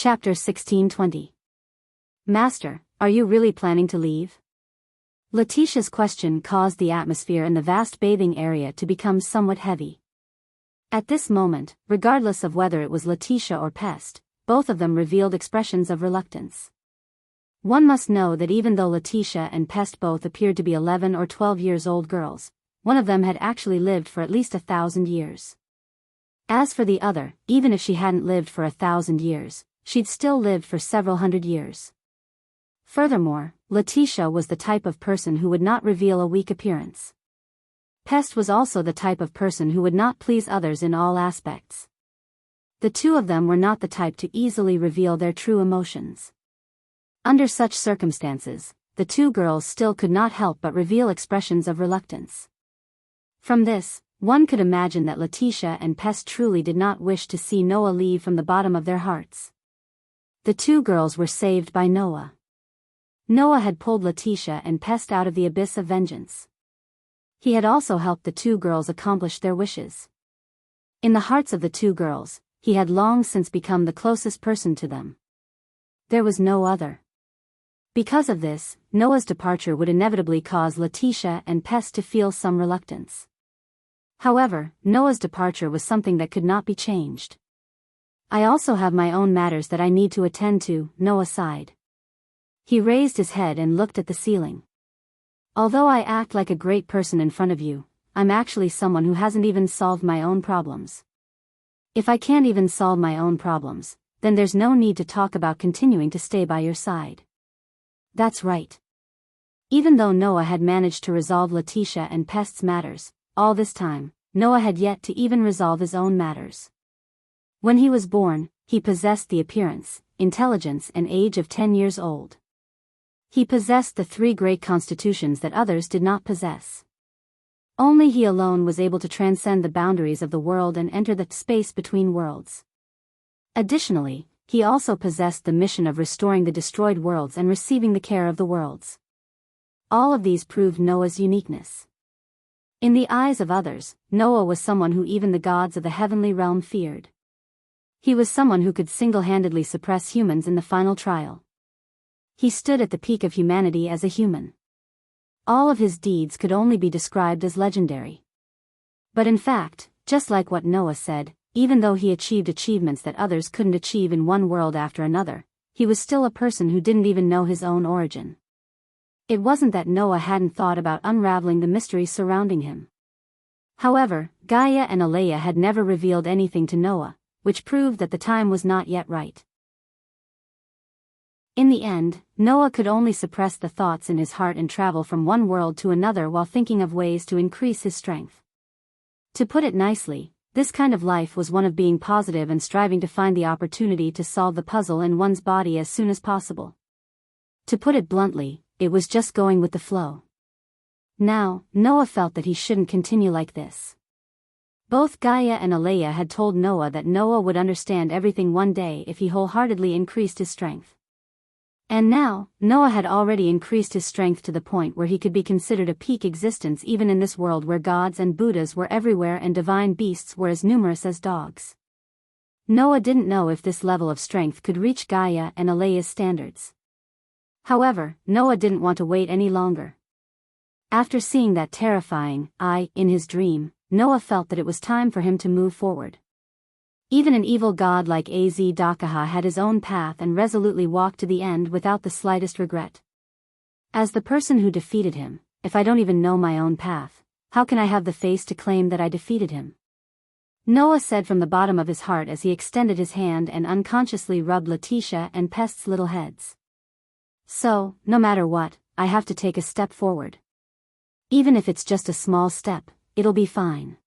Chapter 1620. Master, are you really planning to leave? Letitia's question caused the atmosphere in the vast bathing area to become somewhat heavy. At this moment, regardless of whether it was Letitia or Pest, both of them revealed expressions of reluctance. One must know that even though Letitia and Pest both appeared to be 11 or 12 years old girls, one of them had actually lived for at least 1,000 years. As for the other, even if she hadn't lived for 1,000 years, she'd still lived for several hundred years. Furthermore, Letitia was the type of person who would not reveal a weak appearance. Pest was also the type of person who would not please others in all aspects. The two of them were not the type to easily reveal their true emotions. Under such circumstances, the two girls still could not help but reveal expressions of reluctance. From this, one could imagine that Letitia and Pest truly did not wish to see Noah leave from the bottom of their hearts. The two girls were saved by Noah. Noah had pulled Letitia and Pest out of the abyss of vengeance. He had also helped the two girls accomplish their wishes. In the hearts of the two girls, he had long since become the closest person to them. There was no other. Because of this, Noah's departure would inevitably cause Letitia and Pest to feel some reluctance. However, Noah's departure was something that could not be changed. I also have my own matters that I need to attend to, Noah sighed. He raised his head and looked at the ceiling. Although I act like a great person in front of you, I'm actually someone who hasn't even solved my own problems. If I can't even solve my own problems, then there's no need to talk about continuing to stay by your side. That's right. Even though Noah had managed to resolve Letitia and Pest's matters, all this time, Noah had yet to even resolve his own matters. When he was born, he possessed the appearance, intelligence and age of 10 years old. He possessed the three great constitutions that others did not possess. Only he alone was able to transcend the boundaries of the world and enter the space between worlds. Additionally, he also possessed the mission of restoring the destroyed worlds and receiving the care of the worlds. All of these proved Noah's uniqueness. In the eyes of others, Noah was someone who even the gods of the heavenly realm feared. He was someone who could single-handedly suppress humans in the final trial. He stood at the peak of humanity as a human. All of his deeds could only be described as legendary. But in fact, just like what Noah said, even though he achieved achievements that others couldn't achieve in one world after another, he was still a person who didn't even know his own origin. It wasn't that Noah hadn't thought about unraveling the mystery surrounding him. However, Gaia and Alea had never revealed anything to Noah, which proved that the time was not yet right. In the end, Noah could only suppress the thoughts in his heart and travel from one world to another while thinking of ways to increase his strength. To put it nicely, this kind of life was one of being positive and striving to find the opportunity to solve the puzzle in one's body as soon as possible. To put it bluntly, it was just going with the flow. Now, Noah felt that he shouldn't continue like this. Both Gaia and Alea had told Noah that Noah would understand everything one day if he wholeheartedly increased his strength. And now, Noah had already increased his strength to the point where he could be considered a peak existence even in this world where gods and Buddhas were everywhere and divine beasts were as numerous as dogs. Noah didn't know if this level of strength could reach Gaia and Alea's standards. However, Noah didn't want to wait any longer. After seeing that terrifying eye in his dream, Noah felt that it was time for him to move forward. Even an evil god like Az-Dakaha had his own path and resolutely walked to the end without the slightest regret. As the person who defeated him, if I don't even know my own path, how can I have the face to claim that I defeated him? Noah said from the bottom of his heart as he extended his hand and unconsciously rubbed Letitia and Pest's little heads. So, no matter what, I have to take a step forward. Even if it's just a small step, it'll be fine.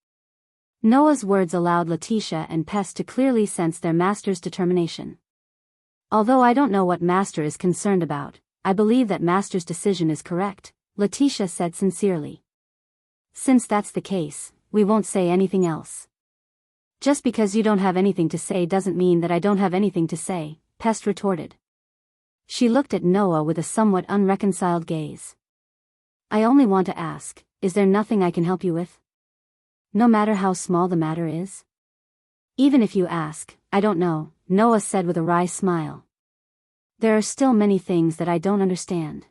Noah's words allowed Letitia and Pest to clearly sense their master's determination. Although I don't know what master is concerned about, I believe that master's decision is correct, Letitia said sincerely. Since that's the case, we won't say anything else. Just because you don't have anything to say doesn't mean that I don't have anything to say, Pest retorted. She looked at Noah with a somewhat unreconciled gaze. I only want to ask, is there nothing I can help you with? No matter how small the matter is? Even if you ask, I don't know, Noah said with a wry smile. There are still many things that I don't understand.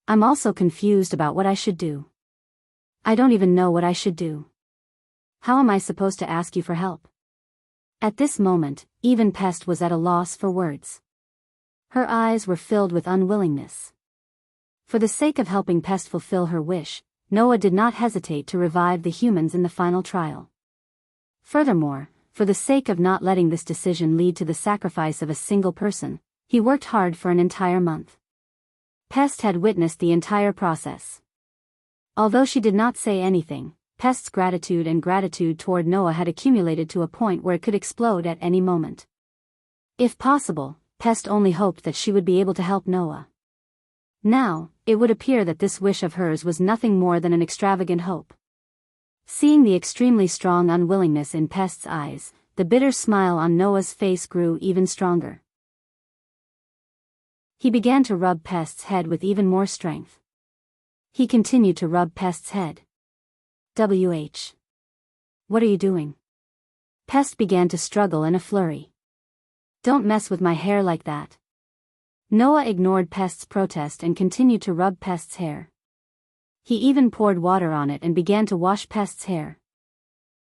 I'm also confused about what I should do. I don't even know what I should do. How am I supposed to ask you for help? At this moment, even Pest was at a loss for words. Her eyes were filled with unwillingness. For the sake of helping Pest fulfill her wish, Noah did not hesitate to revive the humans in the final trial. Furthermore, for the sake of not letting this decision lead to the sacrifice of a single person, he worked hard for an entire month. Pest had witnessed the entire process. Although she did not say anything, Pest's gratitude toward Noah had accumulated to a point where it could explode at any moment. If possible, Pest only hoped that she would be able to help Noah. Now, it would appear that this wish of hers was nothing more than an extravagant hope. Seeing the extremely strong unwillingness in Pest's eyes, the bitter smile on Noah's face grew even stronger. He began to rub Pest's head with even more strength. He continued to rub Pest's head. "WH. What are you doing?" Pest began to struggle in a flurry. "Don't mess with my hair like that." Noah ignored Pest's protest and continued to rub Pest's hair. He even poured water on it and began to wash Pest's hair.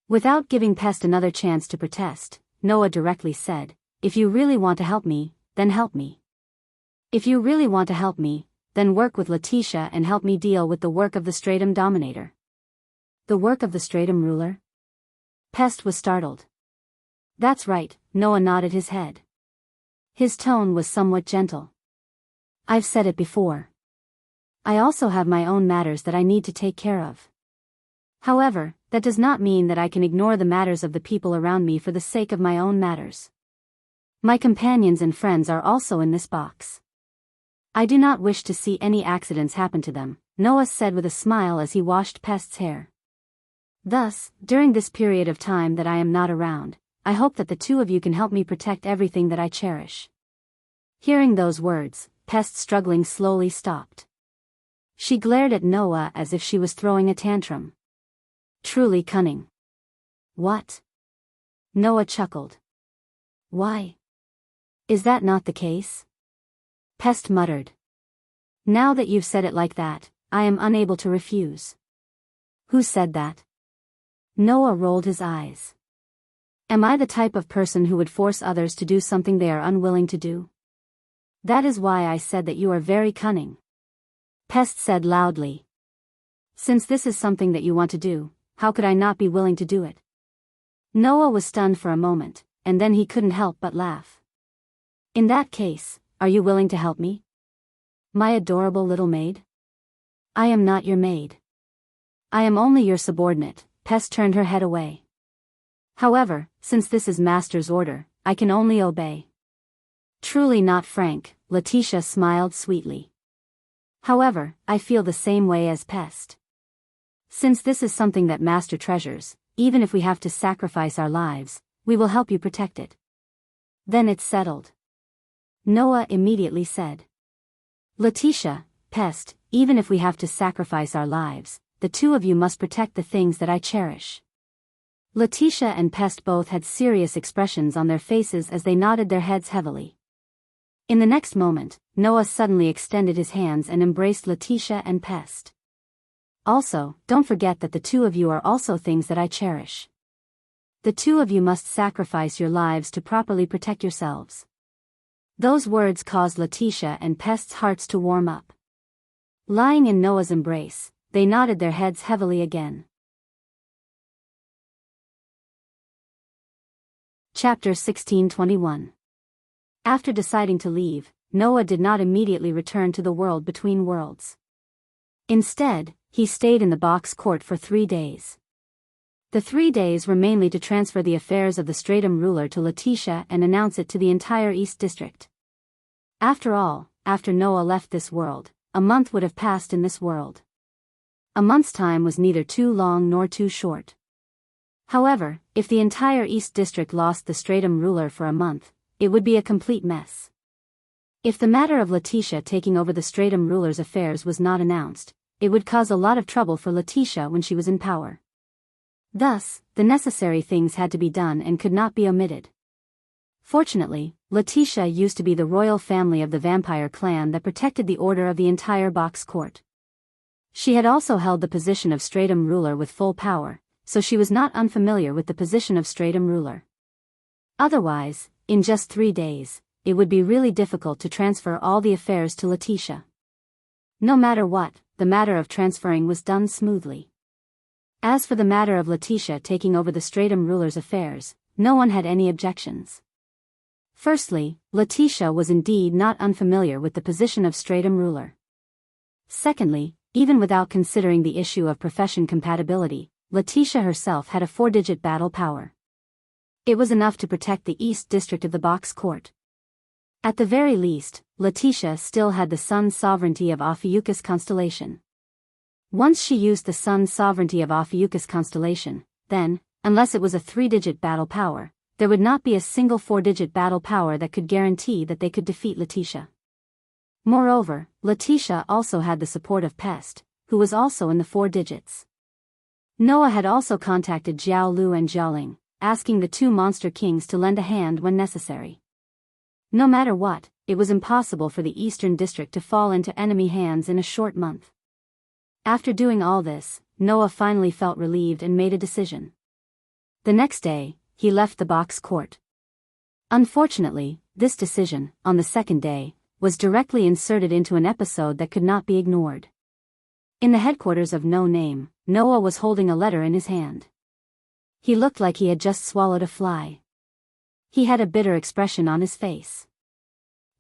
Without giving Pest another chance to protest, Noah directly said, "If you really want to help me, then help me. If you really want to help me, then work with Letitia and help me deal with the work of the Stratum Dominator." "The work of the Stratum Ruler?" Pest was startled. "That's right," Noah nodded his head. His tone was somewhat gentle. "I've said it before. I also have my own matters that I need to take care of. However, that does not mean that I can ignore the matters of the people around me for the sake of my own matters. My companions and friends are also in this box. I do not wish to see any accidents happen to them," Noah said with a smile as he washed Pest's hair. "Thus, during this period of time that I am not around, I hope that the two of you can help me protect everything that I cherish." Hearing those words, Pest struggling slowly stopped. She glared at Noah as if she was throwing a tantrum. Truly cunning. "What?" Noah chuckled. "Why? Is that not the case?" Pest muttered. "Now that you've said it like that, I am unable to refuse." "Who said that?" Noah rolled his eyes. "Am I the type of person who would force others to do something they are unwilling to do? That is why I said that you are very cunning." Pest said loudly. "Since this is something that you want to do, how could I not be willing to do it?" Noah was stunned for a moment, and then he couldn't help but laugh. "In that case, are you willing to help me? My adorable little maid?" "I am not your maid. I am only your subordinate." Pest turned her head away. "However, since this is Master's order, I can only obey." "Truly not frank," Letitia smiled sweetly. "However, I feel the same way as Pest. Since this is something that Master treasures, even if we have to sacrifice our lives, we will help you protect it." "Then it's settled," Noah immediately said. "Letitia, Pest, even if we have to sacrifice our lives, the two of you must protect the things that I cherish." Letitia and Pest both had serious expressions on their faces as they nodded their heads heavily. In the next moment, Noah suddenly extended his hands and embraced Letitia and Pest. "Also, don't forget that the two of you are also things that I cherish. The two of you must sacrifice your lives to properly protect yourselves." Those words caused Letitia and Pest's hearts to warm up. Lying in Noah's embrace, they nodded their heads heavily again. Chapter 16:21. After deciding to leave, Noah did not immediately return to the world between worlds. Instead, he stayed in the box court for 3 days. The 3 days were mainly to transfer the affairs of the Stratum ruler to Letitia and announce it to the entire East District. After all, after Noah left this world, a month would have passed in this world. A month's time was neither too long nor too short. However, if the entire East District lost the Stratum ruler for a month, it would be a complete mess. If the matter of Letitia taking over the Stratum ruler's affairs was not announced, it would cause a lot of trouble for Letitia when she was in power. Thus, the necessary things had to be done and could not be omitted. Fortunately, Letitia used to be the royal family of the vampire clan that protected the order of the entire box court. She had also held the position of stratum ruler with full power, so she was not unfamiliar with the position of stratum ruler. Otherwise, in just 3 days, it would be really difficult to transfer all the affairs to Letitia. No matter what, the matter of transferring was done smoothly. As for the matter of Letitia taking over the stratum ruler's affairs, no one had any objections. Firstly, Letitia was indeed not unfamiliar with the position of stratum ruler. Secondly, even without considering the issue of profession compatibility, Letitia herself had a 4-digit battle power. It was enough to protect the East District of the Box Court. At the very least, Letitia still had the sun's sovereignty of Ophiuchus constellation. Once she used the sun's sovereignty of Ophiuchus constellation, then, unless it was a 3-digit battle power, there would not be a single 4-digit battle power that could guarantee that they could defeat Letitia. Moreover, Letitia also had the support of Pest, who was also in the 4 digits. Noah had also contacted Jiao Lu and Jiaoling, asking the 2 monster kings to lend a hand when necessary. No matter what, it was impossible for the Eastern District to fall into enemy hands in a short month. After doing all this, Noah finally felt relieved and made a decision. The next day, he left the box court. Unfortunately, this decision, on the second day, was directly inserted into an episode that could not be ignored. In the headquarters of No Name, Noah was holding a letter in his hand. He looked like he had just swallowed a fly. He had a bitter expression on his face.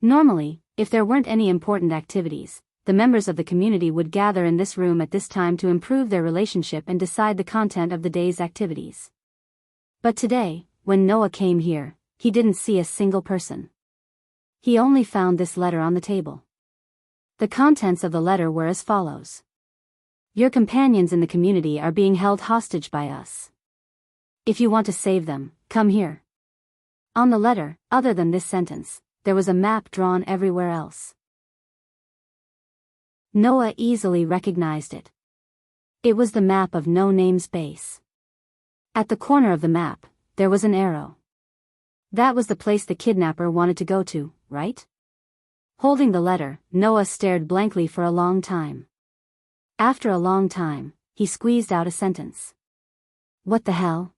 Normally, if there weren't any important activities, the members of the community would gather in this room at this time to improve their relationship and decide the content of the day's activities. But today, when Noah came here, he didn't see a single person. He only found this letter on the table. The contents of the letter were as follows. Your companions in the community are being held hostage by us. If you want to save them, come here. On the letter, other than this sentence, there was a map drawn everywhere else. Noah easily recognized it. It was the map of No Name's base. At the corner of the map, there was an arrow. That was the place the kidnapper wanted to go to, right? Holding the letter, Noah stared blankly for a long time. After a long time, he squeezed out a sentence. What the hell?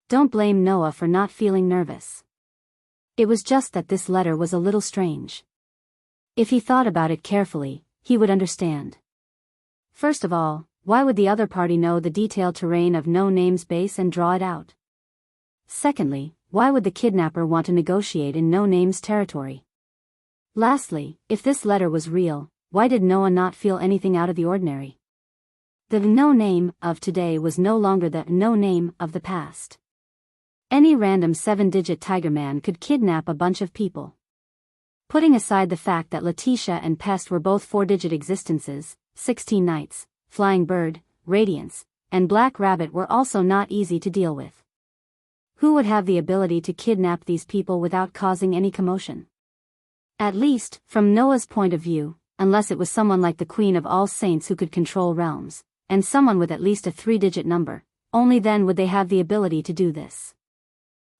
Don't blame Noah for not feeling nervous. It was just that this letter was a little strange. If he thought about it carefully, he would understand. First of all, why would the other party know the detailed terrain of No Name's base and draw it out? Secondly, why would the kidnapper want to negotiate in No Name's territory? Lastly, if this letter was real, why did Noah not feel anything out of the ordinary? The No Name of today was no longer the No Name of the past. Any random 7-digit tiger man could kidnap a bunch of people. Putting aside the fact that Letitia and Pest were both 4-digit existences, 16 Nights, Flying Bird, Radiance, and Black Rabbit were also not easy to deal with. Who would have the ability to kidnap these people without causing any commotion? At least, from Noah's point of view, unless it was someone like the Queen of All Saints who could control realms, and someone with at least a 3-digit number, only then would they have the ability to do this.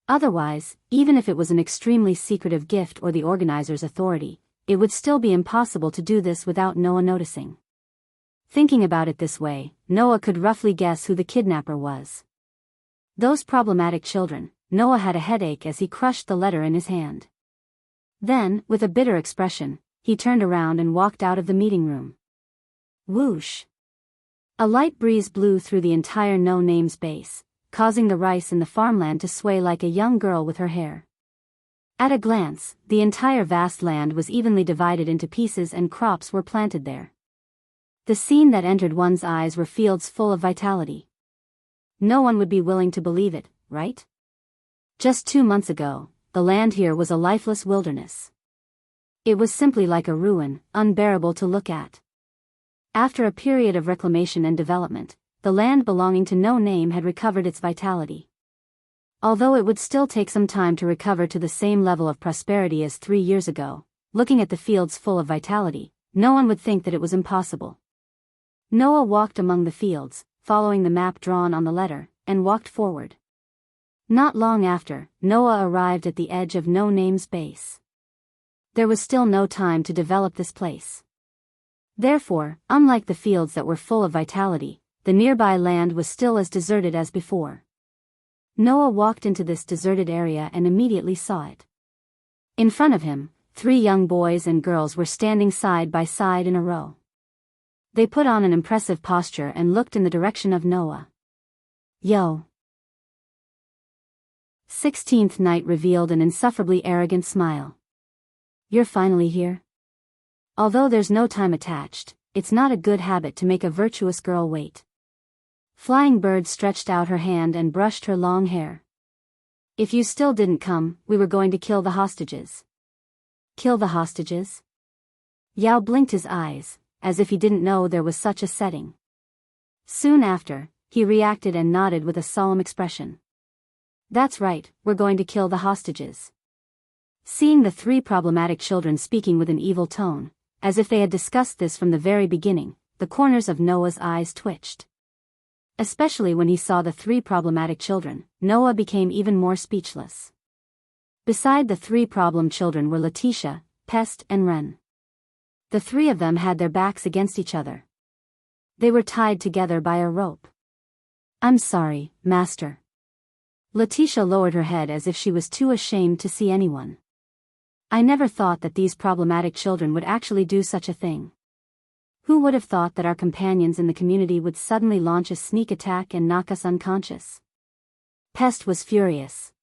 Otherwise, even if it was an extremely secretive gift or the organizer's authority, it would still be impossible to do this without Noah noticing. Thinking about it this way, Noah could roughly guess who the kidnapper was. Those problematic children. Noah had a headache as he crushed the letter in his hand. Then, with a bitter expression, he turned around and walked out of the meeting room. Whoosh! A light breeze blew through the entire No Name's base, causing the rice in the farmland to sway like a young girl with her hair. At a glance, the entire vast land was evenly divided into pieces and crops were planted there. The scene that entered one's eyes were fields full of vitality. No one would be willing to believe it, right? Just 2 months ago, the land here was a lifeless wilderness. It was simply like a ruin, unbearable to look at. After a period of reclamation and development, the land belonging to No Name had recovered its vitality. Although it would still take some time to recover to the same level of prosperity as 3 years ago, looking at the fields full of vitality, no one would think that it was impossible. Noah walked among the fields, following the map drawn on the letter, and walked forward. Not long after, Noah arrived at the edge of No Name's base. There was still no time to develop this place. Therefore, unlike the fields that were full of vitality, the nearby land was still as deserted as before. Noah walked into this deserted area and immediately saw it. In front of him, 3 young boys and girls were standing side by side in a row. They put on an impressive posture and looked in the direction of Noah. "Yo." 16th Night revealed an insufferably arrogant smile. "You're finally here?" Although there's no time attached, it's not a good habit to make a virtuous girl wait. Flying Bird stretched out her hand and brushed her long hair. "If you still didn't come, we were going to kill the hostages." "Kill the hostages?" Yao blinked his eyes, as if he didn't know there was such a setting. Soon after, he reacted and nodded with a solemn expression. "That's right, we're going to kill the hostages." Seeing the 3 problematic children speaking with an evil tone, as if they had discussed this from the very beginning, the corners of Noah's eyes twitched. Especially when he saw the 3 problematic children, Noah became even more speechless. Beside the 3 problem children were Letitia, Pest and Ren. The 3 of them had their backs against each other. They were tied together by a rope. "I'm sorry, Master." Letitia lowered her head as if she was too ashamed to see anyone. "I never thought that these problematic children would actually do such a thing. Who would have thought that our companions in the community would suddenly launch a sneak attack and knock us unconscious?" Pest was furious.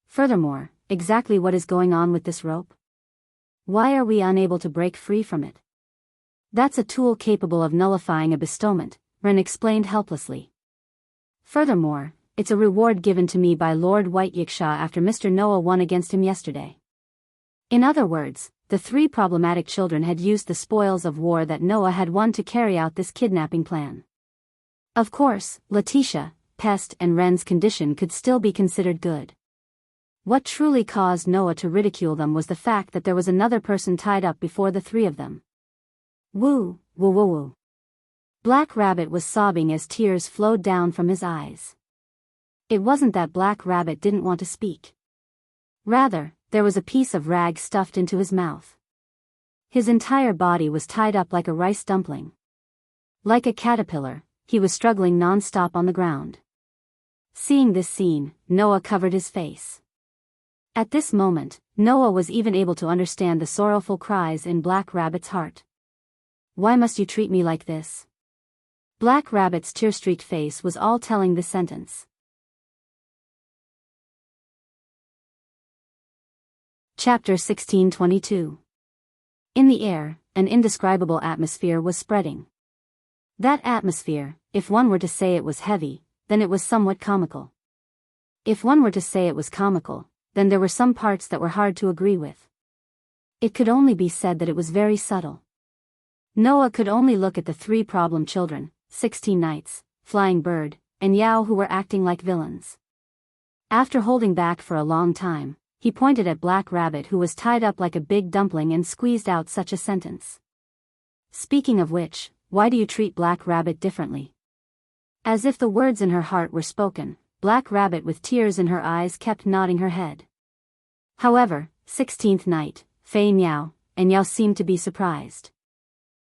"Furthermore, exactly what is going on with this rope? Why are we unable to break free from it?" "That's a tool capable of nullifying a bestowment," Ren explained helplessly. "Furthermore, it's a reward given to me by Lord White Yiksha after Mr. Noah won against him yesterday." In other words, the 3 problematic children had used the spoils of war that Noah had won to carry out this kidnapping plan. Of course, Letitia, Pest and Ren's condition could still be considered good. What truly caused Noah to ridicule them was the fact that there was another person tied up before the 3 of them. "Woo, woo woo woo." Black Rabbit was sobbing as tears flowed down from his eyes. It wasn't that Black Rabbit didn't want to speak. Rather, there was a piece of rag stuffed into his mouth. His entire body was tied up like a rice dumpling. Like a caterpillar, he was struggling non-stop on the ground. Seeing this scene, Noah covered his face. At this moment, Noah was even able to understand the sorrowful cries in Black Rabbit's heart. "Why must you treat me like this?" Black Rabbit's tear-streaked face was all telling this sentence. Chapter 1622. In the air, an indescribable atmosphere was spreading. That atmosphere, if one were to say it was heavy, then it was somewhat comical. If one were to say it was comical, then there were some parts that were hard to agree with. It could only be said that it was very subtle. Noah could only look at the 3 problem children, 16 Knights, Flying Bird, and Yao, who were acting like villains. After holding back for a long time, he pointed at Black Rabbit, who was tied up like a big dumpling, and squeezed out such a sentence. "Speaking of which, why do you treat Black Rabbit differently?" As if the words in her heart were spoken, Black Rabbit with tears in her eyes kept nodding her head. However, 16th Night, Fei Miao, and Yao seemed to be surprised.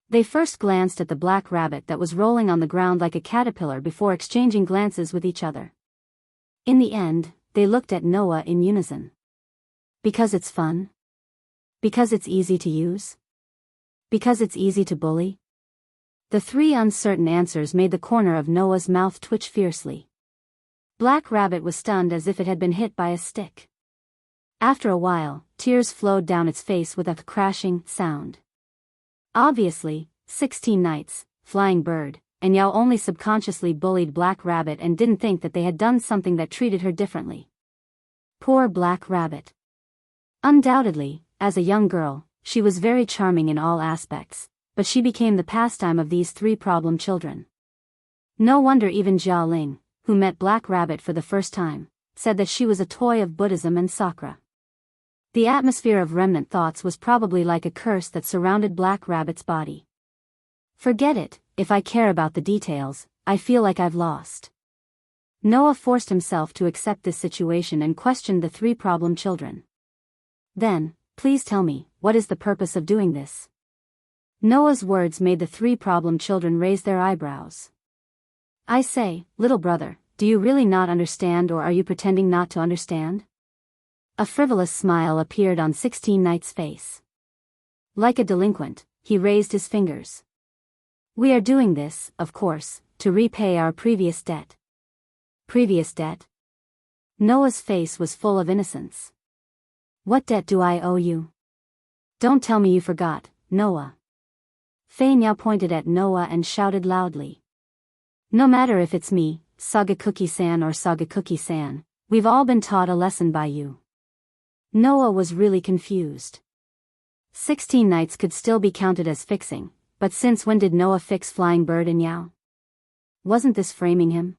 They first glanced at the Black Rabbit that was rolling on the ground like a caterpillar before exchanging glances with each other. In the end, they looked at Noah in unison. Because it's fun? Because it's easy to use? Because it's easy to bully? The 3 uncertain answers made the corner of Noah's mouth twitch fiercely. Black Rabbit was stunned as if it had been hit by a stick. After a while, tears flowed down its face with a crashing sound. Obviously, 16 Knights, Flying Bird, and Yao only subconsciously bullied Black Rabbit and didn't think that they had done something that treated her differently. Poor Black Rabbit. Undoubtedly, as a young girl, she was very charming in all aspects, but she became the pastime of these 3 problem children. No wonder even Jia Ling, who met Black Rabbit for the first time, said that she was a toy of Buddhism and Sakra. The atmosphere of remnant thoughts was probably like a curse that surrounded Black Rabbit's body. "Forget it, if I care about the details, I feel like I've lost." Noah forced himself to accept this situation and questioned the three problem children. Then, please tell me, what is the purpose of doing this? Noah's words made the three problem children raise their eyebrows. I say, little brother, do you really not understand, or are you pretending not to understand? A frivolous smile appeared on 16 Knight's face. Like a delinquent, he raised his fingers. We are doing this, of course, to repay our previous debt. Previous debt? Noah's face was full of innocence. What debt do I owe you? Don't tell me you forgot, Noah. Fei Niao pointed at Noah and shouted loudly. No matter if it's me, Sagakuki-san or Sagakuki-san, we've all been taught a lesson by you. Noah was really confused. 16 Knights could still be counted as fixing, but since when did Noah fix Flying Bird and Yao? Wasn't this framing him?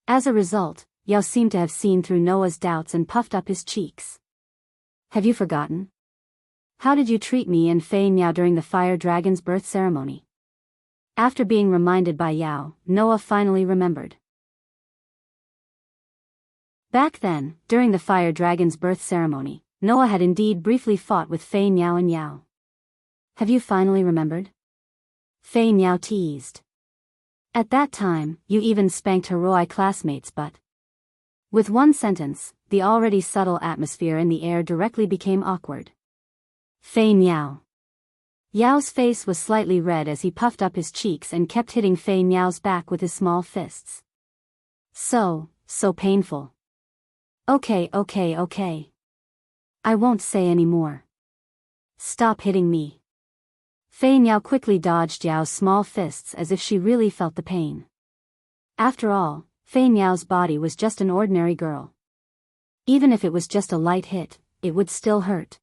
As a result, Yao seemed to have seen through Noah's doubts and puffed up his cheeks. Have you forgotten? How did you treat me and Fei Niao during the fire dragon's birth ceremony? After being reminded by Yao, Noah finally remembered. Back then, during the fire dragon's birth ceremony, Noah had indeed briefly fought with Fei Niao and Yao. Have you finally remembered? Fei Niao teased. At that time, you even spanked Heroi classmates, but... With one sentence, the already subtle atmosphere in the air directly became awkward. Fei Niao. Yao's face was slightly red as he puffed up his cheeks and kept hitting Fei Niao's back with his small fists. So painful. Okay. I won't say any more. Stop hitting me. Fei Niao quickly dodged Yao's small fists as if she really felt the pain. After all, Fei Niao's body was just an ordinary girl. Even if it was just a light hit, it would still hurt.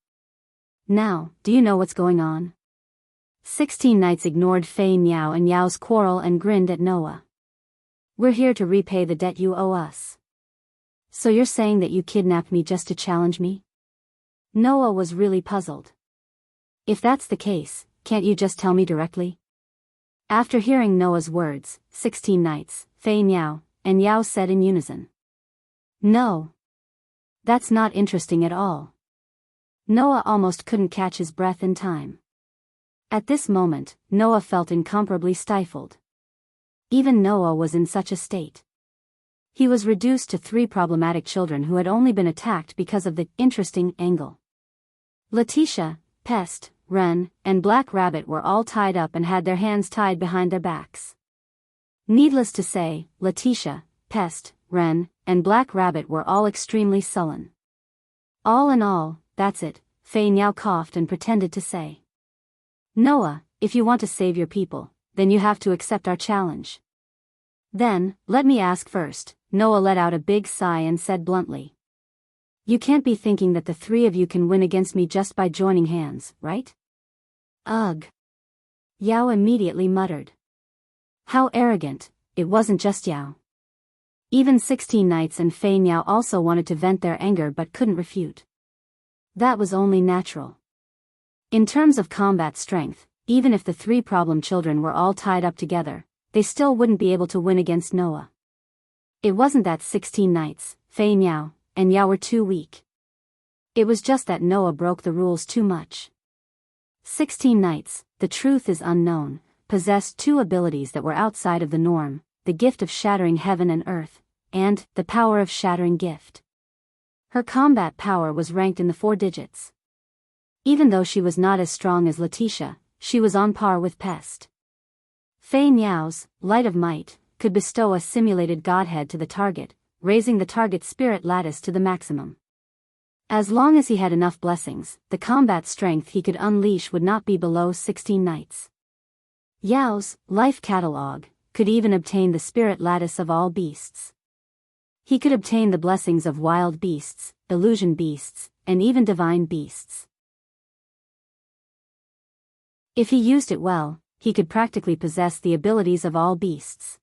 Now, do you know what's going on? 16 Knights ignored Fei Niao and Yao's quarrel and grinned at Noah. We're here to repay the debt you owe us. So you're saying that you kidnapped me just to challenge me? Noah was really puzzled. If that's the case, can't you just tell me directly? After hearing Noah's words, 16 Knights, Fei Niao, and Yao said in unison. No. That's not interesting at all. Noah almost couldn't catch his breath in time. At this moment, Noah felt incomparably stifled. Even Noah was in such a state. He was reduced to three problematic children who had only been attacked because of the interesting angle. Letitia, Pest, Ren, and Black Rabbit were all tied up and had their hands tied behind their backs. Needless to say, Letitia, Pest, Ren, and Black Rabbit were all extremely sullen. All in all, that's it, Fei Niao coughed and pretended to say. Noah, if you want to save your people, then you have to accept our challenge. Then, let me ask first, Noah let out a big sigh and said bluntly. You can't be thinking that the three of you can win against me just by joining hands, right? Ugh. Yao immediately muttered. How arrogant, it wasn't just Yao. Even 16 Knights and Fei Niao also wanted to vent their anger but couldn't refute. That was only natural. In terms of combat strength, even if the three problem children were all tied up together, they still wouldn't be able to win against Noah. It wasn't that 16 Knights, Fei Niao, and Yao were too weak. It was just that Noah broke the rules too much. 16 Knights, the truth is unknown, possessed two abilities that were outside of the norm, the gift of shattering heaven and earth, and the power of shattering gift. Her combat power was ranked in the 4 digits. Even though she was not as strong as Letitia, she was on par with Pest. Fei Niao's light of might could bestow a simulated godhead to the target, raising the target's spirit lattice to the maximum. As long as he had enough blessings, the combat strength he could unleash would not be below 16 Knights. Yao's life catalog could even obtain the spirit lattice of all beasts. He could obtain the blessings of wild beasts, illusion beasts, and even divine beasts. If he used it well, he could practically possess the abilities of all beasts.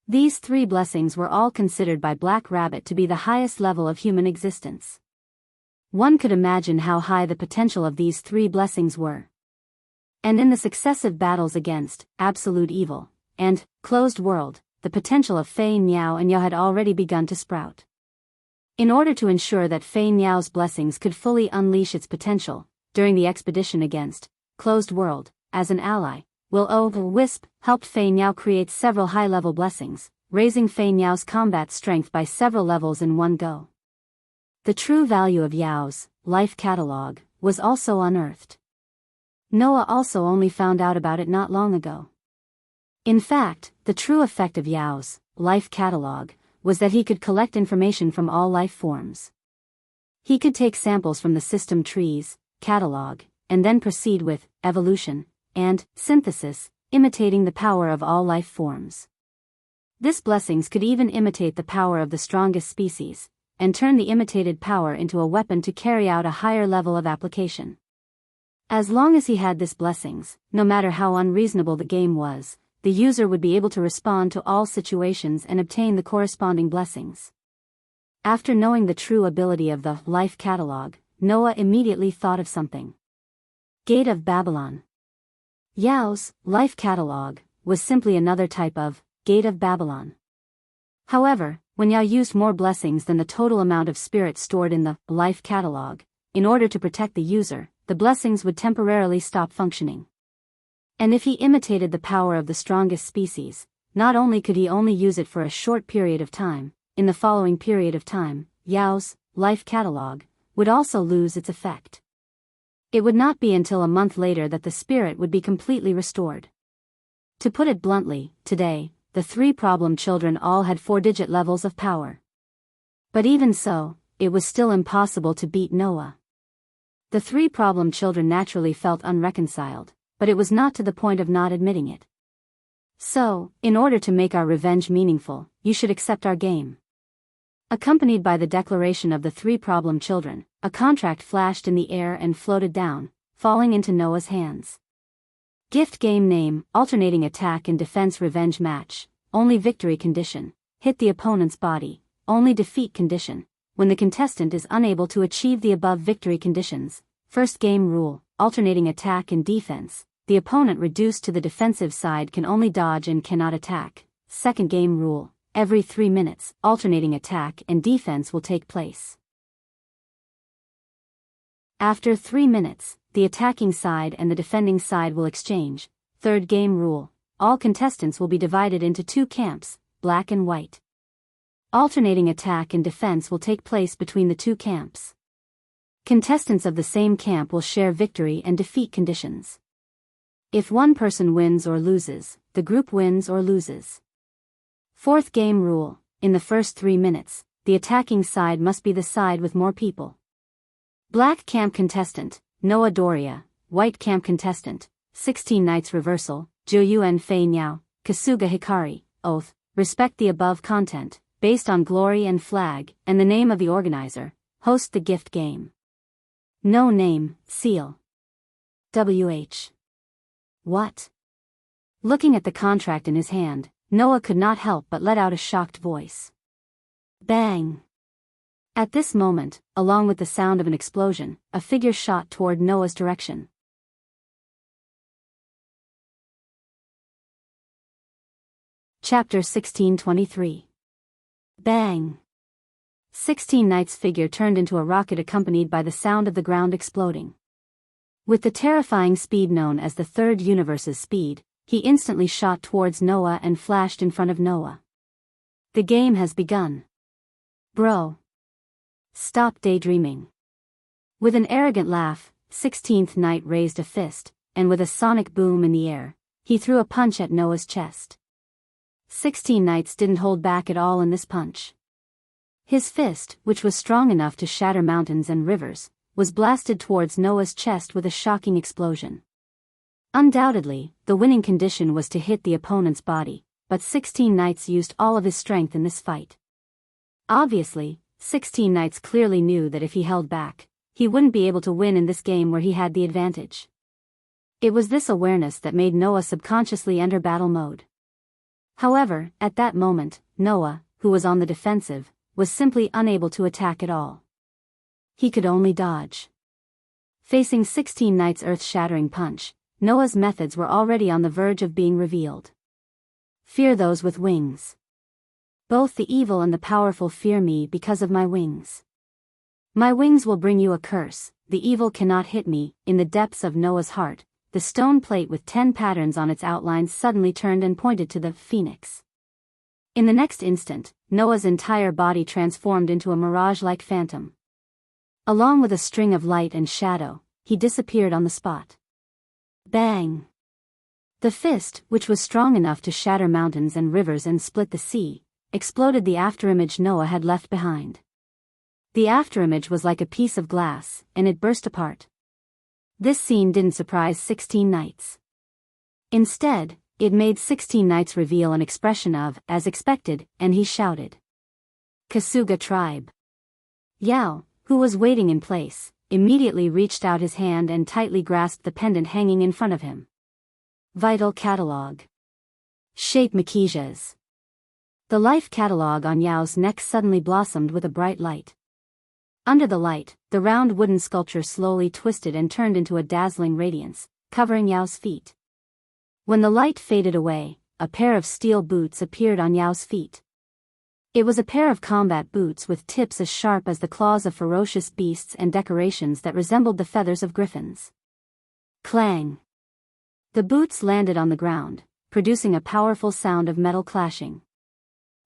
These 3 blessings were all considered by Black Rabbit to be the highest level of human existence. One could imagine how high the potential of these 3 blessings were. And in the successive battles against absolute evil and closed world, the potential of Fei Niao and Yao had already begun to sprout. In order to ensure that Fei Niao's blessings could fully unleash its potential, during the expedition against Closed World, as an ally, Will-O-Wisp helped Fei Niao create several high-level blessings, raising Fei Niao's combat strength by several levels in one go. The true value of Yao's life catalog was also unearthed. Noah also only found out about it not long ago. In fact, the true effect of Yao's life catalog was that he could collect information from all life forms. He could take samples from the system trees, catalog, and then proceed with evolution and synthesis, imitating the power of all life forms. This blessings could even imitate the power of the strongest species, and turn the imitated power into a weapon to carry out a higher level of application. As long as he had this blessings, no matter how unreasonable the game was, the user would be able to respond to all situations and obtain the corresponding blessings. After knowing the true ability of the life catalog, Noah immediately thought of something. Gate of Babylon. Yao's life catalog was simply another type of Gate of Babylon. However, when Yao used more blessings than the total amount of spirit stored in the life catalog, in order to protect the user, the blessings would temporarily stop functioning. And if he imitated the power of the strongest species, not only could he only use it for a short period of time, in the following period of time, Yao's life catalog would also lose its effect. It would not be until a month later that the spirit would be completely restored. To put it bluntly, today, the three problem children all had 4-digit levels of power. But even so, it was still impossible to beat Noah. The three problem children naturally felt unreconciled, but it was not to the point of not admitting it. So, in order to make our revenge meaningful, you should accept our game. Accompanied by the declaration of the three problem children, a contract flashed in the air and floated down, falling into Noah's hands. Gift game name, alternating attack and defense revenge match, only victory condition, hit the opponent's body, only defeat condition, when the contestant is unable to achieve the above victory conditions. First game rule, alternating attack and defense, the opponent reduced to the defensive side can only dodge and cannot attack. Second game rule, every 3 minutes, alternating attack and defense will take place. After 3 minutes, the attacking side and the defending side will exchange. Third game rule, all contestants will be divided into 2 camps, black and white. Alternating attack and defense will take place between the 2 camps. Contestants of the same camp will share victory and defeat conditions. If one person wins or loses, the group wins or loses. Fourth game rule, in the first 3 minutes, the attacking side must be the side with more people. Black camp contestant, Noah Doria. White camp contestant, 16 Knights Reversal, Joyuan Fei Niao, Kasuga Hikari. Oath, respect the above content, based on glory and flag, and the name of the organizer, host the gift game. No name, seal. WH. What? Looking at the contract in his hand, Noah could not help but let out a shocked voice. Bang! At this moment, along with the sound of an explosion, a figure shot toward Noah's direction. Chapter 1623. Bang! 16 Knights' figure turned into a rocket accompanied by the sound of the ground exploding. With the terrifying speed known as the Third Universe's speed, he instantly shot towards Noah and flashed in front of Noah. The game has begun. Bro. Stop daydreaming. With an arrogant laugh, 16th Knight raised a fist, and with a sonic boom in the air, he threw a punch at Noah's chest. 16 Knights didn't hold back at all in this punch. His fist, which was strong enough to shatter mountains and rivers, was blasted towards Noah's chest with a shocking explosion. Undoubtedly, the winning condition was to hit the opponent's body, but 16 Knights used all of his strength in this fight. Obviously, 16 Knights clearly knew that if he held back, he wouldn't be able to win in this game where he had the advantage. It was this awareness that made Noah subconsciously enter battle mode. However, at that moment, Noah, who was on the defensive, was simply unable to attack at all. He could only dodge. Facing 16 Knights' earth-shattering punch, Noah's methods were already on the verge of being revealed. Fear those with wings. Both the evil and the powerful fear me because of my wings. My wings will bring you a curse, the evil cannot hit me. In the depths of Noah's heart, the stone plate with 10 patterns on its outlines suddenly turned and pointed to the phoenix. In the next instant, Noah's entire body transformed into a mirage-like phantom. Along with a string of light and shadow, he disappeared on the spot. Bang! The fist, which was strong enough to shatter mountains and rivers and split the sea, exploded the afterimage Noah had left behind. The afterimage was like a piece of glass, and it burst apart. This scene didn't surprise 16 Knights. Instead, it made 16 Knights reveal an expression of, as expected, and he shouted. Kasuga tribe. Yao, who was waiting in place, immediately reached out his hand and tightly grasped the pendant hanging in front of him. Vital Catalog. Shape Makijas. The life catalog on Yao's neck suddenly blossomed with a bright light. Under the light, the round wooden sculpture slowly twisted and turned into a dazzling radiance, covering Yao's feet. When the light faded away, a pair of steel boots appeared on Yao's feet. It was a pair of combat boots with tips as sharp as the claws of ferocious beasts and decorations that resembled the feathers of griffins. Clang! The boots landed on the ground, producing a powerful sound of metal clashing.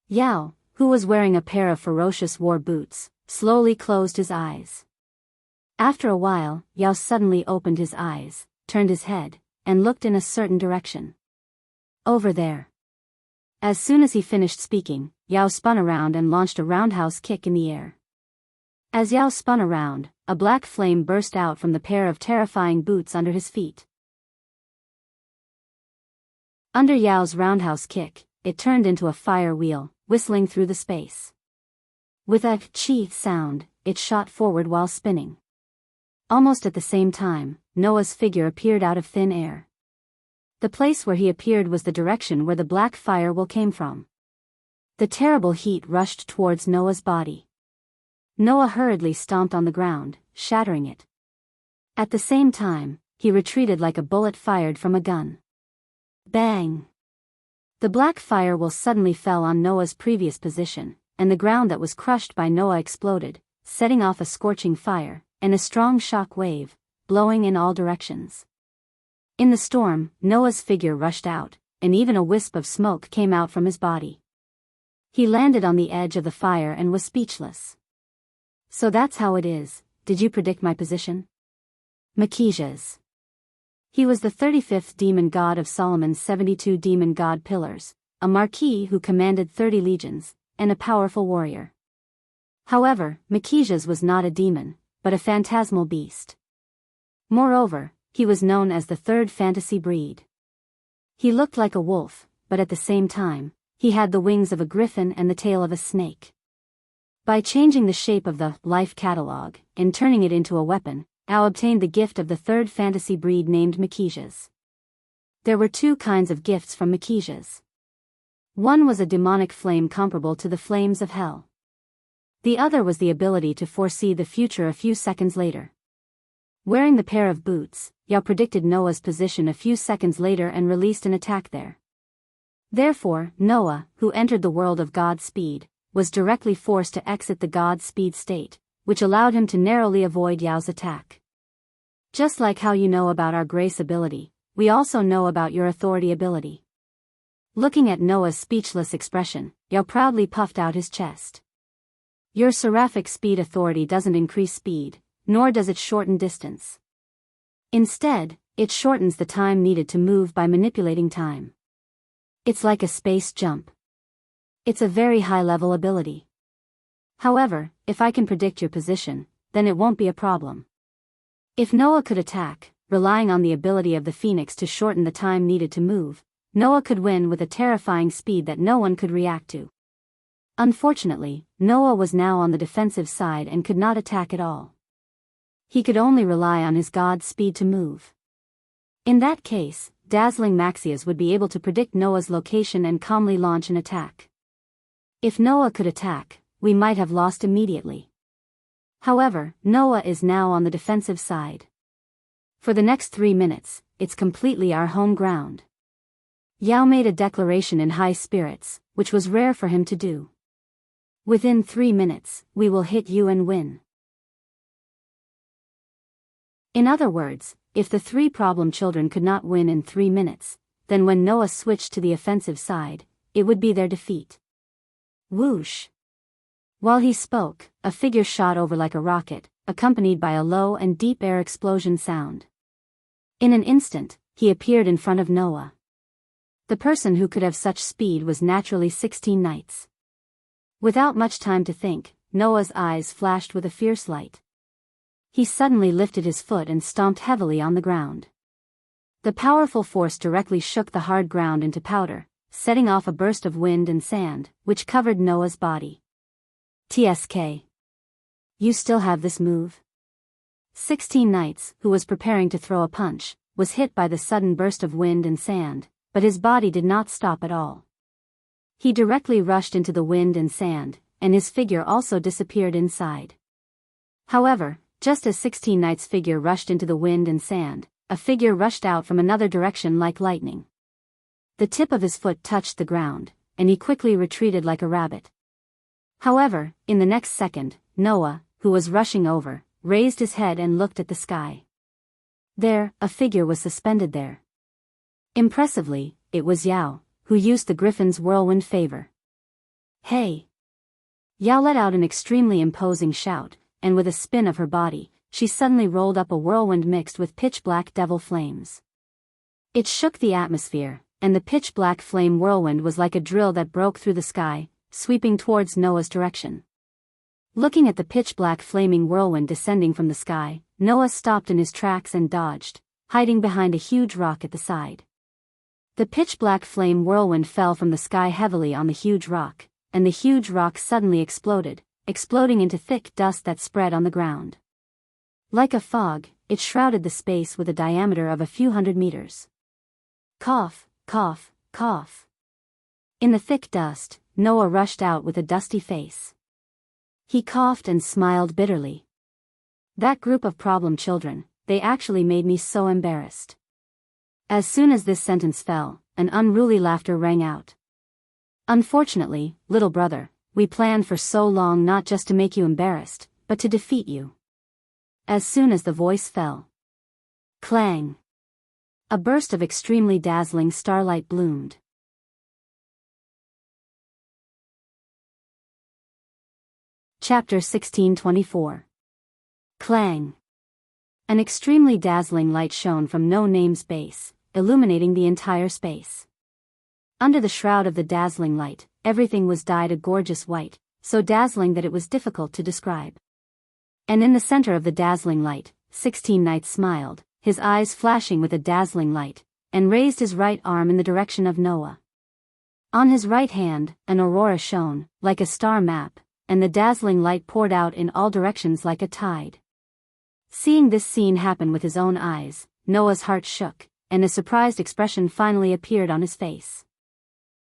Yao, who was wearing a pair of ferocious war boots, slowly closed his eyes. After a while, Yao suddenly opened his eyes, turned his head, and looked in a certain direction. Over there. As soon as he finished speaking, Yao spun around and launched a roundhouse kick in the air. As Yao spun around, a black flame burst out from the pair of terrifying boots under his feet. Under Yao's roundhouse kick, it turned into a fire wheel, whistling through the space. With a "chi" sound, it shot forward while spinning. Almost at the same time, Noah's figure appeared out of thin air. The place where he appeared was the direction where the black fire wheel came from. The terrible heat rushed towards Noah's body. Noah hurriedly stomped on the ground, shattering it. At the same time, he retreated like a bullet fired from a gun. Bang! The black fire wheel suddenly fell on Noah's previous position, and the ground that was crushed by Noah exploded, setting off a scorching fire, and a strong shock wave, blowing in all directions. In the storm, Noah's figure rushed out, and even a wisp of smoke came out from his body. He landed on the edge of the fire and was speechless. So that's how it is, did you predict my position? Makijas. He was the 35th demon god of Solomon's 72 demon god pillars, a marquis who commanded 30 legions, and a powerful warrior. However, Makijas was not a demon, but a phantasmal beast. Moreover, he was known as the third fantasy breed. He looked like a wolf, but at the same time, he had the wings of a griffin and the tail of a snake. By changing the shape of the life catalog and turning it into a weapon, Ao obtained the gift of the third fantasy breed named Makijas. There were two kinds of gifts from Makijas. One was a demonic flame comparable to the flames of hell. The other was the ability to foresee the future a few seconds later. Wearing the pair of boots, Yao predicted Noah's position a few seconds later and released an attack there. Therefore, Noah, who entered the world of God speed, was directly forced to exit the God speed state, which allowed him to narrowly avoid Yao's attack. Just like how you know about our grace ability, we also know about your authority ability. Looking at Noah's speechless expression, Yao proudly puffed out his chest. Your seraphic speed authority doesn't increase speed, nor does it shorten distance. Instead, it shortens the time needed to move by manipulating time. It's like a space jump. It's a very high-level ability. However, if I can predict your position, then it won't be a problem. If Noah could attack, relying on the ability of the Phoenix to shorten the time needed to move, Noah could win with a terrifying speed that no one could react to. Unfortunately, Noah was now on the defensive side and could not attack at all. He could only rely on his god speed to move. In that case, dazzling Maxias would be able to predict Noah's location and calmly launch an attack. If Noah could attack, we might have lost immediately. However, Noah is now on the defensive side. For the next 3 minutes, it's completely our home ground. Yao made a declaration in high spirits, which was rare for him to do. Within 3 minutes, we will hit you and win. In other words, if the 3 problem children could not win in 3 minutes, then when Noah switched to the offensive side, it would be their defeat. Whoosh! While he spoke, a figure shot over like a rocket, accompanied by a low and deep air explosion sound. In an instant, he appeared in front of Noah. The person who could have such speed was naturally 16 knights. Without much time to think, Noah's eyes flashed with a fierce light. He suddenly lifted his foot and stomped heavily on the ground. The powerful force directly shook the hard ground into powder, setting off a burst of wind and sand, which covered Noah's body. TSK. You still have this move? 16 Knights, who was preparing to throw a punch, was hit by the sudden burst of wind and sand, but his body did not stop at all. He directly rushed into the wind and sand, and his figure also disappeared inside. However, just as 16 Knights' figure rushed into the wind and sand, a figure rushed out from another direction like lightning. The tip of his foot touched the ground, and he quickly retreated like a rabbit. However, in the next second, Noah, who was rushing over, raised his head and looked at the sky. There, a figure was suspended there. Impressively, it was Yao, who used the griffin's whirlwind favor. Hey! Yao let out an extremely imposing shout, and with a spin of her body, she suddenly rolled up a whirlwind mixed with pitch-black devil flames. It shook the atmosphere, and the pitch-black flame whirlwind was like a drill that broke through the sky, sweeping towards Noah's direction. Looking at the pitch-black flaming whirlwind descending from the sky, Noah stopped in his tracks and dodged, hiding behind a huge rock at the side. The pitch-black flame whirlwind fell from the sky heavily on the huge rock, and the huge rock suddenly exploded, exploding into thick dust that spread on the ground. Like a fog, it shrouded the space with a diameter of a few hundred meters. Cough, cough, cough. In the thick dust, Noah rushed out with a dusty face. He coughed and smiled bitterly. That group of problem children, they actually made me so embarrassed. As soon as this sentence fell, an unruly laughter rang out. Unfortunately, little brother, we planned for so long not just to make you embarrassed, but to defeat you. As soon as the voice fell. Clang! A burst of extremely dazzling starlight bloomed. Chapter 1624. Clang! An extremely dazzling light shone from No Name's base, illuminating the entire space. Under the shroud of the dazzling light, everything was dyed a gorgeous white, so dazzling that it was difficult to describe. And in the center of the dazzling light, 16 Knights smiled, his eyes flashing with a dazzling light, and raised his right arm in the direction of Noah. On his right hand, an aurora shone, like a star map, and the dazzling light poured out in all directions like a tide. Seeing this scene happen with his own eyes, Noah's heart shook, and a surprised expression finally appeared on his face.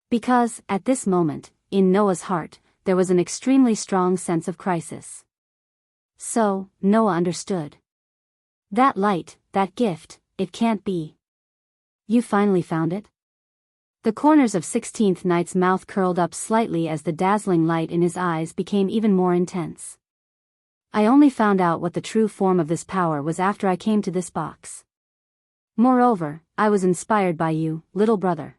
Because, at this moment, in Noah's heart, there was an extremely strong sense of crisis. So, Noah understood. That light, that gift, it can't be. You finally found it? The corners of 16th Knight's mouth curled up slightly as the dazzling light in his eyes became even more intense. I only found out what the true form of this power was after I came to this box. Moreover, I was inspired by you, little brother.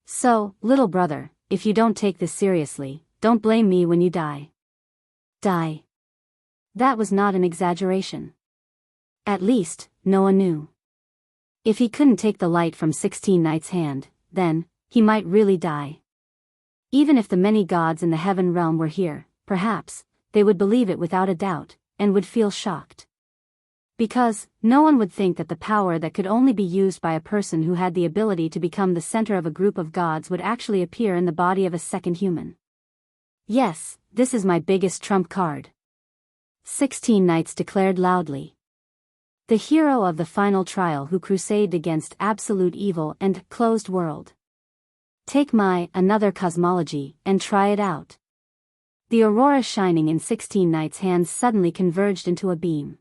So, little brother, if you don't take this seriously, don't blame me when you die. Die. That was not an exaggeration. At least, Noah knew. If he couldn't take the light from 16 Knight's hand, then, he might really die. Even if the many gods in the heaven realm were here, perhaps, they would believe it without a doubt, and would feel shocked. Because, no one would think that the power that could only be used by a person who had the ability to become the center of a group of gods would actually appear in the body of a second human. Yes, this is my biggest trump card. 16 Knights declared loudly. The hero of the final trial who crusaded against absolute evil and closed world. Take my another cosmology and try it out. The aurora shining in 16 Knights' hands suddenly converged into a beam.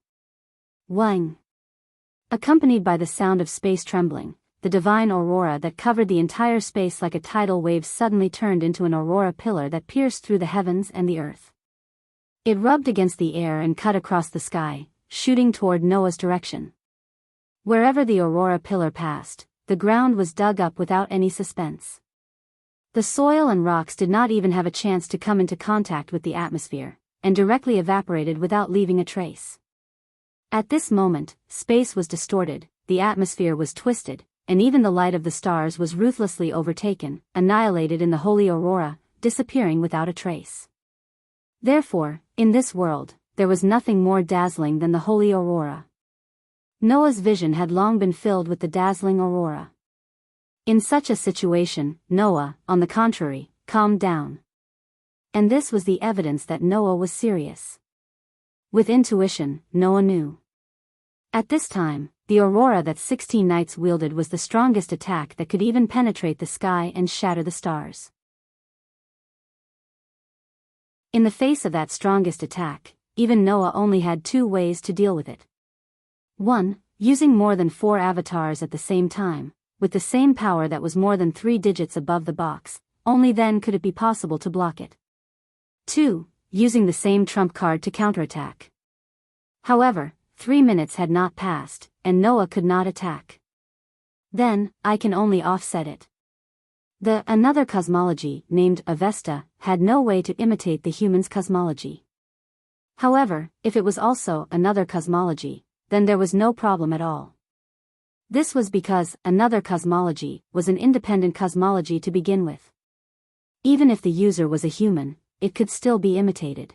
Wang! Accompanied by the sound of space trembling, the divine aurora that covered the entire space like a tidal wave suddenly turned into an aurora pillar that pierced through the heavens and the earth. It rubbed against the air and cut across the sky, shooting toward Noah's direction. Wherever the aurora pillar passed, the ground was dug up without any suspense. The soil and rocks did not even have a chance to come into contact with the atmosphere, and directly evaporated without leaving a trace. At this moment, space was distorted, the atmosphere was twisted, and even the light of the stars was ruthlessly overtaken, annihilated in the holy aurora, disappearing without a trace. Therefore, in this world, there was nothing more dazzling than the holy aurora. Noah's vision had long been filled with the dazzling aurora. In such a situation, Noah, on the contrary, calmed down. And this was the evidence that Noah was serious. With intuition, Noah knew. At this time, the aurora that 16 knights wielded was the strongest attack that could even penetrate the sky and shatter the stars. In the face of that strongest attack, even Noah only had two ways to deal with it. 1. Using more than 4 avatars at the same time, with the same power that was more than 3 digits above the box, only then could it be possible to block it. 2. Using the same trump card to counterattack. However, 3 minutes had not passed, and Noah could not attack. Then, I can only offset it. The another cosmology, named Avesta, had no way to imitate the human's cosmology. However, if it was also another cosmology, then there was no problem at all. This was because another cosmology was an independent cosmology to begin with. Even if the user was a human, it could still be imitated.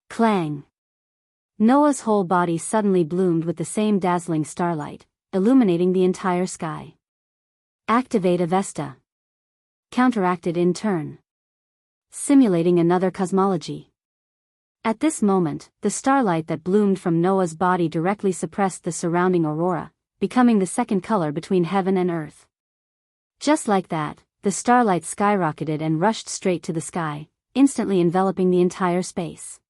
Clang! Noah's whole body suddenly bloomed with the same dazzling starlight, illuminating the entire sky. Activate Avesta. Counteracted in turn. Simulating another cosmology. At this moment, the starlight that bloomed from Noah's body directly suppressed the surrounding aurora, becoming the second color between heaven and earth. Just like that, the starlight skyrocketed and rushed straight to the sky, instantly enveloping the entire space.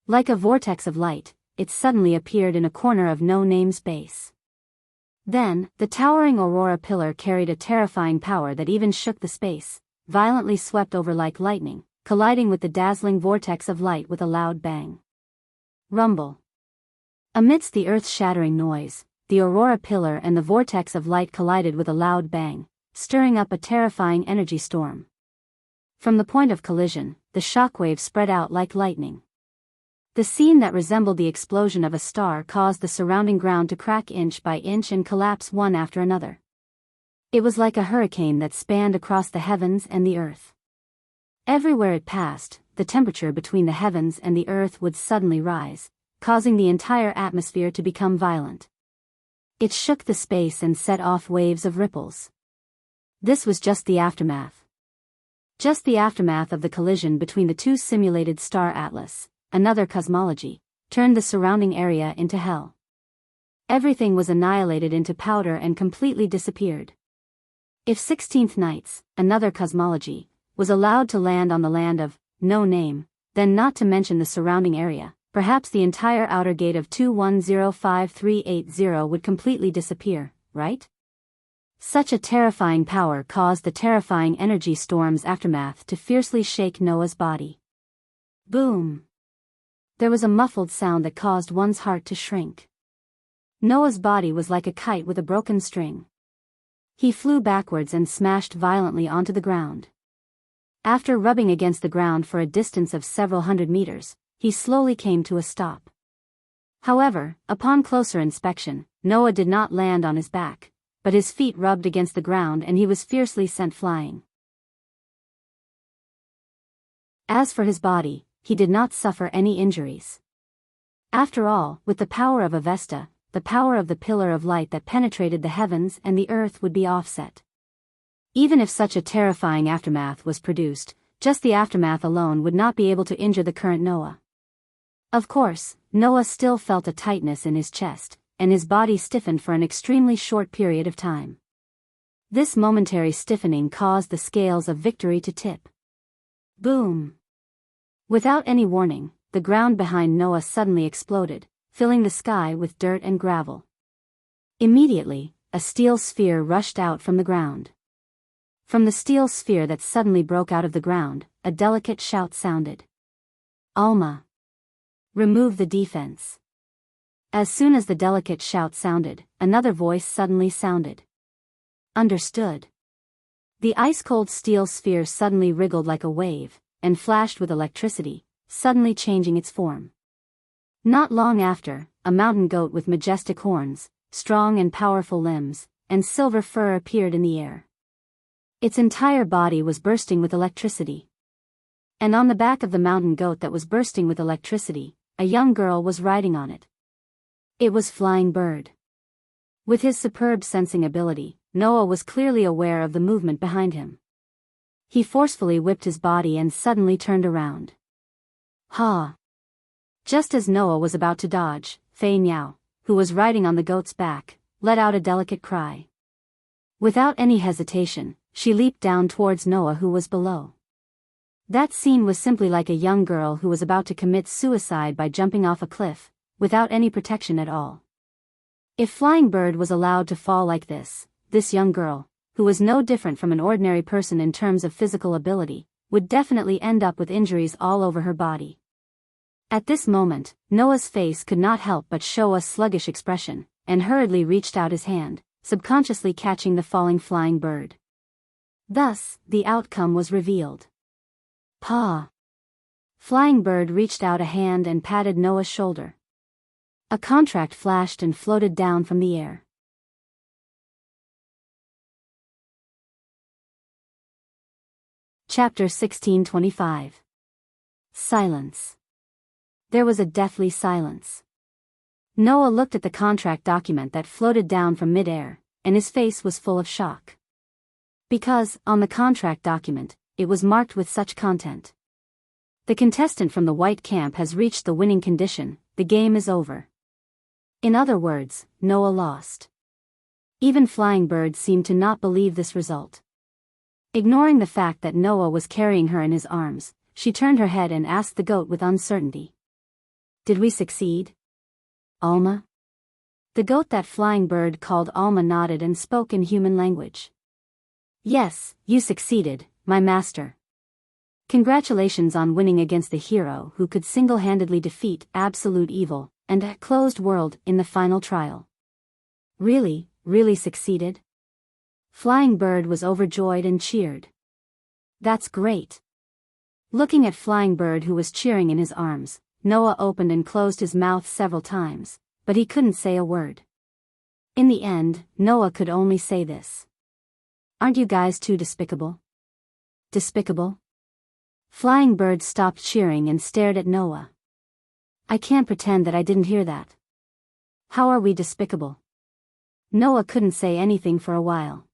Like a vortex of light, it suddenly appeared in a corner of no-name space. Then, the towering aurora pillar carried a terrifying power that even shook the space, violently swept over like lightning, colliding with the dazzling vortex of light with a loud bang. Rumble. Amidst the earth-shattering noise, the aurora pillar and the vortex of light collided with a loud bang, stirring up a terrifying energy storm. From the point of collision, the shockwave spread out like lightning. The scene that resembled the explosion of a star caused the surrounding ground to crack inch by inch and collapse one after another. It was like a hurricane that spanned across the heavens and the earth. Everywhere it passed, the temperature between the heavens and the earth would suddenly rise, causing the entire atmosphere to become violent. It shook the space and set off waves of ripples. This was just the aftermath. Just the aftermath of the collision between the two simulated star atlas. Another cosmology, turned the surrounding area into hell. Everything was annihilated into powder and completely disappeared. If 16th Nights, another cosmology, was allowed to land on the land of no name, then not to mention the surrounding area, perhaps the entire outer gate of 2105380 would completely disappear, right? Such a terrifying power caused the terrifying energy storm's aftermath to fiercely shake Noah's body. Boom! There was a muffled sound that caused one's heart to shrink. Noah's body was like a kite with a broken string. He flew backwards and smashed violently onto the ground. After rubbing against the ground for a distance of several hundred meters, he slowly came to a stop. However, upon closer inspection, Noah did not land on his back, but his feet rubbed against the ground and he was fiercely sent flying. As for his body, he did not suffer any injuries. After all, with the power of Avesta, the power of the pillar of light that penetrated the heavens and the earth would be offset. Even if such a terrifying aftermath was produced, just the aftermath alone would not be able to injure the current Noah. Of course, Noah still felt a tightness in his chest, and his body stiffened for an extremely short period of time. This momentary stiffening caused the scales of victory to tip. Boom! Without any warning, the ground behind Noah suddenly exploded, filling the sky with dirt and gravel. Immediately, a steel sphere rushed out from the ground. From the steel sphere that suddenly broke out of the ground, a delicate shout sounded. Alma! Remove the defense. As soon as the delicate shout sounded, another voice suddenly sounded. Understood. The ice-cold steel sphere suddenly wriggled like a wave, and flashed with electricity, suddenly changing its form. Not long after, a mountain goat with majestic horns, strong and powerful limbs, and silver fur appeared in the air. Its entire body was bursting with electricity. And on the back of the mountain goat that was bursting with electricity, a young girl was riding on it. It was Flying Bird. With his superb sensing ability, Noah was clearly aware of the movement behind him. He forcefully whipped his body and suddenly turned around. Ha! Just as Noah was about to dodge, Fei Niao, who was riding on the goat's back, let out a delicate cry. Without any hesitation, she leaped down towards Noah who was below. That scene was simply like a young girl who was about to commit suicide by jumping off a cliff, without any protection at all. If Flying Bird was allowed to fall like this young girl, who was no different from an ordinary person in terms of physical ability, would definitely end up with injuries all over her body. At this moment, Noah's face could not help but show a sluggish expression, and hurriedly reached out his hand, subconsciously catching the falling Flying Bird. Thus, the outcome was revealed. Paw! Flying Bird reached out a hand and patted Noah's shoulder. A contract flashed and floated down from the air. Chapter 1625. Silence. There was a deathly silence. Noah looked at the contract document that floated down from mid-air, and his face was full of shock. Because, on the contract document, it was marked with such content. The contestant from the white camp has reached the winning condition, the game is over. In other words, Noah lost. Even Flying Bird seemed to not believe this result. Ignoring the fact that Noah was carrying her in his arms, she turned her head and asked the goat with uncertainty. Did we succeed? Alma? The goat that Flying Bird called Alma nodded and spoke in human language. Yes, you succeeded, my master. Congratulations on winning against the hero who could single-handedly defeat absolute evil and a closed world in the final trial. Really succeeded? Flying Bird was overjoyed and cheered. That's great. Looking at Flying Bird who was cheering in his arms, Noah opened and closed his mouth several times, but he couldn't say a word. In the end, Noah could only say this. Aren't you guys too despicable? Despicable? Flying Bird stopped cheering and stared at Noah. I can't pretend that I didn't hear that. How are we despicable? Noah couldn't say anything for a while.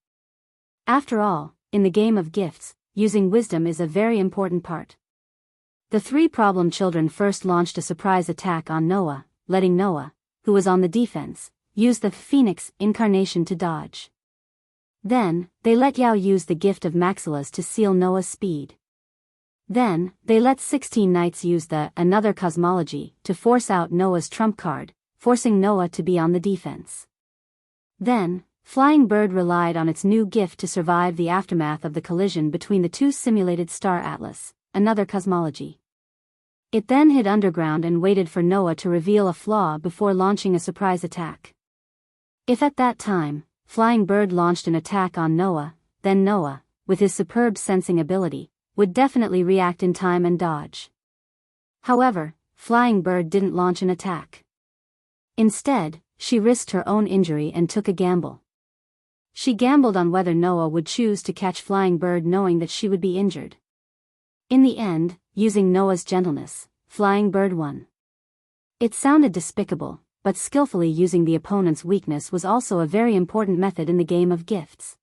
After all, in the game of gifts, using wisdom is a very important part. The three problem children first launched a surprise attack on Noah, letting Noah, who was on the defense, use the Phoenix incarnation to dodge. Then, they let Yao use the gift of Maxilas to seal Noah's speed. Then, they let 16 knights use the Another Cosmology to force out Noah's trump card, forcing Noah to be on the defense. Then, Flying Bird relied on its new gift to survive the aftermath of the collision between the two simulated star atlas, Another Cosmology. It then hid underground and waited for Noah to reveal a flaw before launching a surprise attack. If at that time, Flying Bird launched an attack on Noah, then Noah, with his superb sensing ability, would definitely react in time and dodge. However, Flying Bird didn't launch an attack. Instead, she risked her own injury and took a gamble. She gambled on whether Noah would choose to catch Flying Bird knowing that she would be injured. In the end, using Noah's gentleness, Flying Bird won. It sounded despicable, but skillfully using the opponent's weakness was also a very important method in the game of gifts.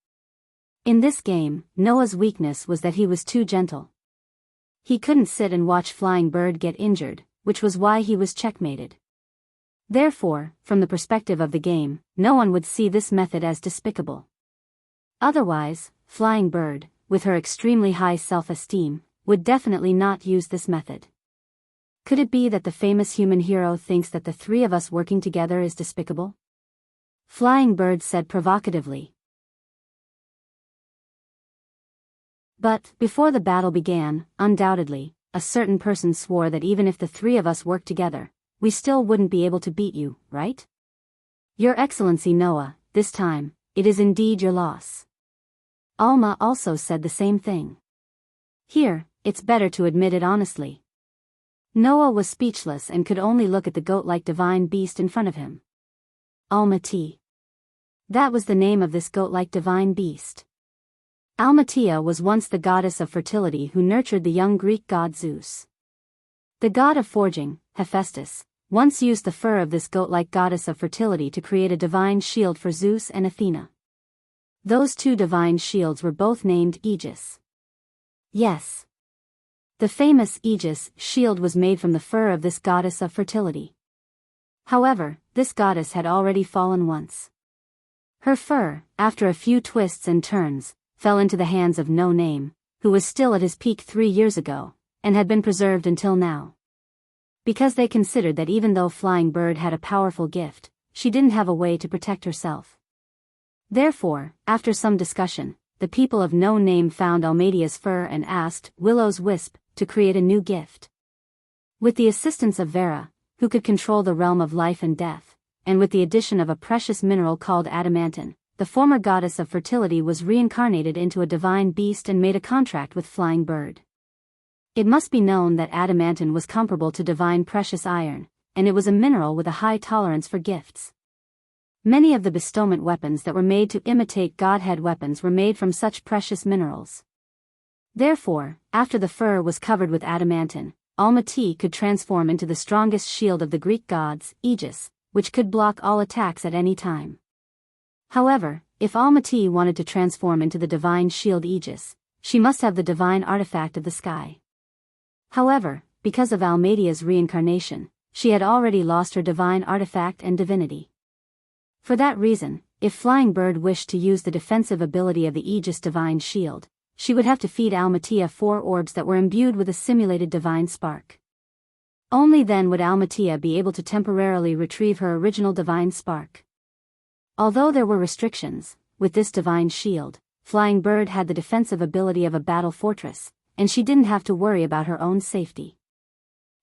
In this game, Noah's weakness was that he was too gentle. He couldn't sit and watch Flying Bird get injured, which was why he was checkmated. Therefore, from the perspective of the game, no one would see this method as despicable. Otherwise, Flying Bird, with her extremely high self-esteem, would definitely not use this method. Could it be that the famous human hero thinks that the three of us working together is despicable? Flying Bird said provocatively. But, before the battle began, undoubtedly, a certain person swore that even if the three of us worked together, we still wouldn't be able to beat you, right? Your Excellency Noah, this time, it is indeed your loss. Alma also said the same thing. Here, it's better to admit it honestly. Noah was speechless and could only look at the goat-like divine beast in front of him. Almaty. That was the name of this goat-like divine beast. Almatea was once the goddess of fertility who nurtured the young Greek god Zeus. The god of forging, Hephaestus, once used the fur of this goat-like goddess of fertility to create a divine shield for Zeus and Athena. Those two divine shields were both named Aegis. Yes. The famous Aegis shield was made from the fur of this goddess of fertility. However, this goddess had already fallen once. Her fur, after a few twists and turns, fell into the hands of No Name, who was still at his peak 3 years ago, and had been preserved until now. Because they considered that even though Flying Bird had a powerful gift, she didn't have a way to protect herself. Therefore, after some discussion, the people of No Name found Almadia's fur and asked Willow's Wisp to create a new gift. With the assistance of Vera, who could control the realm of life and death, and with the addition of a precious mineral called adamantine, the former goddess of fertility was reincarnated into a divine beast and made a contract with Flying Bird. It must be known that adamantine was comparable to divine precious iron, and it was a mineral with a high tolerance for gifts. Many of the bestowment weapons that were made to imitate godhead weapons were made from such precious minerals. Therefore, after the fur was covered with adamantine, Almaty could transform into the strongest shield of the Greek gods, Aegis, which could block all attacks at any time. However, if Almaty wanted to transform into the divine shield Aegis, she must have the divine artifact of the sky. However, because of Almadia's reincarnation, she had already lost her divine artifact and divinity. For that reason, if Flying Bird wished to use the defensive ability of the Aegis divine shield, she would have to feed Almatea 4 orbs that were imbued with a simulated divine spark. Only then would Almatea be able to temporarily retrieve her original divine spark. Although there were restrictions, with this divine shield, Flying Bird had the defensive ability of a battle fortress, and she didn't have to worry about her own safety.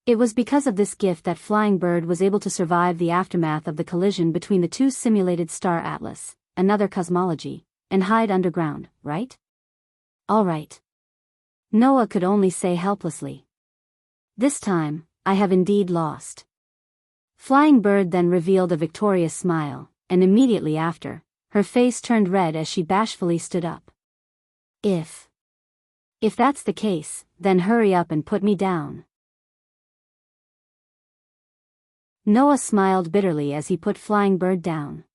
It was because of this gift that Flying Bird was able to survive the aftermath of the collision between the two simulated star atlas, another cosmology, and hide underground, right? All right. Noah could only say helplessly. This time, I have indeed lost. Flying Bird then revealed a victorious smile, and immediately after, her face turned red as she bashfully stood up. If that's the case, then hurry up and put me down. Noah smiled bitterly as he put Flying Bird down.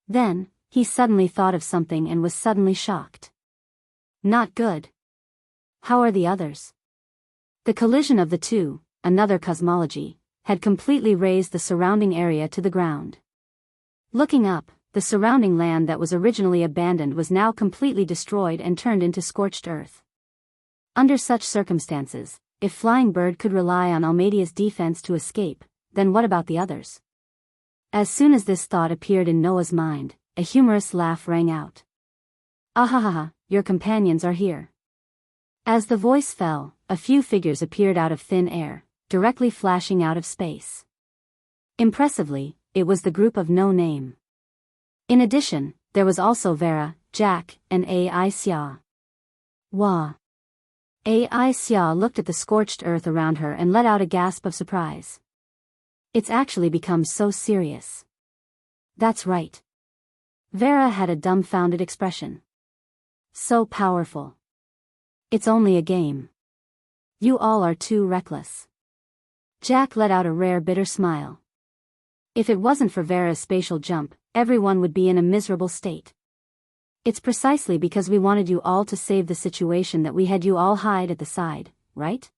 Then, he suddenly thought of something and was suddenly shocked. Not good. How are the others? The collision of the two, another cosmology, had completely razed the surrounding area to the ground. Looking up, the surrounding land that was originally abandoned was now completely destroyed and turned into scorched earth. Under such circumstances, if Flying Bird could rely on Almadia's defense to escape, then what about the others? As soon as this thought appeared in Noah's mind, a humorous laugh rang out. Ahahaha, your companions are here. As the voice fell, a few figures appeared out of thin air, directly flashing out of space. Impressively, it was the group of No Name. In addition, there was also Vera, Jack, and A.I. Xia. Wah! A.I. Xia looked at the scorched earth around her and let out a gasp of surprise. It's actually become so serious. That's right. Vera had a dumbfounded expression. So powerful. It's only a game. You all are too reckless. Jack let out a rare bitter smile. If it wasn't for Vera's spatial jump, everyone would be in a miserable state. It's precisely because we wanted you all to save the situation that we had you all hide at the side, right?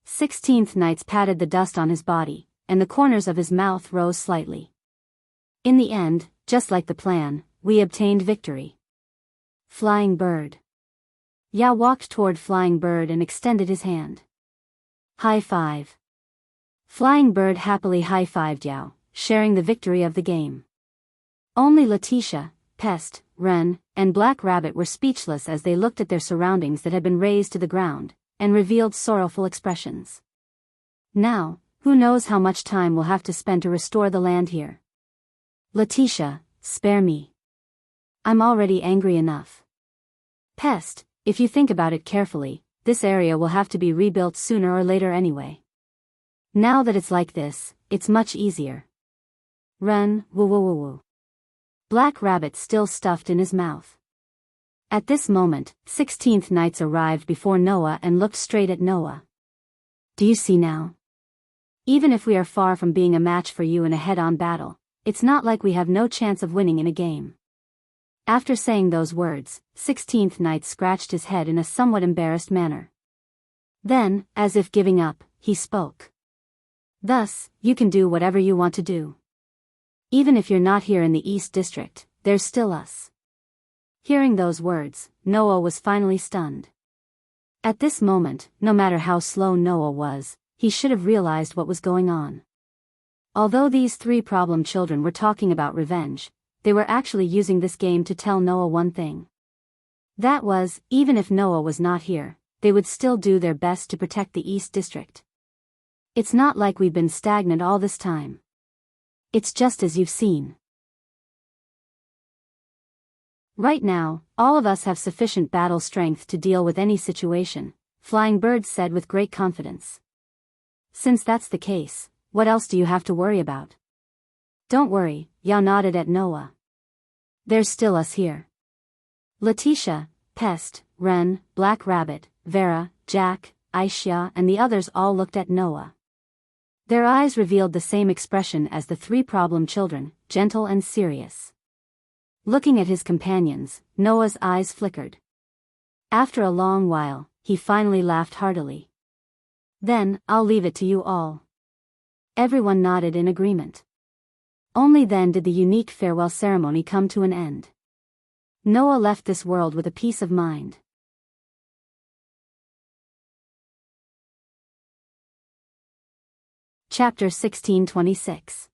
16th Knights patted the dust on his body, and the corners of his mouth rose slightly. In the end, just like the plan, we obtained victory. Flying Bird. Ya walked toward Flying Bird and extended his hand. High five. Flying Bird happily high-fived Yao, sharing the victory of the game. Only Letitia, Pest, Wren, and Black Rabbit were speechless as they looked at their surroundings that had been razed to the ground, and revealed sorrowful expressions. Now, who knows how much time we'll have to spend to restore the land here. Letitia, spare me. I'm already angry enough. Pest, if you think about it carefully, this area will have to be rebuilt sooner or later anyway. Now that it's like this, it's much easier. Wren, woo woo woo woo. Black Rabbit still stuffed in his mouth. At this moment, 16th Knights arrived before Noah and looked straight at Noah. Do you see now? Even if we are far from being a match for you in a head-on battle, it's not like we have no chance of winning in a game. After saying those words, 16th Knight scratched his head in a somewhat embarrassed manner. Then, as if giving up, he spoke. Thus, you can do whatever you want to do. Even if you're not here in the East District, there's still us. Hearing those words, Noah was finally stunned. At this moment, no matter how slow Noah was, he should have realized what was going on. Although these three problem children were talking about revenge, they were actually using this game to tell Noah one thing. That was, even if Noah was not here, they would still do their best to protect the East District. It's not like we've been stagnant all this time. It's just as you've seen. Right now, all of us have sufficient battle strength to deal with any situation, Flying Bird said with great confidence. Since that's the case, what else do you have to worry about? Don't worry, Yao nodded at Noah. There's still us here. Letitia, Pest, Wren, Black Rabbit, Vera, Jack, Aisha and the others all looked at Noah. Their eyes revealed the same expression as the three problem children, gentle and serious. Looking at his companions, Noah's eyes flickered. After a long while, he finally laughed heartily. Then, I'll leave it to you all. Everyone nodded in agreement. Only then did the unique farewell ceremony come to an end. Noah left this world with a peace of mind. Chapter 1626.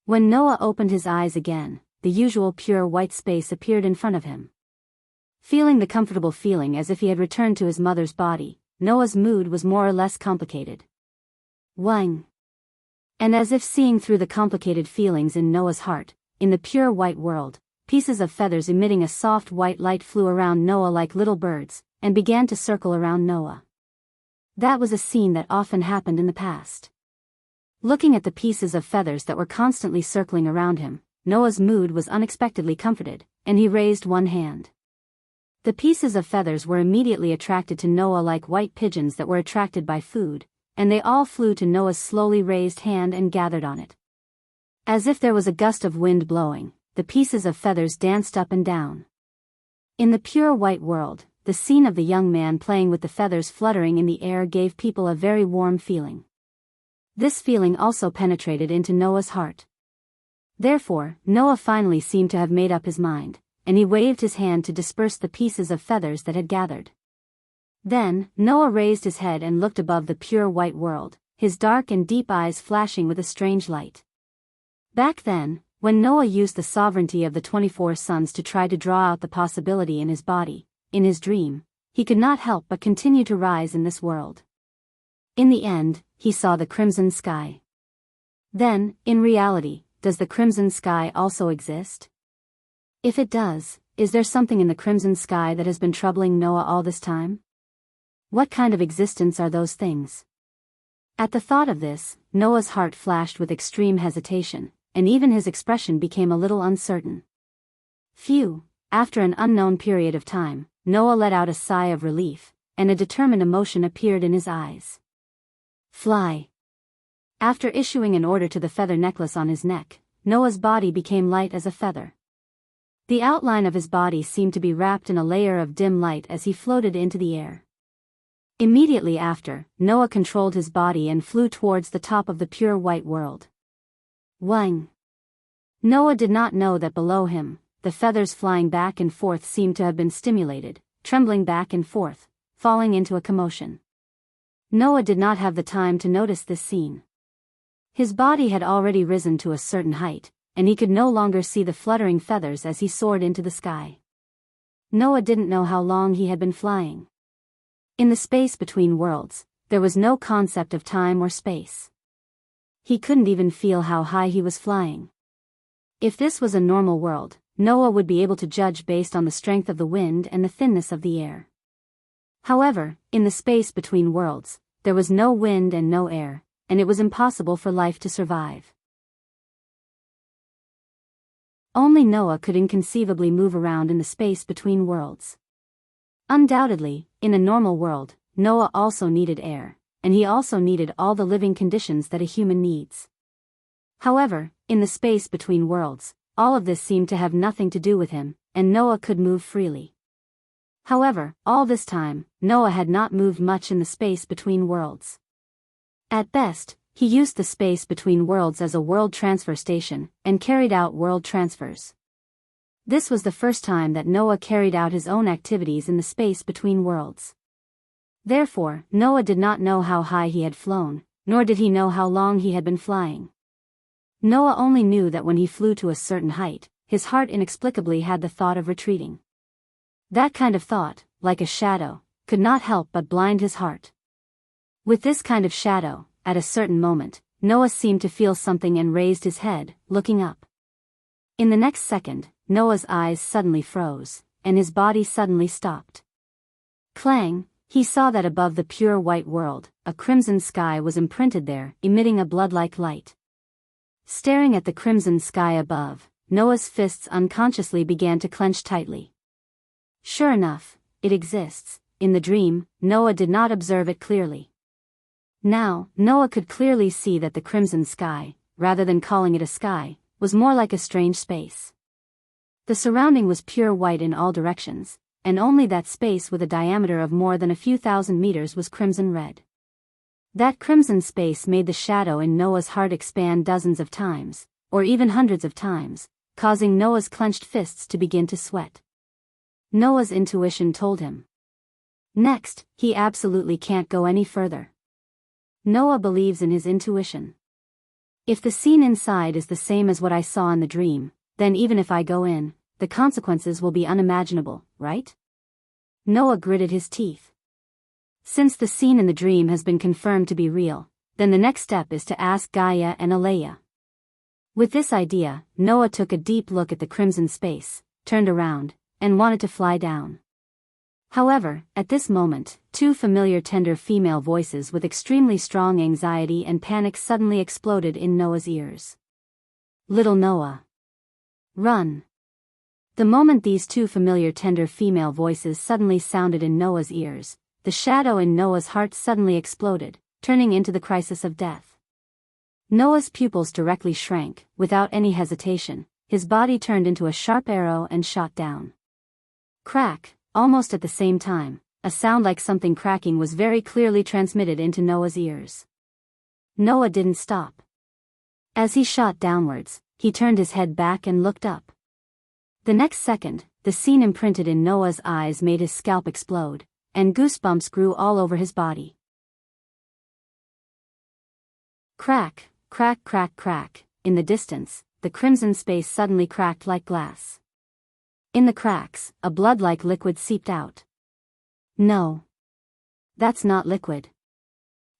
When Noah opened his eyes again, the usual pure white space appeared in front of him. Feeling the comfortable feeling as if he had returned to his mother's body, Noah's mood was more or less complicated. Wang. And as if seeing through the complicated feelings in Noah's heart, in the pure white world, pieces of feathers emitting a soft white light flew around Noah like little birds, and began to circle around Noah. That was a scene that often happened in the past. Looking at the pieces of feathers that were constantly circling around him, Noah's mood was unexpectedly comforted, and he raised one hand. The pieces of feathers were immediately attracted to Noah like white pigeons that were attracted by food, and they all flew to Noah's slowly raised hand and gathered on it. As if there was a gust of wind blowing, the pieces of feathers danced up and down. In the pure white world, the scene of the young man playing with the feathers fluttering in the air gave people a very warm feeling. This feeling also penetrated into Noah's heart. Therefore, Noah finally seemed to have made up his mind, and he waved his hand to disperse the pieces of feathers that had gathered. Then, Noah raised his head and looked above the pure white world, his dark and deep eyes flashing with a strange light. Back then, when Noah used the sovereignty of the 24 suns to try to draw out the possibility in his body, in his dream, he could not help but continue to rise in this world. In the end, he saw the crimson sky. Then, in reality, does the crimson sky also exist? If it does, is there something in the crimson sky that has been troubling Noah all this time? What kind of existence are those things? At the thought of this, Noah's heart flashed with extreme hesitation, and even his expression became a little uncertain. Phew! After an unknown period of time, Noah let out a sigh of relief, and a determined emotion appeared in his eyes. Fly! After issuing an order to the feather necklace on his neck, Noah's body became light as a feather. The outline of his body seemed to be wrapped in a layer of dim light as he floated into the air. Immediately after, Noah controlled his body and flew towards the top of the pure white world. Wang! Noah did not know that below him, the feathers flying back and forth seemed to have been stimulated, trembling back and forth, falling into a commotion. Noah did not have the time to notice this scene. His body had already risen to a certain height, and he could no longer see the fluttering feathers as he soared into the sky. Noah didn't know how long he had been flying. In the space between worlds, there was no concept of time or space. He couldn't even feel how high he was flying. If this was a normal world, Noah would be able to judge based on the strength of the wind and the thinness of the air. However, in the space between worlds, there was no wind and no air, and it was impossible for life to survive. Only Noah could inconceivably move around in the space between worlds. Undoubtedly, in a normal world, Noah also needed air, and he also needed all the living conditions that a human needs. However, in the space between worlds, all of this seemed to have nothing to do with him, and Noah could move freely. However, all this time, Noah had not moved much in the space between worlds. At best, he used the space between worlds as a world transfer station, and carried out world transfers. This was the first time that Noah carried out his own activities in the space between worlds. Therefore, Noah did not know how high he had flown, nor did he know how long he had been flying. Noah only knew that when he flew to a certain height, his heart inexplicably had the thought of retreating. That kind of thought, like a shadow, could not help but blind his heart. With this kind of shadow, at a certain moment, Noah seemed to feel something and raised his head, looking up. In the next second, Noah's eyes suddenly froze, and his body suddenly stopped. Clang! He saw that above the pure white world, a crimson sky was imprinted there, emitting a blood-like light. Staring at the crimson sky above, Noah's fists unconsciously began to clench tightly. Sure enough, it exists. In the dream, Noah did not observe it clearly. Now, Noah could clearly see that the crimson sky, rather than calling it a sky, was more like a strange space. The surrounding was pure white in all directions, and only that space with a diameter of more than a few thousand meters was crimson red. That crimson space made the shadow in Noah's heart expand dozens of times, or even hundreds of times, causing Noah's clenched fists to begin to sweat. Noah's intuition told him. Next, he absolutely can't go any further. Noah believes in his intuition. If the scene inside is the same as what I saw in the dream, then even if I go in, the consequences will be unimaginable, right? Noah gritted his teeth. Since the scene in the dream has been confirmed to be real, then the next step is to ask Gaia and Alea. With this idea, Noah took a deep look at the crimson space, turned around, and wanted to fly down. However, at this moment, two familiar tender female voices with extremely strong anxiety and panic suddenly exploded in Noah's ears. Little Noah. Run. The moment these two familiar tender female voices suddenly sounded in Noah's ears, the shadow in Noah's heart suddenly exploded, turning into the crisis of death. Noah's pupils directly shrank, without any hesitation, his body turned into a sharp arrow and shot down. Crack! Almost at the same time, a sound like something cracking was very clearly transmitted into Noah's ears. Noah didn't stop. As he shot downwards, he turned his head back and looked up. The next second, the scene imprinted in Noah's eyes made his scalp explode, and goosebumps grew all over his body. Crack, crack, crack, crack. In the distance, the crimson space suddenly cracked like glass. In the cracks, a blood-like liquid seeped out. No. That's not liquid.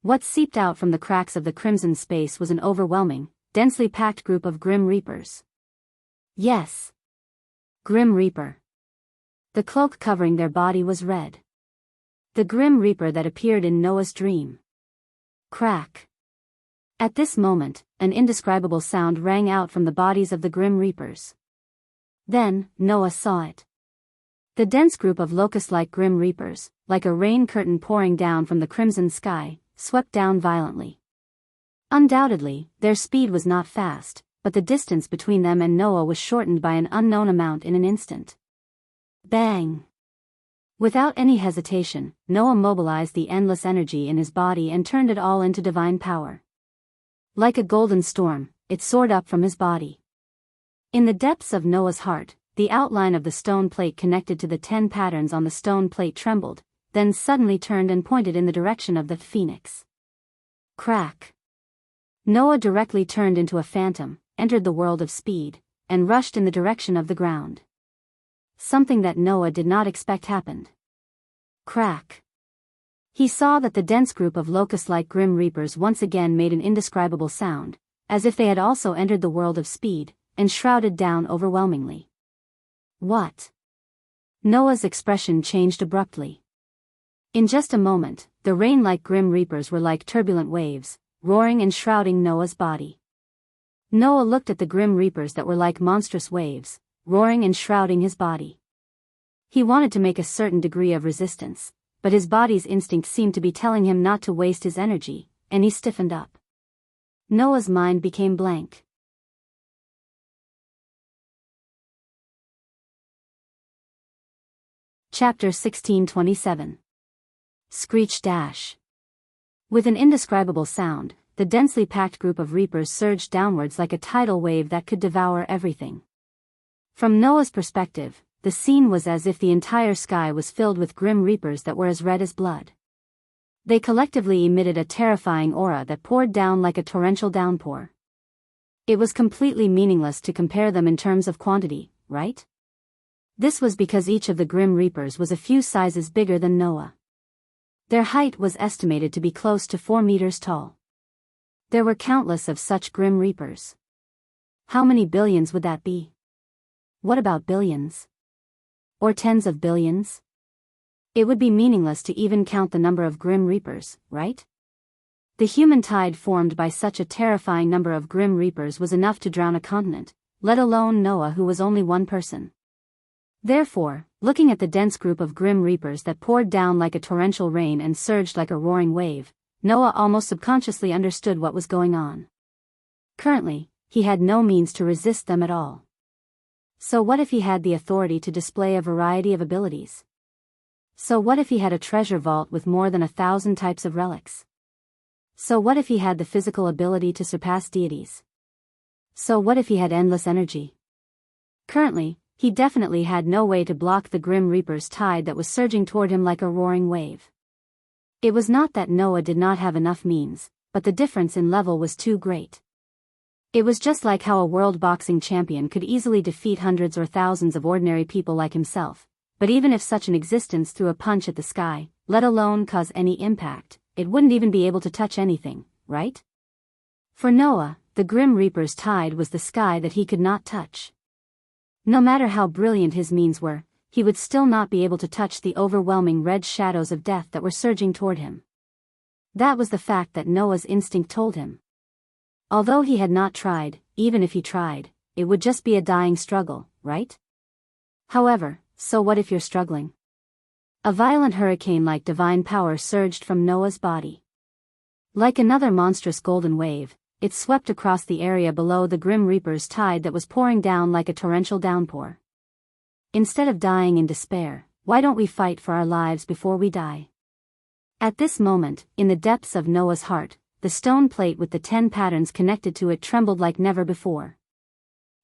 What seeped out from the cracks of the crimson space was an overwhelming, densely packed group of Grim Reapers. Yes. Grim Reaper. The cloak covering their body was red. The Grim Reaper that appeared in Noah's dream. Crack. At this moment, an indescribable sound rang out from the bodies of the Grim Reapers. Then, Noah saw it. The dense group of locust-like Grim Reapers, like a rain curtain pouring down from the crimson sky, swept down violently. Undoubtedly, their speed was not fast, but the distance between them and Noah was shortened by an unknown amount in an instant. Bang! Without any hesitation, Noah mobilized the endless energy in his body and turned it all into divine power. Like a golden storm, it soared up from his body. In the depths of Noah's heart, the outline of the stone plate connected to the 10 patterns on the stone plate trembled, then suddenly turned and pointed in the direction of the phoenix. Crack! Noah directly turned into a phantom, entered the world of speed, and rushed in the direction of the ground. Something that Noah did not expect happened. Crack. He saw that the dense group of locust-like grim reapers once again made an indescribable sound, as if they had also entered the world of speed, and shrouded down overwhelmingly. What? Noah's expression changed abruptly. In just a moment, the rain-like grim reapers were like turbulent waves, roaring and shrouding Noah's body. Noah looked at the grim reapers that were like monstrous waves, roaring and shrouding his body. He wanted to make a certain degree of resistance, but his body's instinct seemed to be telling him not to waste his energy, and he stiffened up. Noah's mind became blank. Chapter 16:27. Screech Dash. With an indescribable sound, the densely packed group of reapers surged downwards like a tidal wave that could devour everything. From Noah's perspective, the scene was as if the entire sky was filled with grim reapers that were as red as blood. They collectively emitted a terrifying aura that poured down like a torrential downpour. It was completely meaningless to compare them in terms of quantity, right? This was because each of the grim reapers was a few sizes bigger than Noah. Their height was estimated to be close to 4 meters tall. There were countless of such grim reapers. How many billions would that be? What about billions? Or tens of billions? It would be meaningless to even count the number of grim reapers, right? The human tide formed by such a terrifying number of grim reapers was enough to drown a continent, let alone Noah, who was only one person. Therefore, looking at the dense group of grim reapers that poured down like a torrential rain and surged like a roaring wave, Noah almost subconsciously understood what was going on. Currently, he had no means to resist them at all. So what if he had the authority to display a variety of abilities? So what if he had a treasure vault with more than 1,000 types of relics? So what if he had the physical ability to surpass deities? So what if he had endless energy? Currently, he definitely had no way to block the grim reaper's tide that was surging toward him like a roaring wave. It was not that Noah did not have enough means, but the difference in level was too great. It was just like how a world boxing champion could easily defeat hundreds or thousands of ordinary people like himself, but even if such an existence threw a punch at the sky, let alone cause any impact, it wouldn't even be able to touch anything, right? For Noah, the grim reaper's tide was the sky that he could not touch. No matter how brilliant his means were, he would still not be able to touch the overwhelming red shadows of death that were surging toward him. That was the fact that Noah's instinct told him. Although he had not tried, even if he tried, it would just be a dying struggle, right? However, so what if you're struggling? A violent hurricane-like divine power surged from Noah's body. Like another monstrous golden wave, it swept across the area below the grim reaper's tide that was pouring down like a torrential downpour. Instead of dying in despair, why don't we fight for our lives before we die? At this moment, in the depths of Noah's heart, the stone plate with the 10 patterns connected to it trembled like never before.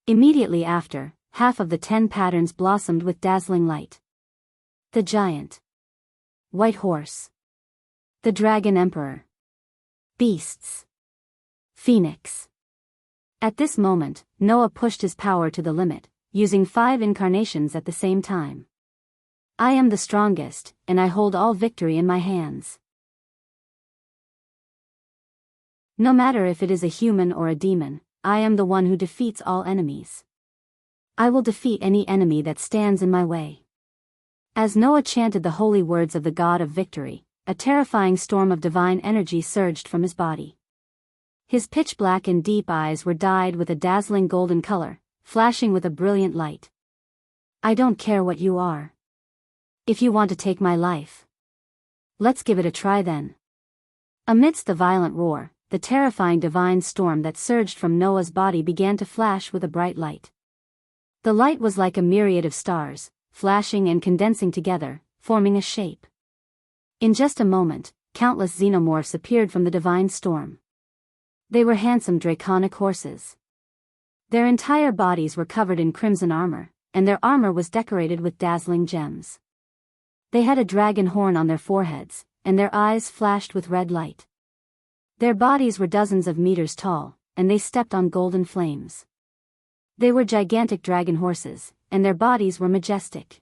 Immediately after, half of the 10 patterns blossomed with dazzling light. The giant. White horse. The dragon emperor. Beasts. Phoenix. At this moment, Noah pushed his power to the limit, using 5 incarnations at the same time. I am the strongest, and I hold all victory in my hands. No matter if it is a human or a demon, I am the one who defeats all enemies. I will defeat any enemy that stands in my way. As Noah chanted the holy words of the God of Victory, a terrifying storm of divine energy surged from his body. His pitch-black and deep eyes were dyed with a dazzling golden color, flashing with a brilliant light. I don't care what you are. If you want to take my life, let's give it a try then. Amidst the violent roar, the terrifying divine storm that surged from Noah's body began to flash with a bright light. The light was like a myriad of stars, flashing and condensing together, forming a shape. In just a moment, countless xenomorphs appeared from the divine storm. They were handsome draconic horses. Their entire bodies were covered in crimson armor, and their armor was decorated with dazzling gems. They had a dragon horn on their foreheads, and their eyes flashed with red light. Their bodies were dozens of meters tall, and they stepped on golden flames. They were gigantic dragon horses, and their bodies were majestic.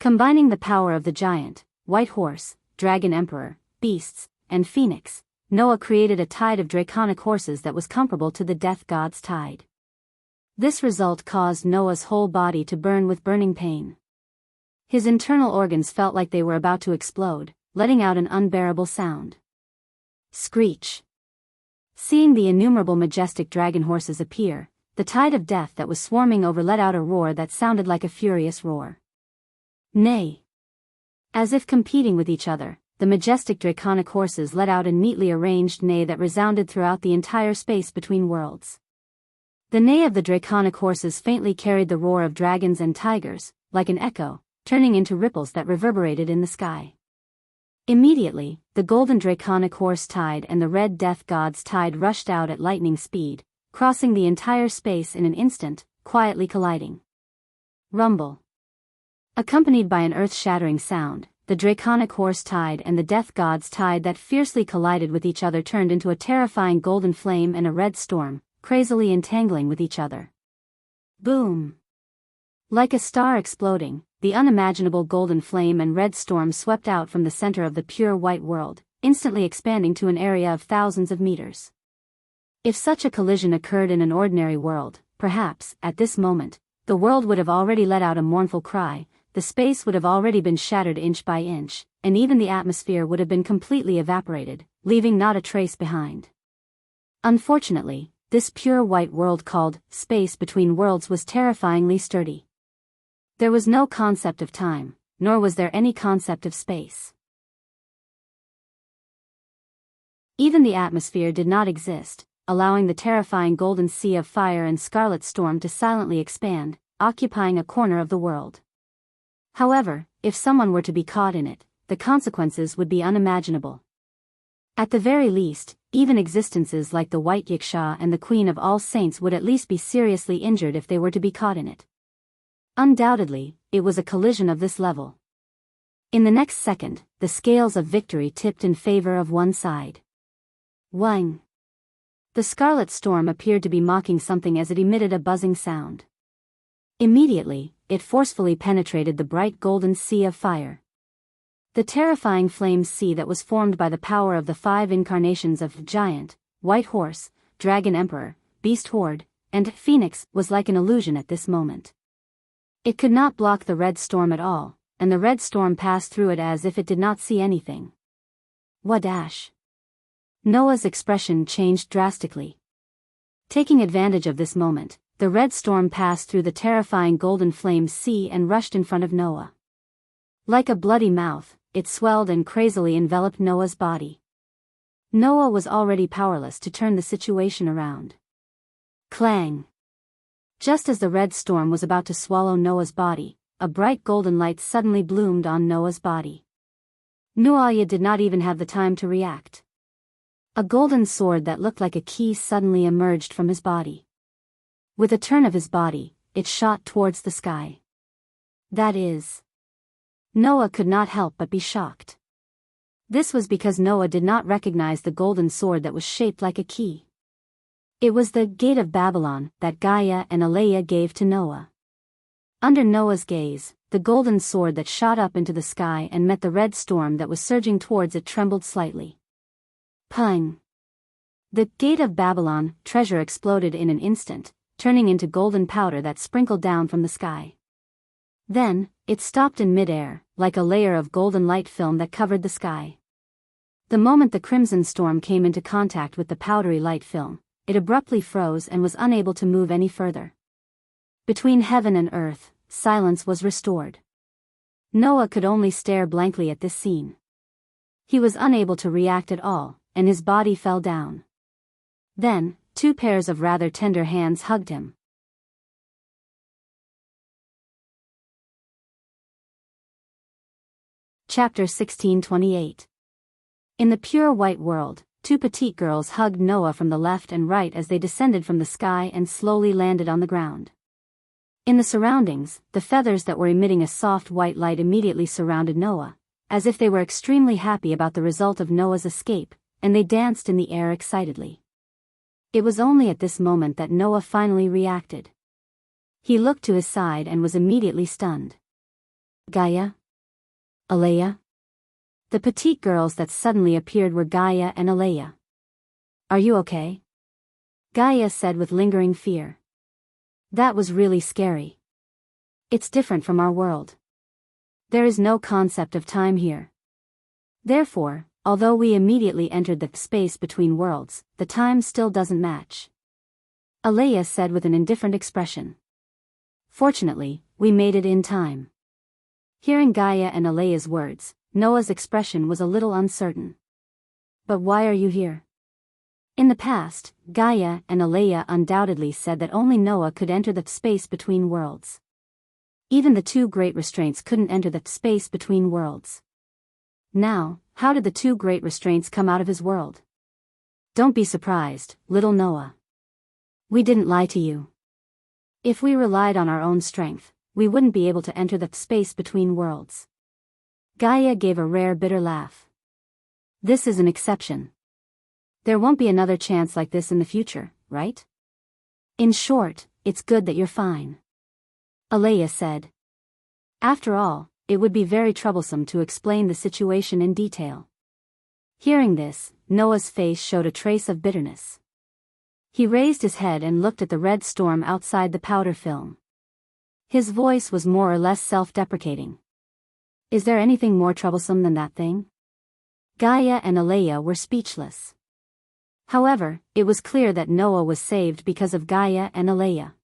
Combining the power of the giant, white horse, dragon emperor, beasts, and phoenix, Noah created a tide of draconic horses that was comparable to the death god's tide. This result caused Noah's whole body to burn with burning pain. His internal organs felt like they were about to explode, letting out an unbearable sound. Screech. Seeing the innumerable majestic dragon horses appear, the tide of death that was swarming over let out a roar that sounded like a furious roar. Neigh. As if competing with each other, the majestic draconic horses let out a neatly arranged neigh that resounded throughout the entire space between worlds. The neigh of the draconic horses faintly carried the roar of dragons and tigers, like an echo, turning into ripples that reverberated in the sky. Immediately, the golden draconic horse tide and the red death god's tide rushed out at lightning speed, crossing the entire space in an instant, quietly colliding. Rumble. Accompanied by an earth-shattering sound, the draconic horse tide and the death god's tide that fiercely collided with each other turned into a terrifying golden flame and a red storm, crazily entangling with each other. Boom! Like a star exploding, the unimaginable golden flame and red storm swept out from the center of the pure white world, instantly expanding to an area of thousands of meters. If such a collision occurred in an ordinary world, perhaps, at this moment, the world would have already let out a mournful cry, the space would have already been shattered inch by inch, and even the atmosphere would have been completely evaporated, leaving not a trace behind. Unfortunately, this pure white world called space between worlds was terrifyingly sturdy. There was no concept of time, nor was there any concept of space. Even the atmosphere did not exist, allowing the terrifying golden sea of fire and scarlet storm to silently expand, occupying a corner of the world. However, if someone were to be caught in it, the consequences would be unimaginable. At the very least, even existences like the White Yiksha and the Queen of All Saints would at least be seriously injured if they were to be caught in it. Undoubtedly, it was a collision of this level. In the next second, the scales of victory tipped in favor of one side. Wang! The scarlet storm appeared to be mocking something as it emitted a buzzing sound. Immediately, it forcefully penetrated the bright golden sea of fire. The terrifying flame sea that was formed by the power of the 5 incarnations of giant, white horse, dragon emperor, beast horde, and phoenix was like an illusion at this moment. It could not block the red storm at all, and the red storm passed through it as if it did not see anything. Wadash! Noah's expression changed drastically. Taking advantage of this moment, the red storm passed through the terrifying golden flame sea and rushed in front of Noah. Like a bloody mouth, it swelled and crazily enveloped Noah's body. Noah was already powerless to turn the situation around. Clang! Just as the red storm was about to swallow Noah's body, a bright golden light suddenly bloomed on Noah's body. Noah did not even have the time to react. A golden sword that looked like a key suddenly emerged from his body. With a turn of his body, it shot towards the sky. That is. Noah could not help but be shocked. This was because Noah did not recognize the golden sword that was shaped like a key. It was the Gate of Babylon that Gaia and Alea gave to Noah. Under Noah's gaze, the golden sword that shot up into the sky and met the red storm that was surging towards it trembled slightly. Pung! The Gate of Babylon treasure exploded in an instant, turning into golden powder that sprinkled down from the sky. Then, it stopped in midair, like a layer of golden light film that covered the sky. The moment the crimson storm came into contact with the powdery light film, it abruptly froze and was unable to move any further. Between heaven and earth, silence was restored. Noah could only stare blankly at this scene. He was unable to react at all, and his body fell down. Then, 2 pairs of rather tender hands hugged him. Chapter 1628. In the pure white world, 2 petite girls hugged Noah from the left and right as they descended from the sky and slowly landed on the ground. In the surroundings, the feathers that were emitting a soft white light immediately surrounded Noah, as if they were extremely happy about the result of Noah's escape, and they danced in the air excitedly. It was only at this moment that Noah finally reacted. He looked to his side and was immediately stunned. Gaia? Alea? The petite girls that suddenly appeared were Gaia and Alea. Are you okay? Gaia said with lingering fear. That was really scary. It's different from our world. There is no concept of time here. Therefore, although we immediately entered the space between worlds, the time still doesn't match. Alea said with an indifferent expression. Fortunately, we made it in time. Hearing Gaia and Alea's words, Noah's expression was a little uncertain. But why are you here? In the past, Gaia and Alea undoubtedly said that only Noah could enter the space between worlds. Even the two great restraints couldn't enter the space between worlds. Now, how did the two great restraints come out of his world? Don't be surprised, little Noah. We didn't lie to you. If we relied on our own strength, we wouldn't be able to enter the space between worlds. Gaia gave a rare bitter laugh. This is an exception. There won't be another chance like this in the future, right? In short, it's good that you're fine. Alea said. After all, it would be very troublesome to explain the situation in detail. Hearing this, Noah's face showed a trace of bitterness. He raised his head and looked at the red storm outside the powder film. His voice was more or less self-deprecating. Is there anything more troublesome than that thing? Gaia and Alea were speechless. However, it was clear that Noah was saved because of Gaia and Alea.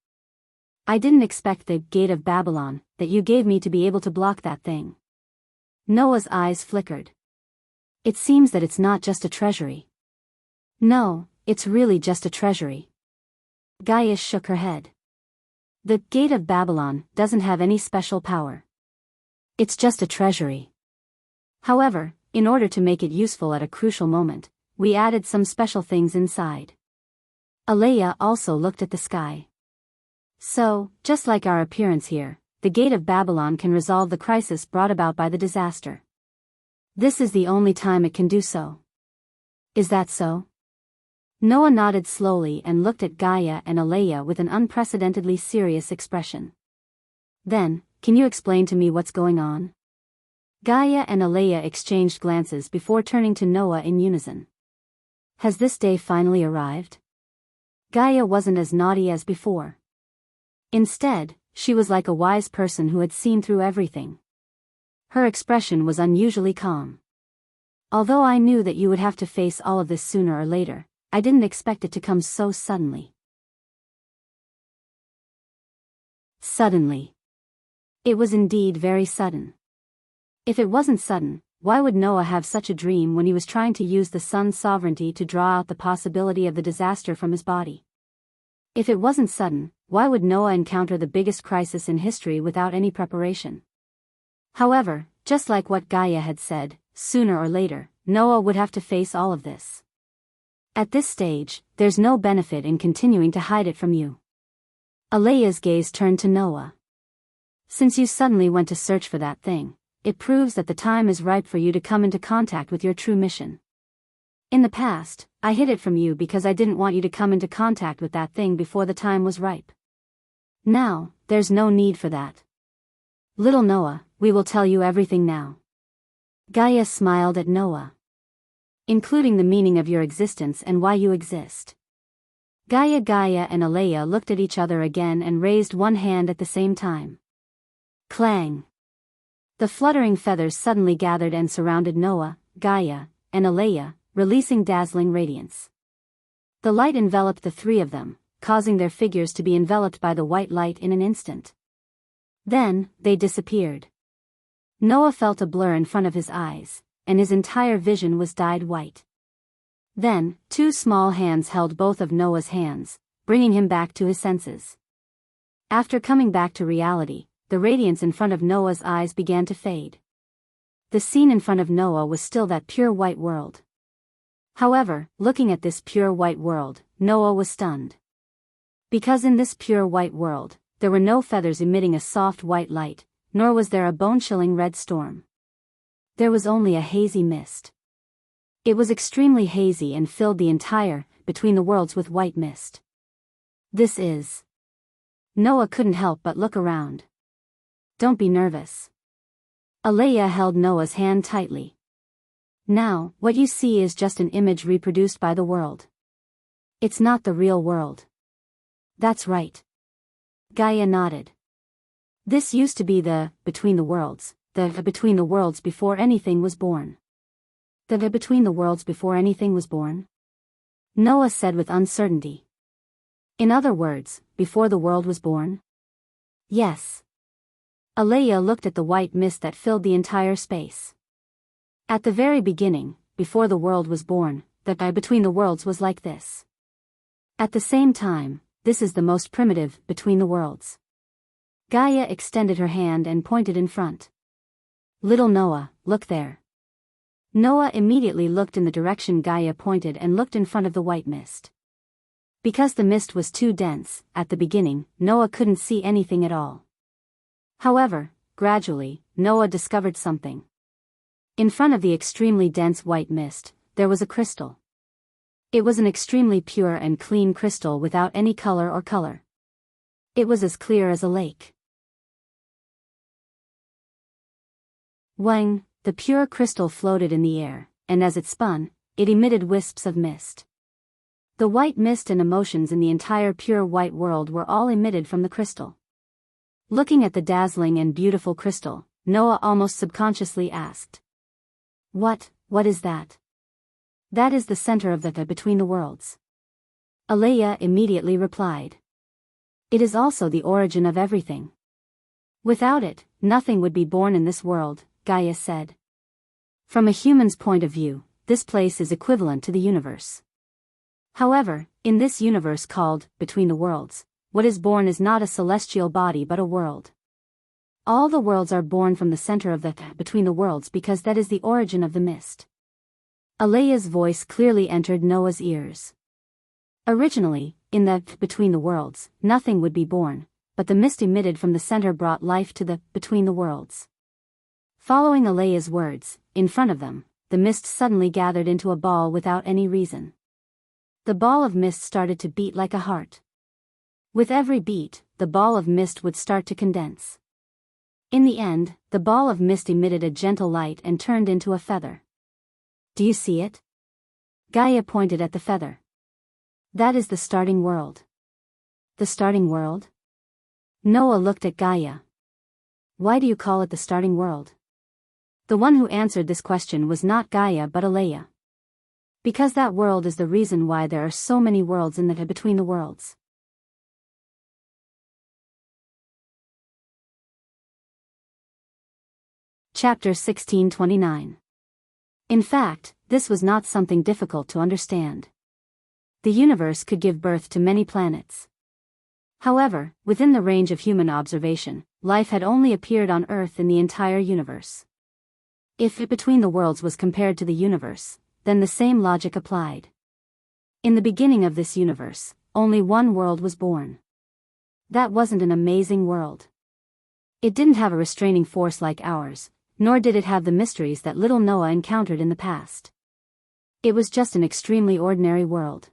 I didn't expect the gate of Babylon that you gave me to be able to block that thing. Noah's eyes flickered. It seems that it's not just a treasury. No, it's really just a treasury. Gaia shook her head. The gate of Babylon doesn't have any special power. It's just a treasury. However, in order to make it useful at a crucial moment, we added some special things inside. Alea also looked at the sky. So, just like our appearance here, the gate of Babylon can resolve the crisis brought about by the disaster. This is the only time it can do so. Is that so? Noah nodded slowly and looked at Gaia and Alea with an unprecedentedly serious expression. Then, can you explain to me what's going on? Gaia and Alea exchanged glances before turning to Noah in unison. Has this day finally arrived? Gaia wasn't as naughty as before. Instead, she was like a wise person who had seen through everything. Her expression was unusually calm. Although I knew that you would have to face all of this sooner or later, I didn't expect it to come so suddenly. Suddenly. It was indeed very sudden. If it wasn't sudden, why would Noah have such a dream when he was trying to use the sun's sovereignty to draw out the possibility of the disaster from his body? If it wasn't sudden, why would Noah encounter the biggest crisis in history without any preparation? However, just like what Gaia had said, sooner or later, Noah would have to face all of this. At this stage, there's no benefit in continuing to hide it from you. Alea's gaze turned to Noah. Since you suddenly went to search for that thing, it proves that the time is ripe for you to come into contact with your true mission. In the past, I hid it from you because I didn't want you to come into contact with that thing before the time was ripe. Now, there's no need for that. Little Noah, we will tell you everything now. Gaia smiled at Noah. Including the meaning of your existence and why you exist. Gaia and Alea looked at each other again and raised one hand at the same time. Clang! The fluttering feathers suddenly gathered and surrounded Noah, Gaia, and Alea, releasing dazzling radiance. The light enveloped the three of them, causing their figures to be enveloped by the white light in an instant. Then, they disappeared. Noah felt a blur in front of his eyes, and his entire vision was dyed white. Then, two small hands held both of Noah's hands, bringing him back to his senses. After coming back to reality, the radiance in front of Noah's eyes began to fade. The scene in front of Noah was still that pure white world. However, looking at this pure white world, Noah was stunned. Because in this pure white world, there were no feathers emitting a soft white light, nor was there a bone-chilling red storm. There was only a hazy mist. It was extremely hazy and filled the entire between the worlds with white mist. This is... Noah couldn't help but look around. Don't be nervous. Alea held Noah's hand tightly. Now, what you see is just an image reproduced by the world. It's not the real world. That's right. Gaia nodded. This used to be the between the worlds before anything was born. The between the worlds before anything was born? Noah said with uncertainty. In other words, before the world was born? Yes. Alea looked at the white mist that filled the entire space. At the very beginning, before the world was born, the between the worlds was like this. At the same time, this is the most primitive between the worlds. Gaia extended her hand and pointed in front. Little Noah, look there. Noah immediately looked in the direction Gaia pointed and looked in front of the white mist. Because the mist was too dense, at the beginning, Noah couldn't see anything at all. However, gradually, Noah discovered something. In front of the extremely dense white mist, there was a crystal. It was an extremely pure and clean crystal without any color or color. It was as clear as a lake. Wang, the pure crystal floated in the air, and as it spun, it emitted wisps of mist. The white mist and emotions in the entire pure white world were all emitted from the crystal. Looking at the dazzling and beautiful crystal, Noah almost subconsciously asked. What is that? That is the center of the between the worlds. Alea immediately replied. It is also the origin of everything. Without it, nothing would be born in this world, Gaia said. From a human's point of view, this place is equivalent to the universe. However, in this universe called between the worlds, what is born is not a celestial body but a world. All the worlds are born from the center of the between the worlds because that is the origin of the mist. Alea's voice clearly entered Noah's ears. Originally, in the between the worlds, nothing would be born, but the mist emitted from the center brought life to the between the worlds. Following Alea's words, in front of them, the mist suddenly gathered into a ball without any reason. The ball of mist started to beat like a heart. With every beat, the ball of mist would start to condense. In the end, the ball of mist emitted a gentle light and turned into a feather. Do you see it? Gaia pointed at the feather. That is the starting world. The starting world? Noah looked at Gaia. Why do you call it the starting world? The one who answered this question was not Gaia but Alea. Because that world is the reason why there are so many worlds in the between the worlds. Chapter 1629. In fact, this was not something difficult to understand. The universe could give birth to many planets. However, within the range of human observation, life had only appeared on Earth in the entire universe. If it between the worlds was compared to the universe, then the same logic applied. In the beginning of this universe, only one world was born. That wasn't an amazing world. It didn't have a restraining force like ours, nor did it have the mysteries that little Noah encountered in the past. It was just an extremely ordinary world.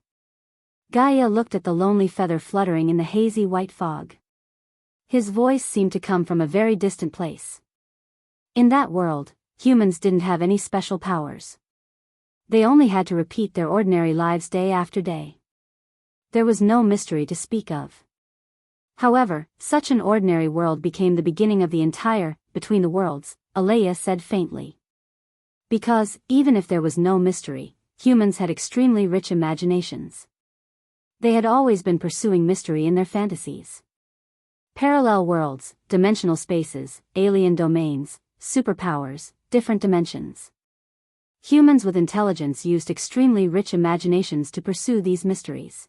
Gaia looked at the lonely feather fluttering in the hazy white fog. His voice seemed to come from a very distant place. In that world, humans didn't have any special powers. They only had to repeat their ordinary lives day after day. There was no mystery to speak of. However, such an ordinary world became the beginning of the entire between the worlds, Alea said faintly. Because, even if there was no mystery, humans had extremely rich imaginations. They had always been pursuing mystery in their fantasies. Parallel worlds, dimensional spaces, alien domains, superpowers, different dimensions. Humans with intelligence used extremely rich imaginations to pursue these mysteries.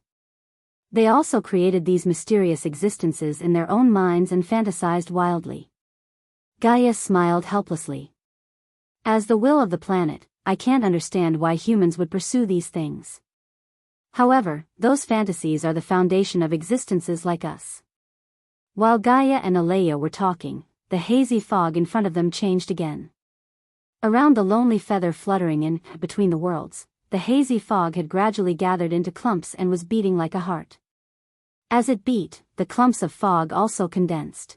They also created these mysterious existences in their own minds and fantasized wildly. Gaia smiled helplessly. As the will of the planet, I can't understand why humans would pursue these things. However, those fantasies are the foundation of existences like us. While Gaia and Alea were talking, the hazy fog in front of them changed again. Around the lonely feather fluttering in between the worlds, the hazy fog had gradually gathered into clumps and was beating like a heart. As it beat, the clumps of fog also condensed.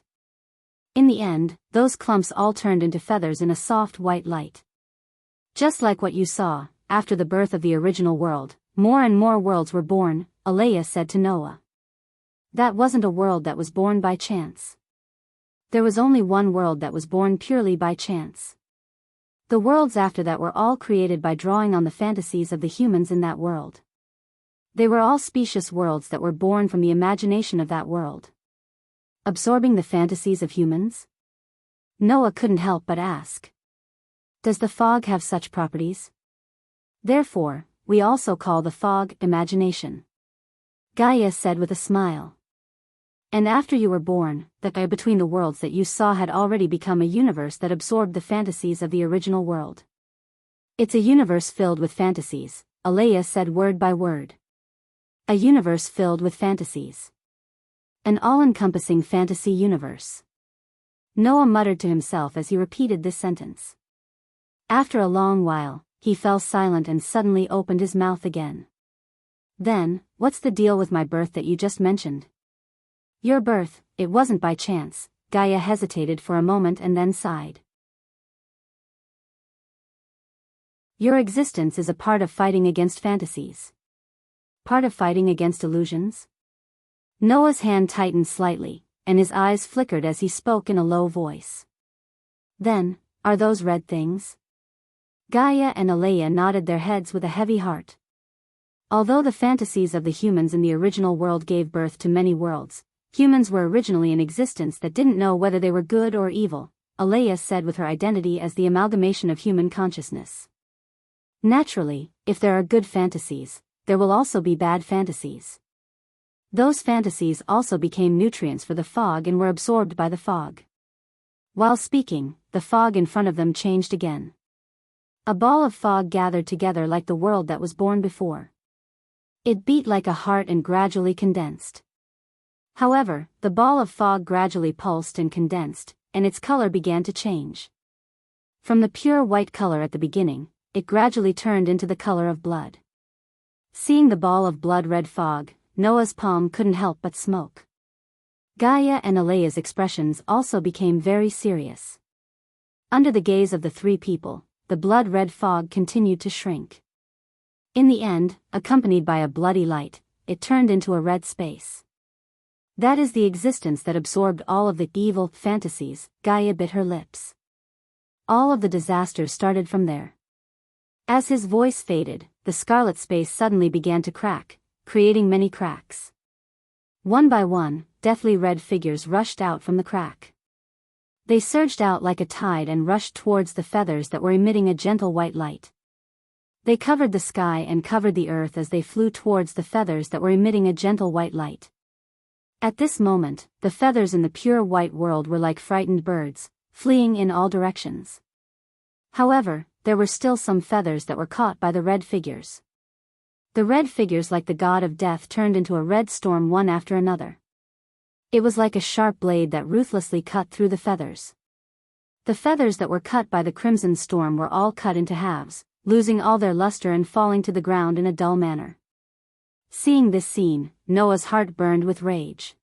In the end, those clumps all turned into feathers in a soft white light. Just like what you saw, after the birth of the original world, more and more worlds were born, Alea said to Noah. That wasn't a world that was born by chance. There was only one world that was born purely by chance. The worlds after that were all created by drawing on the fantasies of the humans in that world. They were all specious worlds that were born from the imagination of that world. Absorbing the fantasies of humans? Noah couldn't help but ask. Does the fog have such properties? Therefore, we also call the fog imagination. Gaia said with a smile. And after you were born, the air between the worlds that you saw had already become a universe that absorbed the fantasies of the original world. It's a universe filled with fantasies, Alea said word by word. A universe filled with fantasies. An all-encompassing fantasy universe. Noah muttered to himself as he repeated this sentence. After a long while, he fell silent and suddenly opened his mouth again. Then, what's the deal with my birth that you just mentioned? Your birth, it wasn't by chance, Gaia hesitated for a moment and then sighed. Your existence is a part of fighting against fantasies. Part of fighting against illusions? Noah's hand tightened slightly, and his eyes flickered as he spoke in a low voice. Then, are those red things? Gaia and Alea nodded their heads with a heavy heart. Although the fantasies of the humans in the original world gave birth to many worlds, humans were originally in existence that didn't know whether they were good or evil, Alea said with her identity as the amalgamation of human consciousness. Naturally, if there are good fantasies, there will also be bad fantasies. Those fantasies also became nutrients for the fog and were absorbed by the fog. While speaking, the fog in front of them changed again. A ball of fog gathered together like the world that was born before. It beat like a heart and gradually condensed. However, the ball of fog gradually pulsed and condensed, and its color began to change. From the pure white color at the beginning, it gradually turned into the color of blood. Seeing the ball of blood-red fog, Noah's palm couldn't help but smoke. Gaia and Alea's expressions also became very serious. Under the gaze of the three people, the blood-red fog continued to shrink. In the end, accompanied by a bloody light, it turned into a red space. That is the existence that absorbed all of the evil fantasies, Gaia bit her lips. All of the disasters started from there. As his voice faded, the scarlet space suddenly began to crack, creating many cracks. One by one, deathly red figures rushed out from the crack. They surged out like a tide and rushed towards the feathers that were emitting a gentle white light. They covered the sky and covered the earth as they flew towards the feathers that were emitting a gentle white light. At this moment, the feathers in the pure white world were like frightened birds, fleeing in all directions. However, there were still some feathers that were caught by the red figures. The red figures like the god of death turned into a red storm one after another. It was like a sharp blade that ruthlessly cut through the feathers. The feathers that were cut by the crimson storm were all cut into halves, losing all their luster and falling to the ground in a dull manner. Seeing this scene, Noah's heart burned with rage.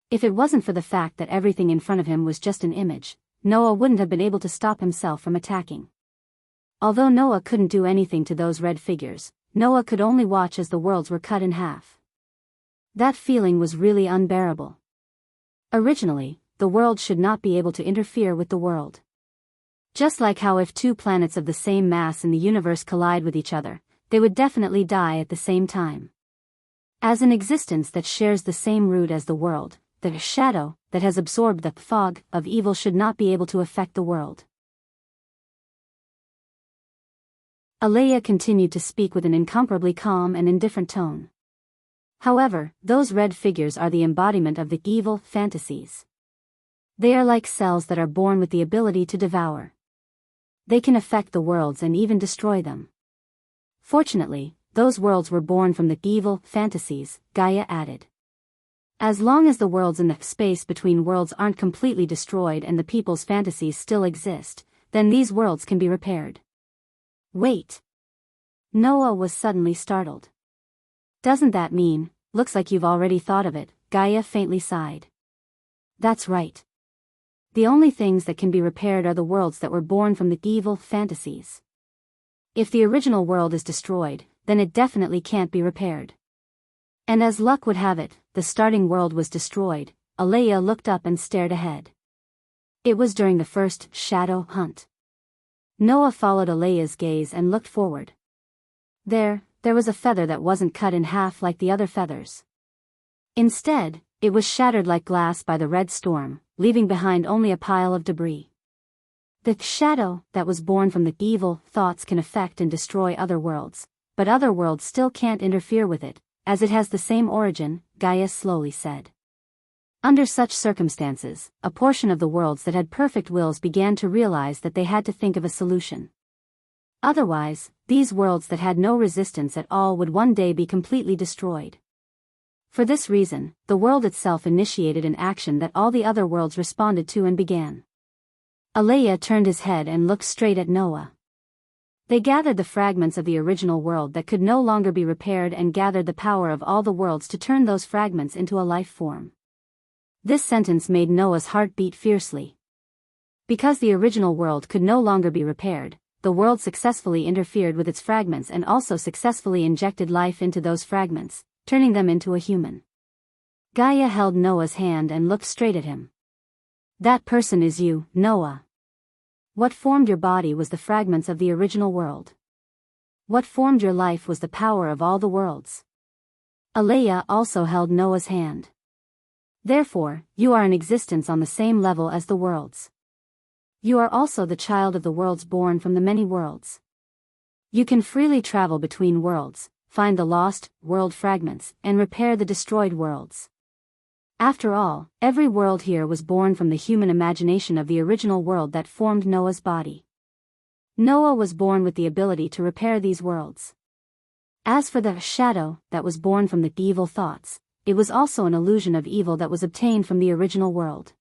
If it wasn't for the fact that everything in front of him was just an image, Noah wouldn't have been able to stop himself from attacking. Although Noah couldn't do anything to those red figures, Noah could only watch as the worlds were cut in half. That feeling was really unbearable. Originally, the world should not be able to interfere with the world. Just like how if two planets of the same mass in the universe collide with each other, they would definitely die at the same time. As an existence that shares the same root as the world, the shadow that has absorbed the fog of evil should not be able to affect the world. Alea continued to speak with an incomparably calm and indifferent tone. However, those red figures are the embodiment of the evil fantasies. They are like cells that are born with the ability to devour. They can affect the worlds and even destroy them. Fortunately, those worlds were born from the evil fantasies, Gaia added. As long as the worlds in the space between worlds aren't completely destroyed and the people's fantasies still exist, then these worlds can be repaired. Wait. Noah was suddenly startled. Doesn't that mean, looks like you've already thought of it, Gaia faintly sighed. That's right. The only things that can be repaired are the worlds that were born from the evil fantasies. If the original world is destroyed, then it definitely can't be repaired. And as luck would have it, the starting world was destroyed. Alea looked up and stared ahead. It was during the first shadow hunt. Noah followed Alea's gaze and looked forward. There was a feather that wasn't cut in half like the other feathers. Instead, it was shattered like glass by the red storm, leaving behind only a pile of debris. The shadow that was born from the evil thoughts can affect and destroy other worlds, but other worlds still can't interfere with it, as it has the same origin, Gaia slowly said. Under such circumstances, a portion of the worlds that had perfect wills began to realize that they had to think of a solution. Otherwise, these worlds that had no resistance at all would one day be completely destroyed. For this reason, the world itself initiated an action that all the other worlds responded to and began. Alea turned his head and looked straight at Noah. They gathered the fragments of the original world that could no longer be repaired and gathered the power of all the worlds to turn those fragments into a life form. This sentence made Noah's heart beat fiercely. Because the original world could no longer be repaired, the world successfully interfered with its fragments and also successfully injected life into those fragments, turning them into a human. Gaia held Noah's hand and looked straight at him. That person is you, Noah. What formed your body was the fragments of the original world. What formed your life was the power of all the worlds. Alea also held Noah's hand. Therefore, you are in existence on the same level as the worlds. You are also the child of the worlds born from the many worlds. You can freely travel between worlds, find the lost world fragments, and repair the destroyed worlds. After all, every world here was born from the human imagination of the original world that formed Noah's body. Noah was born with the ability to repair these worlds. As for the shadow that was born from the evil thoughts, it was also an illusion of evil that was obtained from the original world.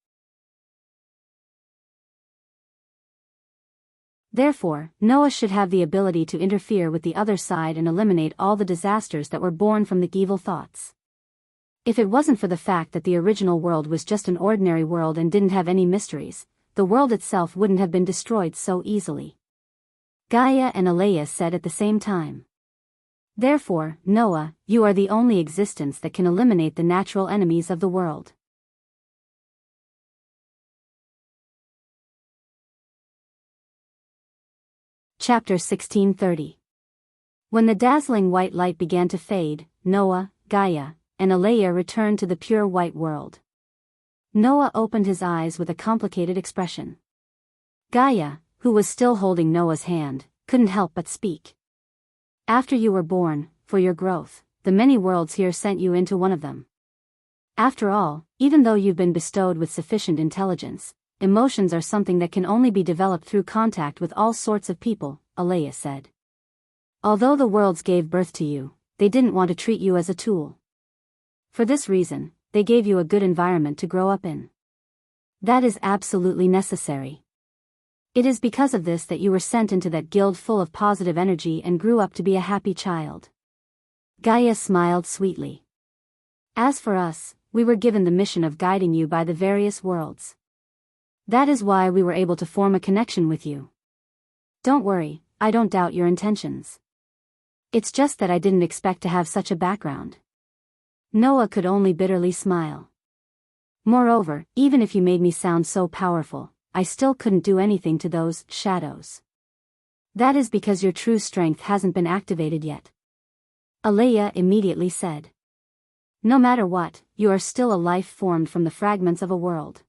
Therefore, Noah should have the ability to interfere with the other side and eliminate all the disasters that were born from the evil thoughts. If it wasn't for the fact that the original world was just an ordinary world and didn't have any mysteries, the world itself wouldn't have been destroyed so easily. Gaia and Alea said at the same time. Therefore, Noah, you are the only existence that can eliminate the natural enemies of the world. Chapter 1630. When the dazzling white light began to fade, Noah, Gaia, and Alea returned to the pure white world. Noah opened his eyes with a complicated expression. Gaia, who was still holding Noah's hand, couldn't help but speak. After you were born, for your growth, the many worlds here sent you into one of them. After all, even though you've been bestowed with sufficient intelligence, emotions are something that can only be developed through contact with all sorts of people, Alea said. Although the worlds gave birth to you, they didn't want to treat you as a tool. For this reason, they gave you a good environment to grow up in. That is absolutely necessary. It is because of this that you were sent into that guild full of positive energy and grew up to be a happy child. Gaia smiled sweetly. As for us, we were given the mission of guiding you by the various worlds. That is why we were able to form a connection with you. Don't worry, I don't doubt your intentions. It's just that I didn't expect to have such a background. Noah could only bitterly smile. Moreover, even if you made me sound so powerful, I still couldn't do anything to those shadows. That is because your true strength hasn't been activated yet. Alea immediately said. No matter what, you are still a life formed from the fragments of a world.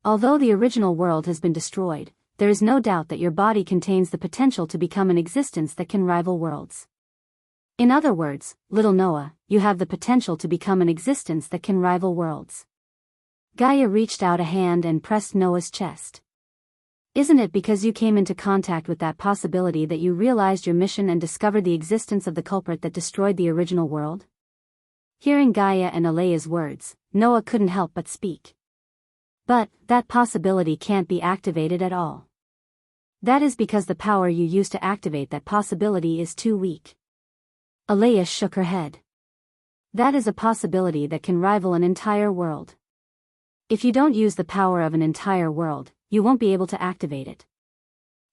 Although the original world has been destroyed, there is no doubt that your body contains the potential to become an existence that can rival worlds. In other words, little Noah, you have the potential to become an existence that can rival worlds. Gaia reached out a hand and pressed Noah's chest. Isn't it because you came into contact with that possibility that you realized your mission and discovered the existence of the culprit that destroyed the original world? Hearing Gaia and Alea's words, Noah couldn't help but speak. But that possibility can't be activated at all. That is because the power you use to activate that possibility is too weak. Alea shook her head. That is a possibility that can rival an entire world. If you don't use the power of an entire world, you won't be able to activate it.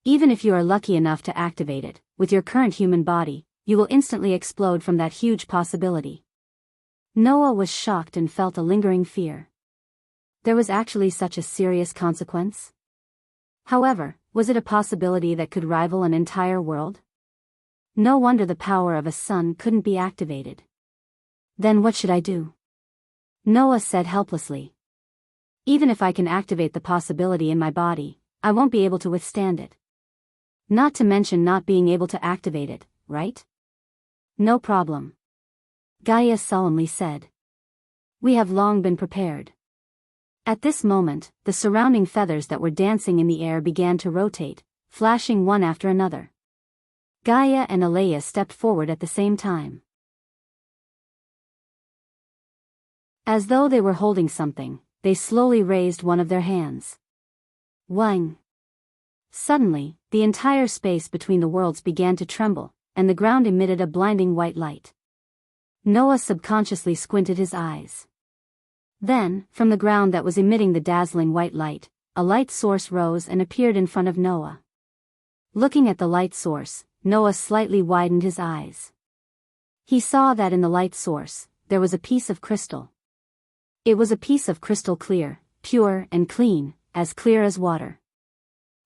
Even if you are lucky enough to activate it, with your current human body, you will instantly explode from that huge possibility. Noah was shocked and felt a lingering fear. There was actually such a serious consequence? However, was it a possibility that could rival an entire world? No wonder the power of a sun couldn't be activated. Then what should I do? Noah said helplessly. Even if I can activate the possibility in my body, I won't be able to withstand it. Not to mention not being able to activate it, right? No problem. Gaia solemnly said. We have long been prepared. At this moment, the surrounding feathers that were dancing in the air began to rotate, flashing one after another. Gaia and Alea stepped forward at the same time. As though they were holding something, they slowly raised one of their hands. Wang! Suddenly, the entire space between the worlds began to tremble, and the ground emitted a blinding white light. Noah subconsciously squinted his eyes. Then, from the ground that was emitting the dazzling white light, a light source rose and appeared in front of Noah. Looking at the light source, Noah slightly widened his eyes. He saw that in the light source, there was a piece of crystal. It was a piece of crystal clear, pure and clean, as clear as water.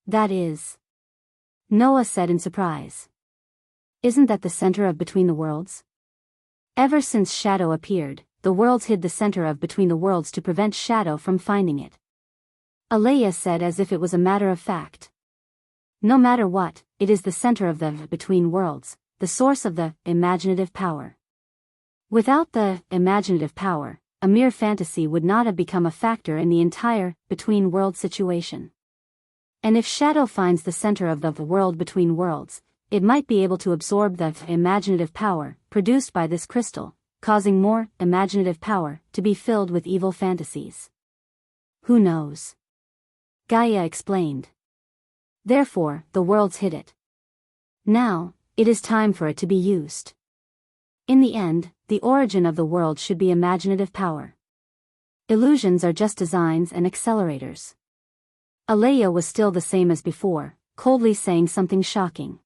That is, Noah said in surprise. Isn't that the center of Between the Worlds? Ever since Shadow appeared, the worlds hid the center of Between the Worlds to prevent Shadow from finding it. Alea said as if it was a matter of fact. No matter what, it is the center of the Between Worlds, the source of the imaginative power. Without the imaginative power, a mere fantasy would not have become a factor in the entire Between Worlds situation. And if Shadow finds the center of the world Between Worlds, it might be able to absorb the imaginative power produced by this crystal, causing more imaginative power to be filled with evil fantasies. Who knows? Gaia explained. Therefore, the worlds hid it. Now, it is time for it to be used. In the end, the origin of the world should be imaginative power. Illusions are just designs and accelerators. Alea was still the same as before, coldly saying something shocking.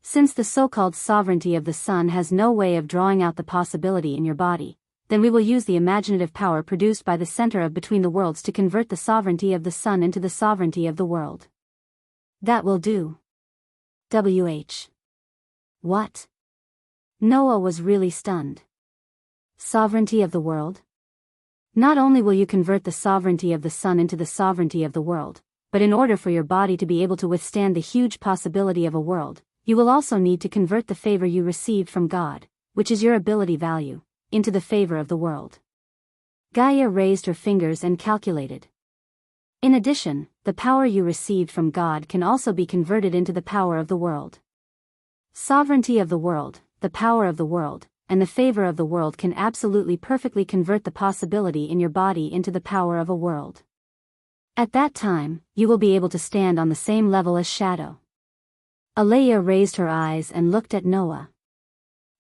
Since the so-called sovereignty of the sun has no way of drawing out the possibility in your body, then we will use the imaginative power produced by the center of Between the Worlds to convert the sovereignty of the sun into the sovereignty of the world. That will do. What? Noah was really stunned. Sovereignty of the world? Not only will you convert the sovereignty of the sun into the sovereignty of the world, but in order for your body to be able to withstand the huge possibility of a world, you will also need to convert the favor you received from God, which is your ability value, into the favor of the world. Gaia raised her fingers and calculated. In addition, the power you received from God can also be converted into the power of the world. Sovereignty of the world, the power of the world, and the favor of the world can absolutely perfectly convert the possibility in your body into the power of a world. At that time, you will be able to stand on the same level as Shadow. Alea raised her eyes and looked at Noah.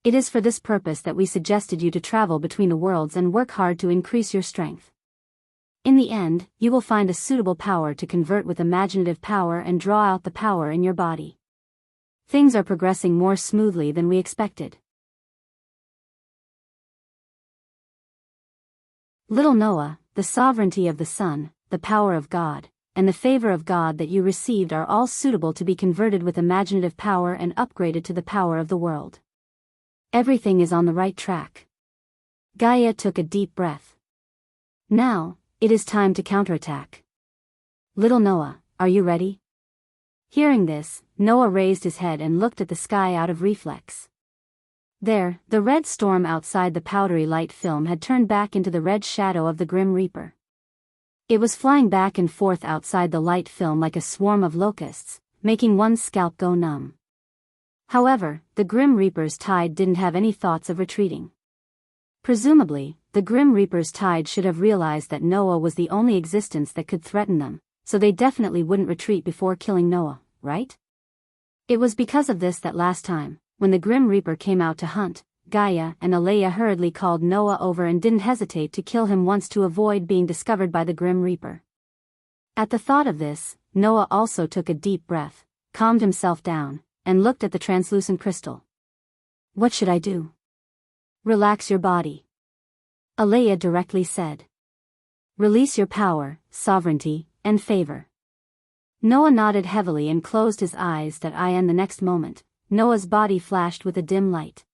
It is for this purpose that we suggested you to travel between the worlds and work hard to increase your strength. In the end, you will find a suitable power to convert with imaginative power and draw out the power in your body. Things are progressing more smoothly than we expected. Little Noah, the sovereignty of the sun, the power of God, and the favor of God that you received are all suitable to be converted with imaginative power and upgraded to the power of the world. Everything is on the right track. Gaia took a deep breath. Now, it is time to counterattack. Little Noah, are you ready? Hearing this, Noah raised his head and looked at the sky out of reflex. There, the red storm outside the powdery light film had turned back into the red shadow of the Grim Reaper. It was flying back and forth outside the light film like a swarm of locusts, making one's scalp go numb. However, the Grim Reaper's tide didn't have any thoughts of retreating. Presumably, the Grim Reaper's tide should have realized that Noah was the only existence that could threaten them, so they definitely wouldn't retreat before killing Noah, right? It was because of this that last time, when the Grim Reaper came out to hunt, Gaia and Alea hurriedly called Noah over and didn't hesitate to kill him once to avoid being discovered by the Grim Reaper. At the thought of this, Noah also took a deep breath, calmed himself down, and looked at the translucent crystal. What should I do? Relax your body. Alea directly said. Release your power, sovereignty, and favor. Noah nodded heavily and closed his eyes and the next moment, Noah's body flashed with a dim light.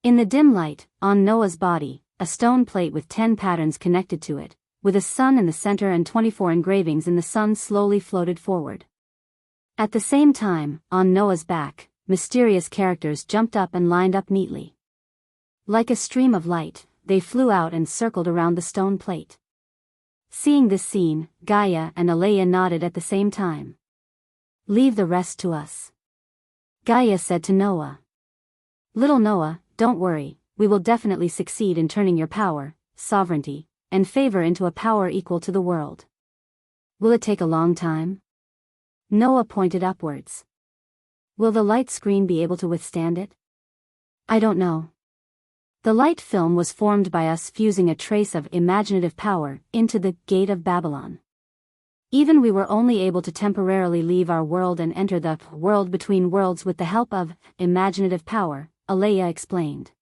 In the dim light, on Noah's body, a stone plate with 10 patterns connected to it, with a sun in the center and 24 engravings in the sun slowly floated forward. At the same time, on Noah's back, mysterious characters jumped up and lined up neatly. Like a stream of light, they flew out and circled around the stone plate. Seeing this scene, Gaia and Alea nodded at the same time. Leave the rest to us. Gaia said to Noah. Little Noah, don't worry, we will definitely succeed in turning your power, sovereignty, and favor into a power equal to the world. Will it take a long time? Noah pointed upwards. Will the light screen be able to withstand it? I don't know. The light film was formed by us fusing a trace of imaginative power into the Gate of Babylon. Even we were only able to temporarily leave our world and enter the world between worlds with the help of imaginative power, Alea explained.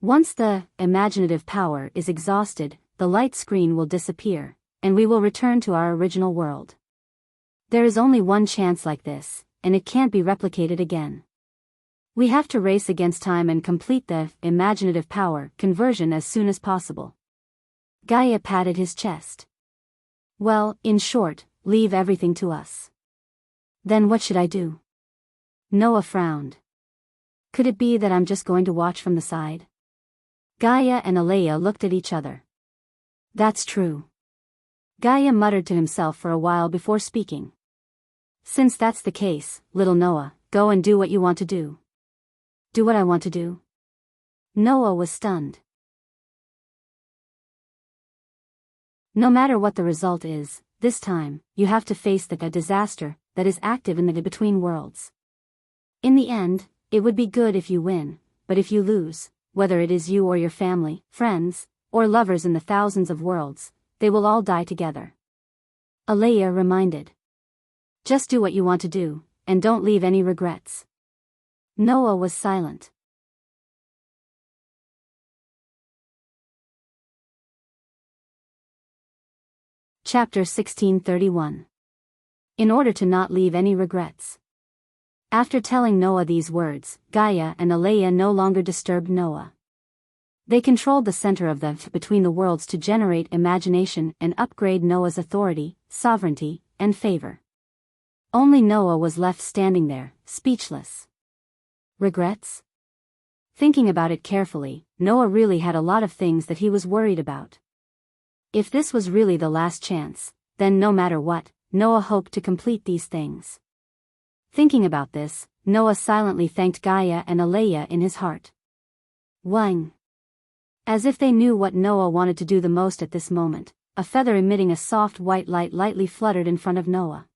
Once the imaginative power is exhausted, the light screen will disappear, and we will return to our original world. There is only one chance like this, and it can't be replicated again. We have to race against time and complete the imaginative power conversion as soon as possible. Gaia patted his chest. Well, in short, leave everything to us. Then what should I do? Noah frowned. Could it be that I'm just going to watch from the side? Gaia and Alea looked at each other. That's true. Gaia muttered to himself for a while before speaking. Since that's the case, little Noah, go and do what you want to do. Do what I want to do? Noah was stunned. No matter what the result is, this time, you have to face the disaster that is active in the between worlds. In the end, it would be good if you win, but if you lose, whether it is you or your family, friends, or lovers in the thousands of worlds, they will all die together. Alea reminded. Just do what you want to do, and don't leave any regrets. Noah was silent. Chapter 1631. In order to not leave any regrets. After telling Noah these words, Gaia and Alea no longer disturbed Noah. They controlled the center of the between the worlds to generate imagination and upgrade Noah's authority, sovereignty, and favor. Only Noah was left standing there, speechless. Regrets? Thinking about it carefully, Noah really had a lot of things that he was worried about. If this was really the last chance, then no matter what, Noah hoped to complete these things. Thinking about this, Noah silently thanked Gaia and Alea in his heart. Wang. As if they knew what Noah wanted to do the most at this moment, a feather emitting a soft white light lightly fluttered in front of Noah.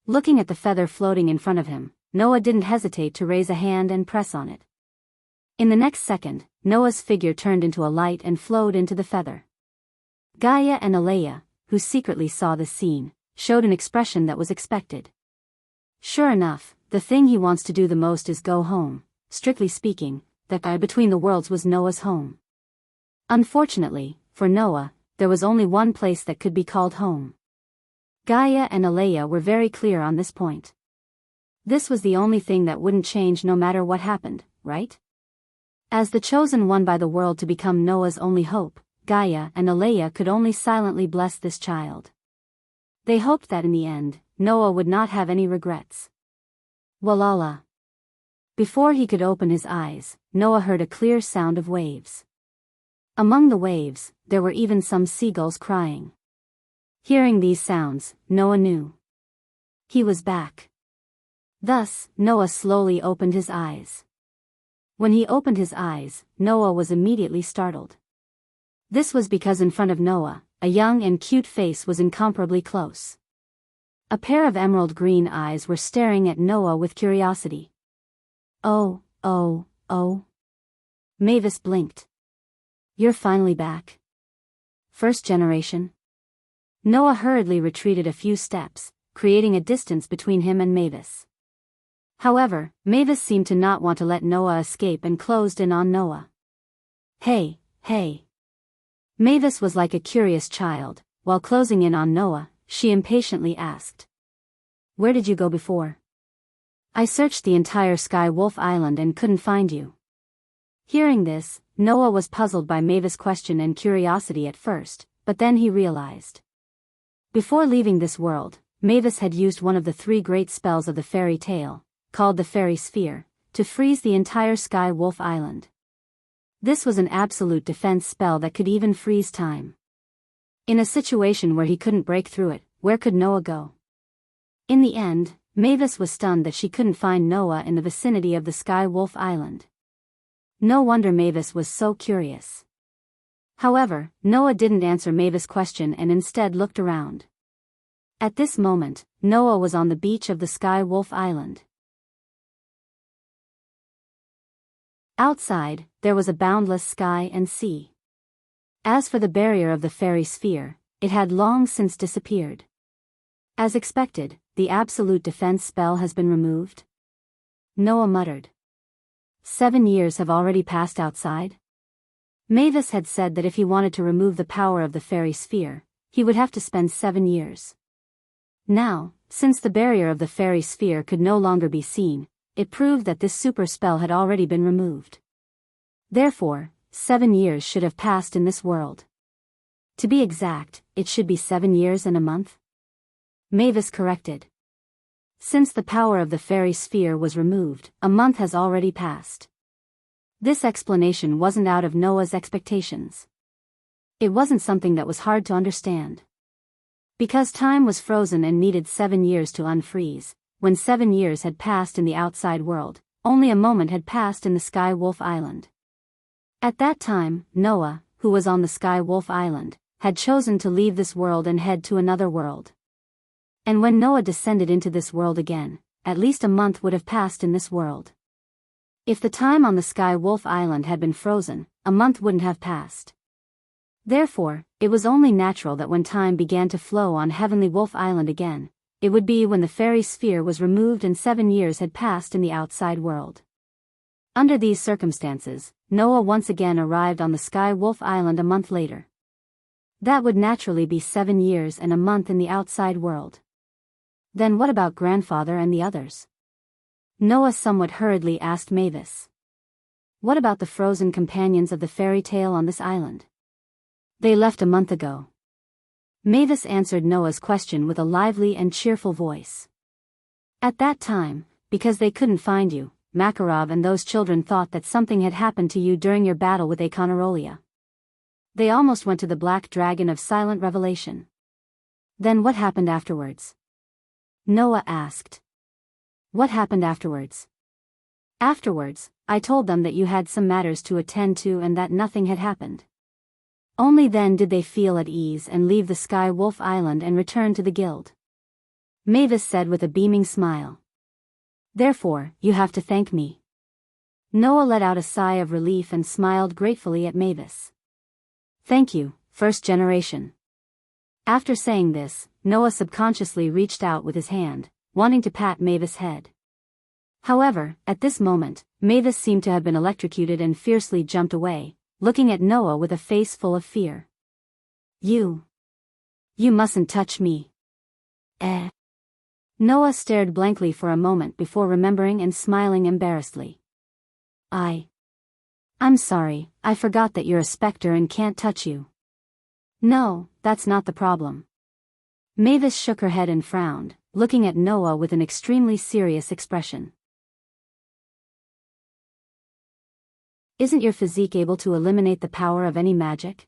Looking at the feather floating in front of him, Noah didn't hesitate to raise a hand and press on it. In the next second, Noah's figure turned into a light and flowed into the feather. Gaia and Alea, who secretly saw this scene, showed an expression that was expected. Sure enough, the thing he wants to do the most is go home. Strictly speaking, that guy between the worlds was Noah's home. Unfortunately, for Noah, there was only one place that could be called home. Gaia and Alea were very clear on this point. This was the only thing that wouldn't change no matter what happened, right? As the chosen one by the world to become Noah's only hope, Gaia and Alea could only silently bless this child. They hoped that in the end, Noah would not have any regrets. Walala. Before he could open his eyes, Noah heard a clear sound of waves. Among the waves, there were even some seagulls crying. Hearing these sounds, Noah knew. He was back. Thus, Noah slowly opened his eyes. When he opened his eyes, Noah was immediately startled. This was because in front of Noah, a young and cute face was incomparably close. A pair of emerald green eyes were staring at Noah with curiosity. Oh, oh, oh. Mavis blinked. You're finally back. First generation. Noah hurriedly retreated a few steps, creating a distance between him and Mavis. However, Mavis seemed to not want to let Noah escape and closed in on Noah. Hey, hey. Mavis was like a curious child. While closing in on Noah, she impatiently asked. Where did you go before? I searched the entire Sky Wolf Island and couldn't find you. Hearing this, Noah was puzzled by Mavis' question and curiosity at first, but then he realized. Before leaving this world, Mavis had used one of the 3 great spells of the fairy tale, called the Fairy Sphere, to freeze the entire Sky Wolf Island. This was an absolute defense spell that could even freeze time. In a situation where he couldn't break through it, where could Noah go? In the end, Mavis was stunned that she couldn't find Noah in the vicinity of the Sky Wolf Island. No wonder Mavis was so curious. However, Noah didn't answer Mavis' question and instead looked around. At this moment, Noah was on the beach of the Sky Wolf Island. Outside, there was a boundless sky and sea. As for the barrier of the fairy sphere, it had long since disappeared. As expected, the absolute defense spell has been removed. Noah muttered. 7 years have already passed outside? Mavis had said that if he wanted to remove the power of the fairy sphere, he would have to spend 7 years. Now, since the barrier of the fairy sphere could no longer be seen, it proved that this super spell had already been removed. Therefore, 7 years should have passed in this world. To be exact, it should be 7 years and a month. Mavis corrected. Since the power of the fairy sphere was removed, a month has already passed. This explanation wasn't out of Noah's expectations. It wasn't something that was hard to understand. Because time was frozen and needed 7 years to unfreeze, when 7 years had passed in the outside world, only a moment had passed in the Sky Wolf Island. At that time, Noah, who was on the Sky Wolf Island, had chosen to leave this world and head to another world. And when Noah descended into this world again, at least a month would have passed in this world. If the time on the Sky Wolf Island had been frozen, a month wouldn't have passed. Therefore, it was only natural that when time began to flow on Heavenly Wolf Island again, it would be when the fairy sphere was removed and 7 years had passed in the outside world. Under these circumstances, Noah once again arrived on the Sky Wolf Island a month later. That would naturally be 7 years and a month in the outside world. Then what about grandfather and the others? Noah somewhat hurriedly asked Mavis. What about the frozen companions of the fairy tale on this island? They left a month ago. Mavis answered Noah's question with a lively and cheerful voice. At that time, because they couldn't find you, Makarov and those children thought that something had happened to you during your battle with Akonarolia. They almost went to the Black Dragon of Silent Revelation. Then what happened afterwards? Noah asked. What happened afterwards? Afterwards, I told them that you had some matters to attend to and that nothing had happened. Only then did they feel at ease and leave the Sky Wolf Island and return to the guild. Mavis said with a beaming smile. Therefore, you have to thank me. Noah let out a sigh of relief and smiled gratefully at Mavis. Thank you, first generation. After saying this, Noah subconsciously reached out with his hand, wanting to pat Mavis' head. However, at this moment, Mavis seemed to have been electrocuted and fiercely jumped away, looking at Noah with a face full of fear. You mustn't touch me. Noah stared blankly for a moment before remembering and smiling embarrassedly. I'm sorry, I forgot that you're a specter and can't touch you. No, that's not the problem. Mavis shook her head and frowned, looking at Noah with an extremely serious expression. Isn't your physique able to eliminate the power of any magic?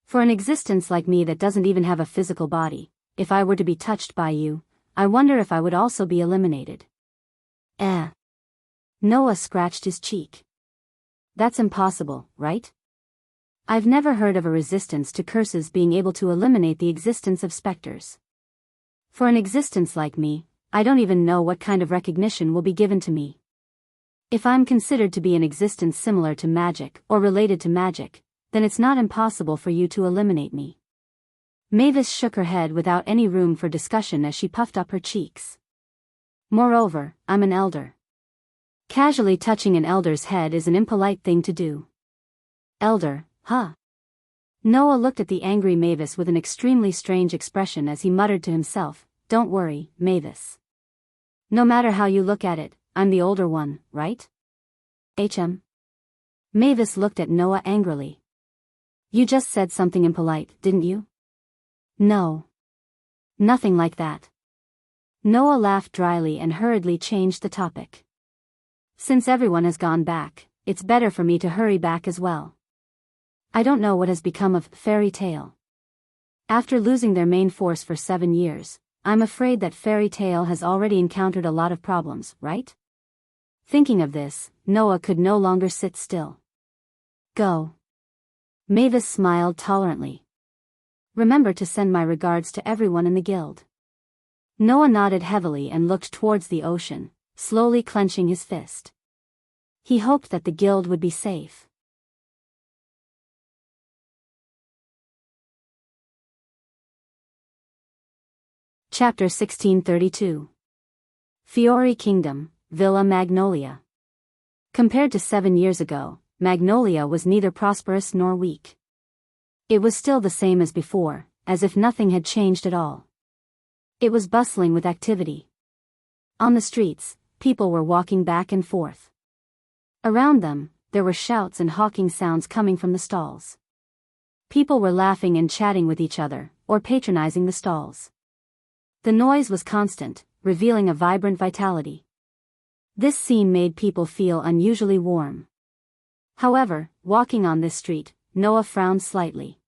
For an existence like me that doesn't even have a physical body, if I were to be touched by you, I wonder if I would also be eliminated. Noah scratched his cheek. That's impossible, right? I've never heard of a resistance to curses being able to eliminate the existence of specters. For an existence like me, I don't even know what kind of recognition will be given to me. If I'm considered to be an existence similar to magic or related to magic, then it's not impossible for you to eliminate me. Mavis shook her head without any room for discussion as she puffed up her cheeks. Moreover, I'm an elder. Casually touching an elder's head is an impolite thing to do. Elder, huh? Noah looked at the angry Mavis with an extremely strange expression as he muttered to himself, "Don't worry, Mavis. No matter how you look at it, I'm the older one, right?" Mavis looked at Noah angrily. "You just said something impolite, didn't you?" "No. Nothing like that." Noah laughed dryly and hurriedly changed the topic. "Since everyone has gone back, it's better for me to hurry back as well. I don't know what has become of Fairy Tale. After losing their main force for 7 years, I'm afraid that Fairy Tale has already encountered a lot of problems, right?" Thinking of this, Noah could no longer sit still. "Go." Mavis smiled tolerantly. "Remember to send my regards to everyone in the guild." Noah nodded heavily and looked towards the ocean, slowly clenching his fist. He hoped that the guild would be safe. Chapter 1632. Fiori Kingdom, Villa Magnolia. Compared to 7 years ago, Magnolia was neither prosperous nor weak. It was still the same as before, as if nothing had changed at all. It was bustling with activity. On the streets, people were walking back and forth. Around them, there were shouts and hawking sounds coming from the stalls. People were laughing and chatting with each other, or patronizing the stalls. The noise was constant, revealing a vibrant vitality. This scene made people feel unusually warm. However, walking on this street, Noah frowned slightly.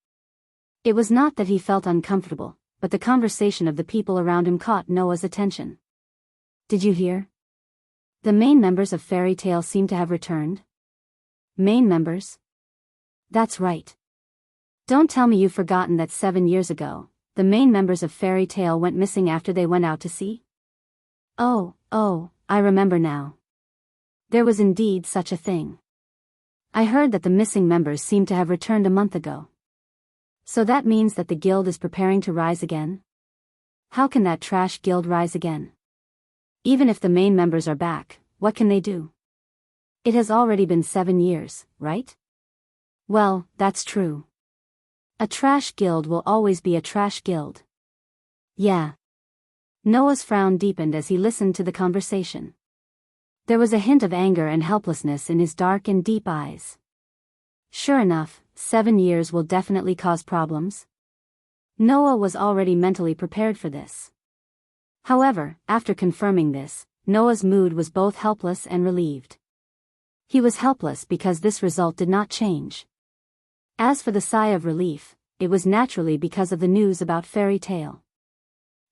It was not that he felt uncomfortable, but the conversation of the people around him caught Noah's attention. "Did you hear? The main members of Fairy Tale seem to have returned." "Main members?" "That's right. Don't tell me you've forgotten that 7 years ago, the main members of Fairy Tale went missing after they went out to sea?" Oh, I remember now. There was indeed such a thing. I heard that the missing members seem to have returned a month ago. So that means that the guild is preparing to rise again? How can that trash guild rise again? Even if the main members are back, what can they do? It has already been 7 years, right? Well, that's true. A trash guild will always be a trash guild. Yeah. Noah's frown deepened as he listened to the conversation. There was a hint of anger and helplessness in his dark and deep eyes. Sure enough, 7 years will definitely cause problems. Noah was already mentally prepared for this. However, after confirming this, Noah's mood was both helpless and relieved. He was helpless because this result did not change. As for the sigh of relief, it was naturally because of the news about Fairy Tale.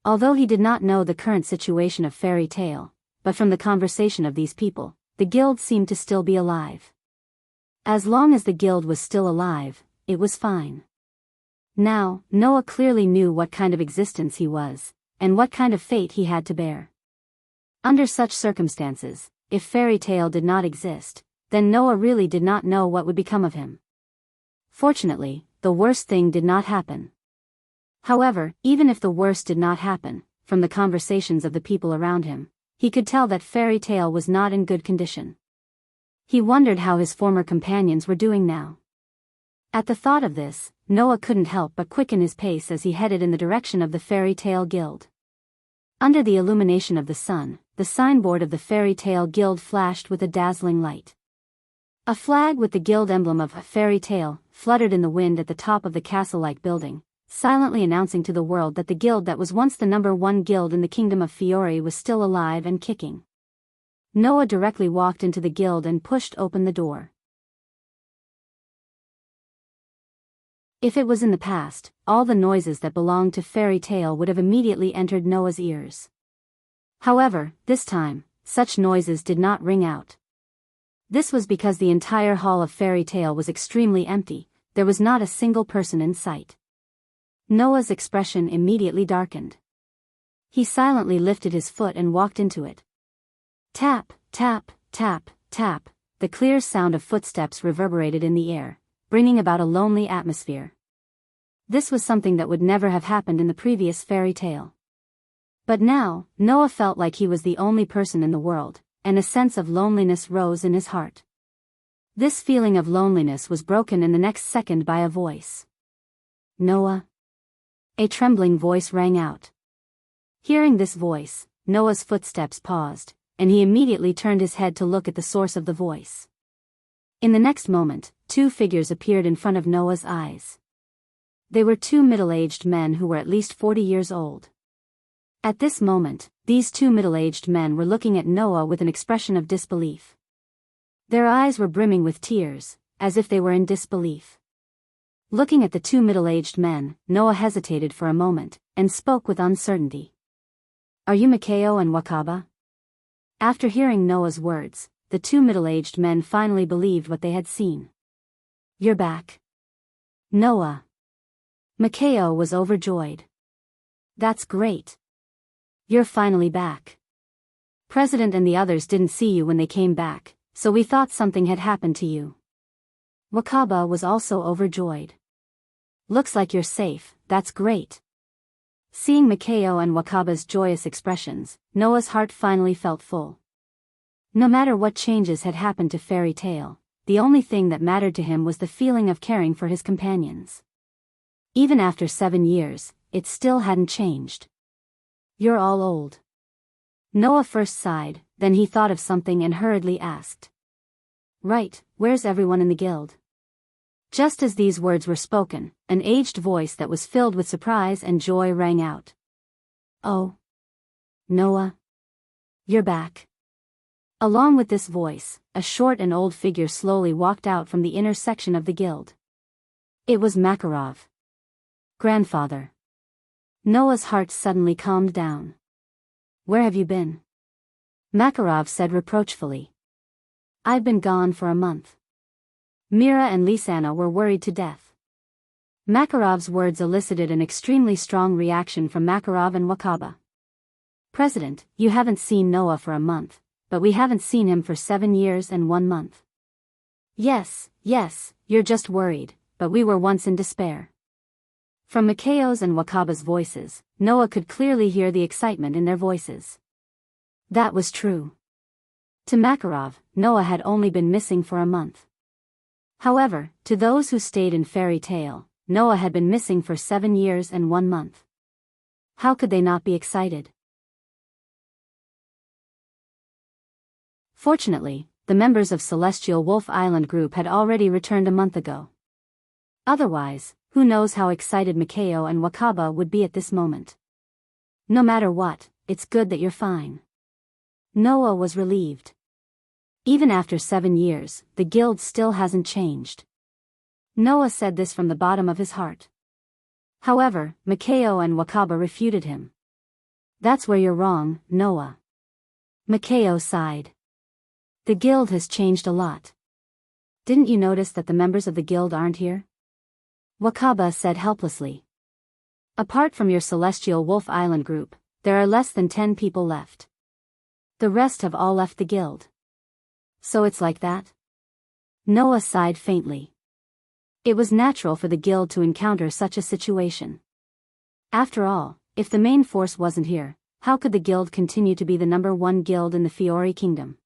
Although he did not know the current situation of Fairy Tale, but from the conversation of these people, the guild seemed to still be alive. As long as the guild was still alive, it was fine. Now, Noah clearly knew what kind of existence he was, and what kind of fate he had to bear. Under such circumstances, if Fairy Tale did not exist, then Noah really did not know what would become of him. Fortunately, the worst thing did not happen. However, even if the worst did not happen, from the conversations of the people around him, he could tell that Fairy Tale was not in good condition. He wondered how his former companions were doing now. At the thought of this, Noah couldn't help but quicken his pace as he headed in the direction of the Fairy Tale Guild. Under the illumination of the sun, the signboard of the Fairy Tale Guild flashed with a dazzling light. A flag with the guild emblem of Fairy Tale fluttered in the wind at the top of the castle-like building, silently announcing to the world that the guild that was once the #1 guild in the kingdom of Fiori was still alive and kicking. Noah directly walked into the guild and pushed open the door. If it was in the past, all the noises that belonged to Fairy Tale would have immediately entered Noah's ears. However, this time, such noises did not ring out. This was because the entire hall of Fairy Tale was extremely empty, there was not a single person in sight. Noah's expression immediately darkened. He silently lifted his foot and walked into it. Tap, tap, tap, tap, the clear sound of footsteps reverberated in the air, bringing about a lonely atmosphere. This was something that would never have happened in the previous fairy tale. But now, Noah felt like he was the only person in the world, and a sense of loneliness rose in his heart. This feeling of loneliness was broken in the next second by a voice. Noah? A trembling voice rang out. Hearing this voice, Noah's footsteps paused, and he immediately turned his head to look at the source of the voice. In the next moment, two figures appeared in front of Noah's eyes. They were two middle-aged men who were at least 40 years old. At this moment, these two middle-aged men were looking at Noah with an expression of disbelief. Their eyes were brimming with tears, as if they were in disbelief. Looking at the two middle-aged men, Noah hesitated for a moment, and spoke with uncertainty. Are you Makeo and Wakaba? After hearing Noah's words, the two middle-aged men finally believed what they had seen. You're back. Noah. Makeo was overjoyed. That's great. You're finally back. President and the others didn't see you when they came back, so we thought something had happened to you. Wakaba was also overjoyed. Looks like you're safe, that's great. Seeing Makeo and Wakaba's joyous expressions, Noah's heart finally felt full. No matter what changes had happened to Fairy Tale, the only thing that mattered to him was the feeling of caring for his companions. Even after 7 years, it still hadn't changed. You're all old. Noah first sighed, then he thought of something and hurriedly asked. Right, where's everyone in the guild? Just as these words were spoken, an aged voice that was filled with surprise and joy rang out. Oh. Noah. You're back. Along with this voice, a short and old figure slowly walked out from the inner section of the guild. It was Makarov. Grandfather. Noah's heart suddenly calmed down. Where have you been? Makarov said reproachfully. I've been gone for a month. Mira and Lisanna were worried to death. Makarov's words elicited an extremely strong reaction from Makarov and Wakaba. President, you haven't seen Noah for a month, but we haven't seen him for 7 years and 1 month. Yes, you're just worried, but we were once in despair. From Makeo's and Wakaba's voices, Noah could clearly hear the excitement in their voices. That was true. To Makarov, Noah had only been missing for a month. However, to those who stayed in Fairy Tale, Noah had been missing for 7 years and 1 month. How could they not be excited? Fortunately, the members of Celestial Wolf Island group had already returned a month ago. Otherwise, who knows how excited Makeo and Wakaba would be at this moment. No matter what, it's good that you're fine. Noah was relieved. Even after 7 years, the guild still hasn't changed. Noah said this from the bottom of his heart. However, Makeo and Wakaba refuted him. That's where you're wrong, Noah. Makeo sighed. The guild has changed a lot. Didn't you notice that the members of the guild aren't here? Wakaba said helplessly. Apart from your Celestial Wolf Island group, there are less than 10 people left. The rest have all left the guild. So it's like that? Noah sighed faintly. It was natural for the guild to encounter such a situation. After all, if the main force wasn't here, how could the guild continue to be the #1 guild in the Fiori Kingdom?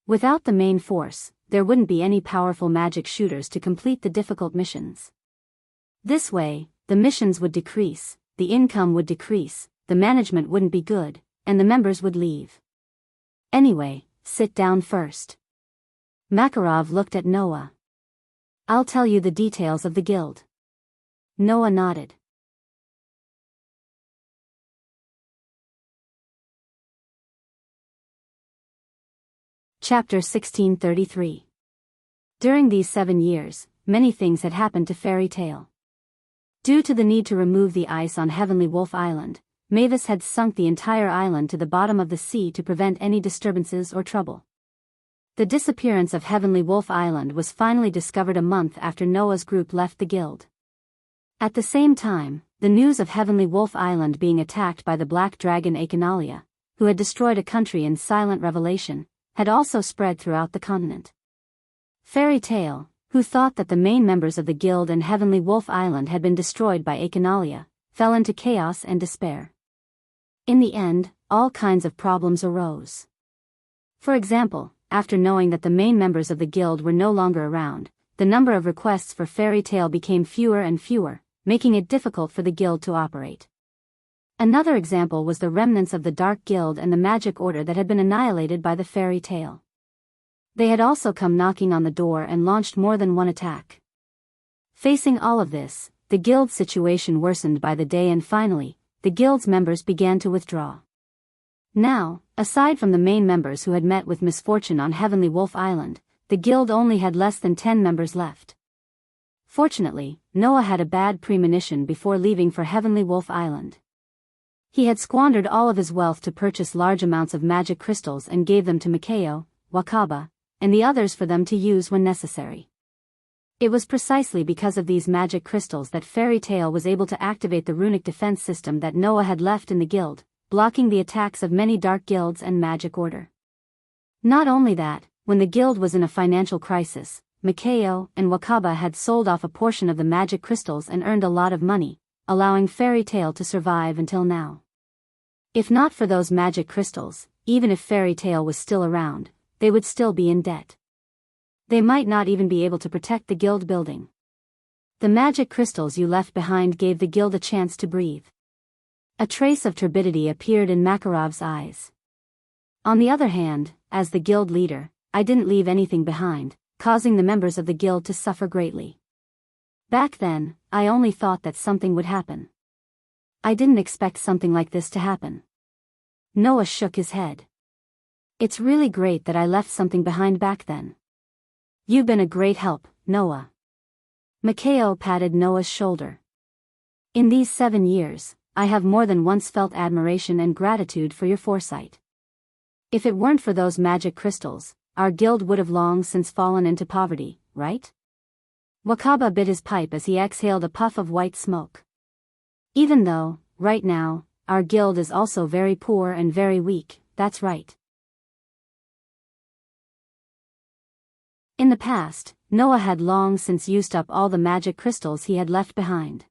Without the main force, there wouldn't be any powerful magic shooters to complete the difficult missions. This way, the missions would decrease, the income would decrease, the management wouldn't be good, and the members would leave. Anyway, sit down first. Makarov looked at Noah. I'll tell you the details of the guild. Noah nodded. Chapter 1633. During these 7 years, many things had happened to Fairy Tale. Due to the need to remove the ice on Heavenly Wolf Island, Mavis had sunk the entire island to the bottom of the sea to prevent any disturbances or trouble. The disappearance of Heavenly Wolf Island was finally discovered a month after Noah's group left the guild. At the same time, the news of Heavenly Wolf Island being attacked by the black dragon Echinalia, who had destroyed a country in silent revelation, had also spread throughout the continent. Fairy Tale, who thought that the main members of the guild and Heavenly Wolf Island had been destroyed by Echinalia, fell into chaos and despair. In the end, all kinds of problems arose. For example, after knowing that the main members of the guild were no longer around, the number of requests for Fairy Tale became fewer and fewer, making it difficult for the guild to operate. Another example was the remnants of the Dark Guild and the Magic Order that had been annihilated by the Fairy Tale. They had also come knocking on the door and launched more than one attack. Facing all of this, the guild's situation worsened by the day, and finally, the guild's members began to withdraw. Now, aside from the main members who had met with misfortune on Heavenly Wolf Island, the guild only had less than 10 members left. Fortunately, Noah had a bad premonition before leaving for Heavenly Wolf Island. He had squandered all of his wealth to purchase large amounts of magic crystals and gave them to Mikao, Wakaba, and the others for them to use when necessary. It was precisely because of these magic crystals that Fairy Tale was able to activate the runic defense system that Noah had left in the guild, blocking the attacks of many dark guilds and magic order. Not only that, when the guild was in a financial crisis, Mikao and Wakaba had sold off a portion of the magic crystals and earned a lot of money, allowing Fairy Tale to survive until now. If not for those magic crystals, even if Fairy Tale was still around, they would still be in debt. They might not even be able to protect the guild building. The magic crystals you left behind gave the guild a chance to breathe. A trace of turbidity appeared in Makarov's eyes. On the other hand, as the guild leader, I didn't leave anything behind, causing the members of the guild to suffer greatly. Back then, I only thought that something would happen. I didn't expect something like this to happen. Noah shook his head. It's really great that I left something behind back then. You've been a great help, Noah. Mikao patted Noah's shoulder. In these 7 years, I have more than once felt admiration and gratitude for your foresight. If it weren't for those magic crystals, our guild would have long since fallen into poverty, right? Wakaba bit his pipe as he exhaled a puff of white smoke. Even though, right now, our guild is also very poor and very weak, that's right. In the past, Noah had long since used up all the magic crystals he had left behind.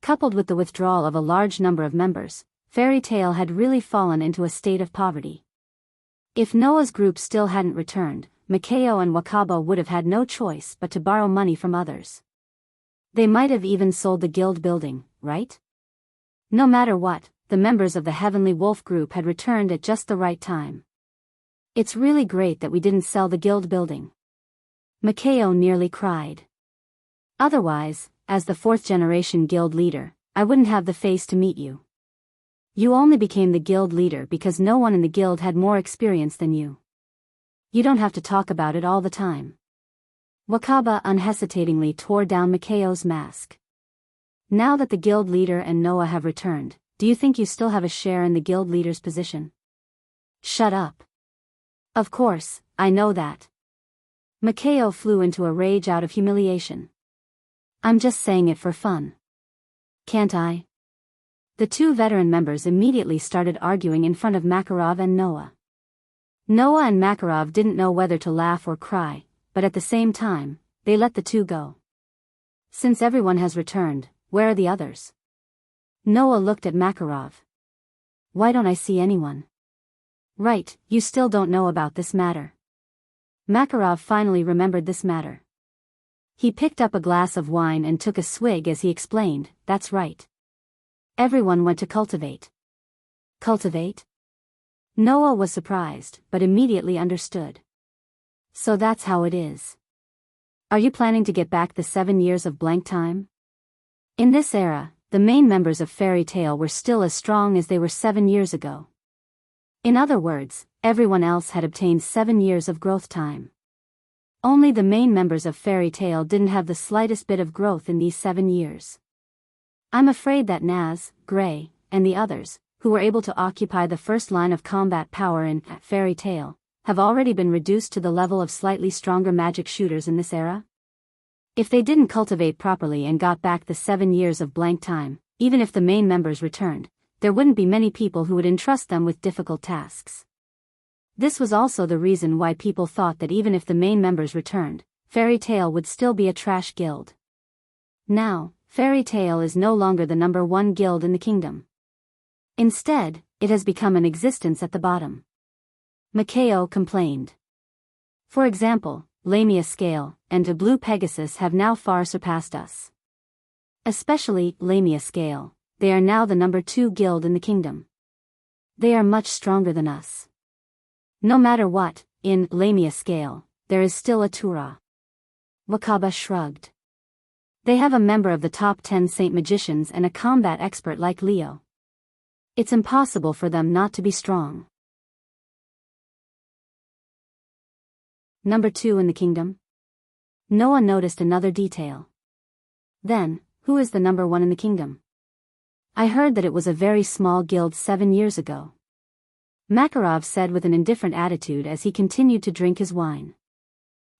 Coupled with the withdrawal of a large number of members, Fairy Tale had really fallen into a state of poverty. If Noah's group still hadn't returned, Mikao and Wakaba would have had no choice but to borrow money from others. They might have even sold the guild building, right? No matter what, the members of the Heavenly Wolf group had returned at just the right time. It's really great that we didn't sell the guild building. Mikao nearly cried. Otherwise, as the 4th-generation guild leader, I wouldn't have the face to meet you. You only became the guild leader because no one in the guild had more experience than you. You don't have to talk about it all the time. Wakaba unhesitatingly tore down Mikao's mask. Now that the guild leader and Noah have returned, do you think you still have a share in the guild leader's position? Shut up. Of course, I know that. Mikao flew into a rage out of humiliation. I'm just saying it for fun. Can't I? The 2 veteran members immediately started arguing in front of Makarov and Noah. Noah and Makarov didn't know whether to laugh or cry, but at the same time, they let the 2 go. Since everyone has returned, where are the others? Noah looked at Makarov. Why don't I see anyone? Right, you still don't know about this matter. Makarov finally remembered this matter. He picked up a glass of wine and took a swig as he explained, that's right. Everyone went to cultivate. Cultivate? Noah was surprised, but immediately understood. So that's how it is. Are you planning to get back the 7 years of blank time? In this era, the main members of Fairy Tale were still as strong as they were 7 years ago. In other words, everyone else had obtained 7 years of growth time. Only the main members of Fairy Tale didn't have the slightest bit of growth in these 7 years. I'm afraid that Naz, Gray, and the others, who were able to occupy the first line of combat power in Fairy Tale, have already been reduced to the level of slightly stronger magic shooters in this era? If they didn't cultivate properly and got back the 7 years of blank time, even if the main members returned, there wouldn't be many people who would entrust them with difficult tasks. This was also the reason why people thought that even if the main members returned, Fairy Tail would still be a trash guild. Now, Fairy Tail is no longer the #1 guild in the kingdom. Instead, it has become an existence at the bottom. Makao complained. For example, Lamia Scale and a Blue Pegasus have now far surpassed us. Especially Lamia Scale, they are now the #2 guild in the kingdom. They are much stronger than us. No matter what, in Lamia Scale, there is still a Tura. Wakaba shrugged. They have a member of the top 10 Saint Magicians and a combat expert like Leo. It's impossible for them not to be strong. #2 in the kingdom? Noah noticed another detail. Then, who is the #1 in the kingdom? I heard that it was a very small guild 7 years ago. Makarov said with an indifferent attitude as he continued to drink his wine.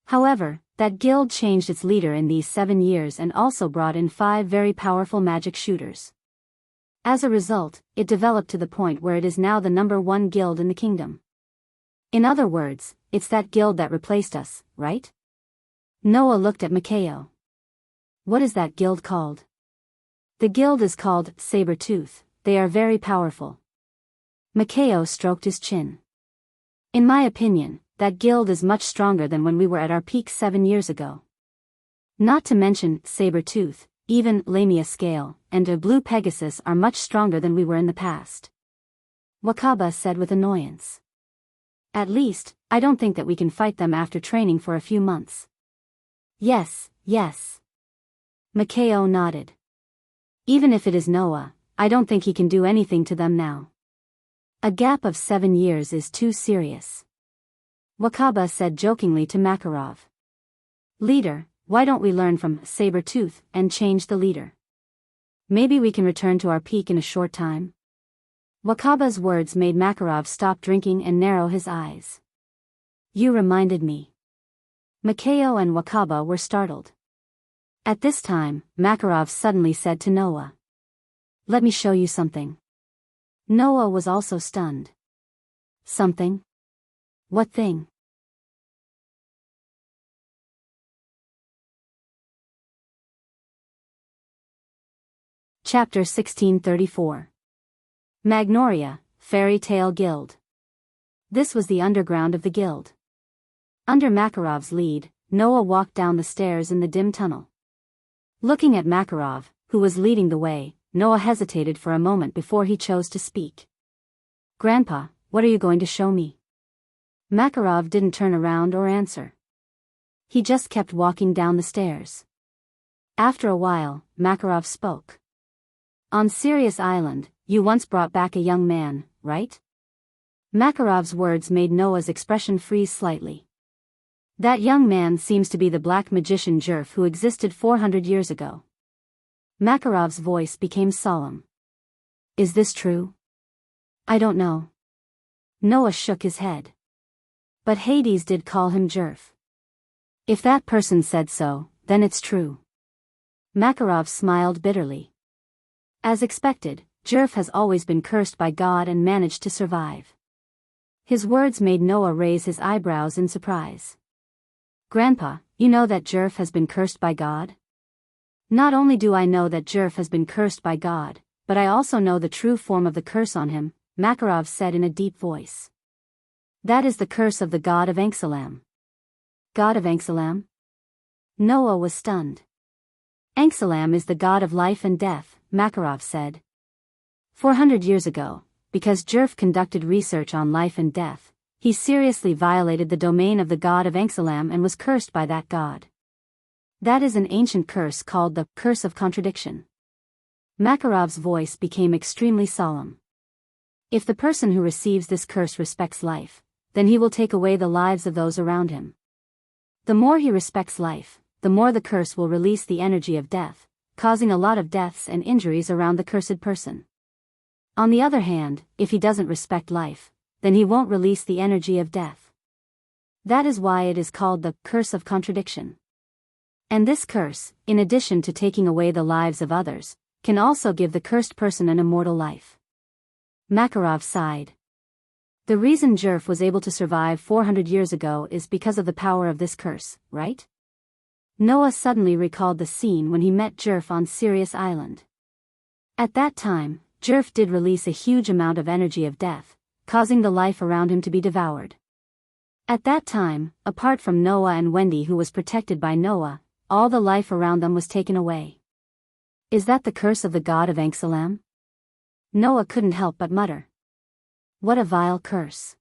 However, that guild changed its leader in these 7 years and also brought in 5 very powerful magic shooters. As a result, it developed to the point where it is now the #1 guild in the kingdom. In other words, it's that guild that replaced us, right? Noah looked at Makao. What is that guild called? The guild is called Saber-Tooth. They are very powerful. Makao stroked his chin. In my opinion, that guild is much stronger than when we were at our peak 7 years ago. Not to mention Saber-Tooth, even Lamia Scale, and a Blue Pegasus are much stronger than we were in the past. Wakaba said with annoyance. At least, I don't think that we can fight them after training for a few months. Yes. Makao nodded. Even if it is Noah, I don't think he can do anything to them now. A gap of 7 years is too serious. Wakaba said jokingly to Makarov. Leader, why don't we learn from Saber-Tooth and change the leader? Maybe we can return to our peak in a short time? Wakaba's words made Makarov stop drinking and narrow his eyes. You reminded me. Makao and Wakaba were startled. At this time, Makarov suddenly said to Noah. Let me show you something. Noah was also stunned. Something? What thing? Chapter 1634. Magnoria, Fairy Tail Guild. This was the underground of the guild. Under Makarov's lead, Noah walked down the stairs in the dim tunnel. Looking at Makarov, who was leading the way, Noah hesitated for a moment before he chose to speak. Grandpa, what are you going to show me? Makarov didn't turn around or answer. He just kept walking down the stairs. After a while, Makarov spoke. On Sirius Island, you once brought back a young man, right? Makarov's words made Noah's expression freeze slightly. That young man seems to be the black magician Jerf who existed 400 years ago. Makarov's voice became solemn. Is this true? I don't know. Noah shook his head. But Hades did call him Jerf. If that person said so, then it's true. Makarov smiled bitterly. As expected, Jerf has always been cursed by God and managed to survive. His words made Noah raise his eyebrows in surprise. Grandpa, you know that Jerf has been cursed by God? Not only do I know that Jerf has been cursed by God, but I also know the true form of the curse on him, Makarov said in a deep voice. That is the curse of the god of Anxalam. God of Anxalam? Noah was stunned. Anxalam is the god of life and death, Makarov said. 400 years ago, because Jerf conducted research on life and death, he seriously violated the domain of the god of Anxalam and was cursed by that god. That is an ancient curse called the curse of contradiction. Makarov's voice became extremely solemn. If the person who receives this curse respects life, then he will take away the lives of those around him. The more he respects life, the more the curse will release the energy of death, causing a lot of deaths and injuries around the cursed person. On the other hand, if he doesn't respect life, then he won't release the energy of death. That is why it is called the curse of contradiction. And this curse, in addition to taking away the lives of others, can also give the cursed person an immortal life. Makarov sighed. The reason Jerf was able to survive 400 years ago is because of the power of this curse, right? Noah suddenly recalled the scene when he met Jerf on Sirius Island. At that time, Jerf did release a huge amount of energy of death, causing the life around him to be devoured. At that time, apart from Noah and Wendy, who was protected by Noah, all the life around them was taken away. Is that the curse of the god of Enrich? Noah couldn't help but mutter. What a vile curse.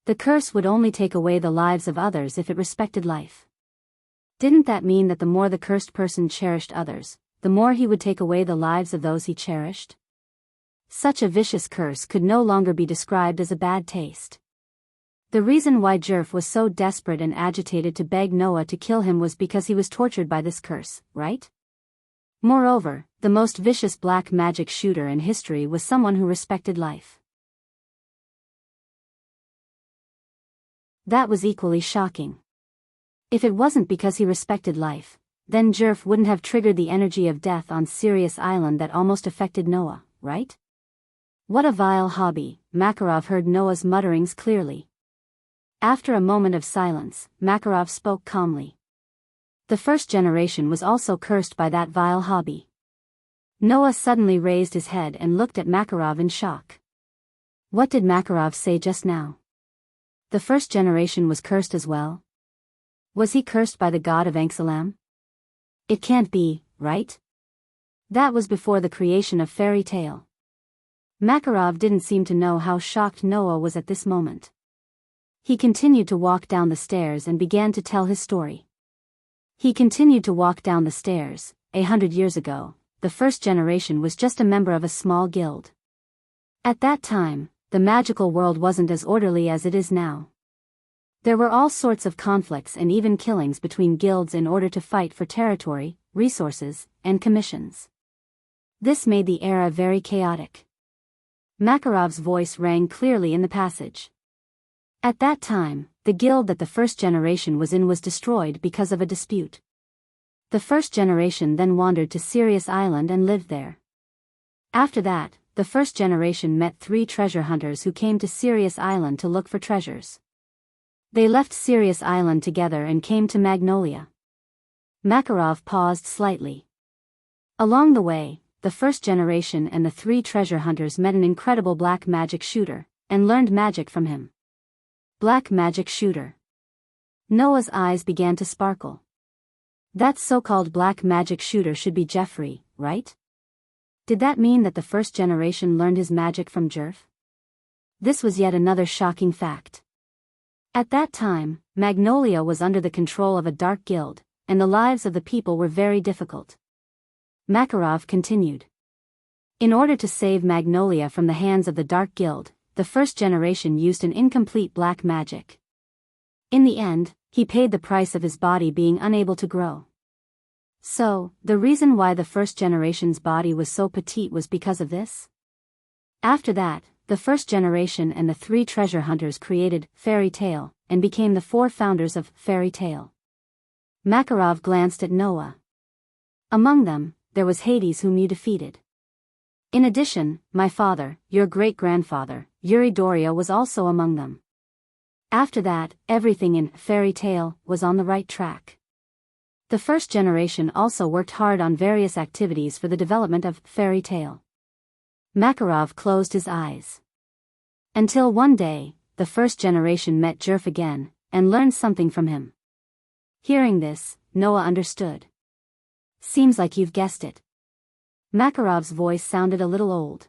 The curse would only take away the lives of others if it respected life. Didn't that mean that the more the cursed person cherished others, the more he would take away the lives of those he cherished? Such a vicious curse could no longer be described as a bad taste. The reason why Jerf was so desperate and agitated to beg Noah to kill him was because he was tortured by this curse, right? Moreover, the most vicious black magic shooter in history was someone who respected life. That was equally shocking. If it wasn't because he respected life, then Jerf wouldn't have triggered the energy of death on Sirius Island that almost affected Noah, right? What a vile hobby. Makarov heard Noah's mutterings clearly. After a moment of silence, Makarov spoke calmly. The first generation was also cursed by that vile hobby. Noah suddenly raised his head and looked at Makarov in shock. What did Makarov say just now? The first generation was cursed as well? Was he cursed by the god of Enrich? It can't be, right? That was before the creation of fairy tale. Makarov didn't seem to know how shocked Noah was at this moment. He continued to walk down the stairs and began to tell his story. He continued to walk down the stairs. 100 years ago, the first generation was just a member of a small guild. At that time, the magical world wasn't as orderly as it is now. There were all sorts of conflicts and even killings between guilds in order to fight for territory, resources, and commissions. This made the era very chaotic. Makarov's voice rang clearly in the passage. At that time, the guild that the first generation was in was destroyed because of a dispute. The first generation then wandered to Sirius Island and lived there. After that, the first generation met 3 treasure hunters who came to Sirius Island to look for treasures. They left Sirius Island together and came to Magnolia. Makarov paused slightly. Along the way, the first generation and the 3 treasure hunters met an incredible black magic shooter, and learned magic from him. Black magic shooter. Noah's eyes began to sparkle. That so-called black magic shooter should be Jeffrey, right? Did that mean that the first generation learned his magic from Jerf? This was yet another shocking fact. At that time, Magnolia was under the control of a dark guild, and the lives of the people were very difficult. Makarov continued. In order to save Magnolia from the hands of the dark guild, the first generation used an incomplete black magic. In the end, he paid the price of his body being unable to grow. So, the reason why the first generation's body was so petite was because of this? After that, the first generation and the 3 treasure hunters created Fairy Tale, and became the 4 founders of Fairy Tale. Makarov glanced at Noah. Among them, there was Hades, whom you defeated. In addition, my father, your great-grandfather, Yuri Doria, was also among them. After that, everything in Fairy Tale was on the right track. The first generation also worked hard on various activities for the development of Fairy Tale. Makarov closed his eyes. Until one day, the first generation met Jerf again, and learned something from him. Hearing this, Noah understood. Seems like you've guessed it. Makarov's voice sounded a little old.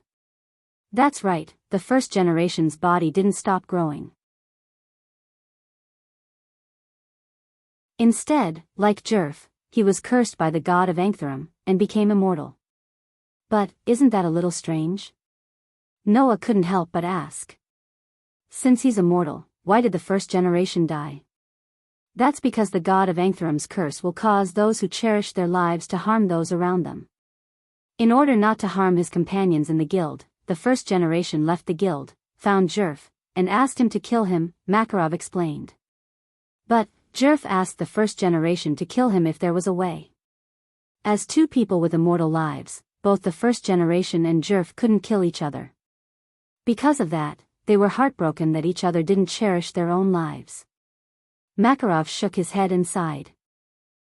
That's right, the first generation's body didn't stop growing. Instead, like Jerf, he was cursed by the god of Enrich, and became immortal. But, isn't that a little strange? Noah couldn't help but ask. Since he's immortal, why did the first generation die? That's because the god of Enrich's curse will cause those who cherish their lives to harm those around them. In order not to harm his companions in the guild, the first generation left the guild, found Jerf, and asked him to kill him, Makarov explained. But, Jerf asked the first generation to kill him if there was a way. As 2 people with immortal lives, both the first generation and Jerf couldn't kill each other. Because of that, they were heartbroken that each other didn't cherish their own lives. Makarov shook his head and sighed.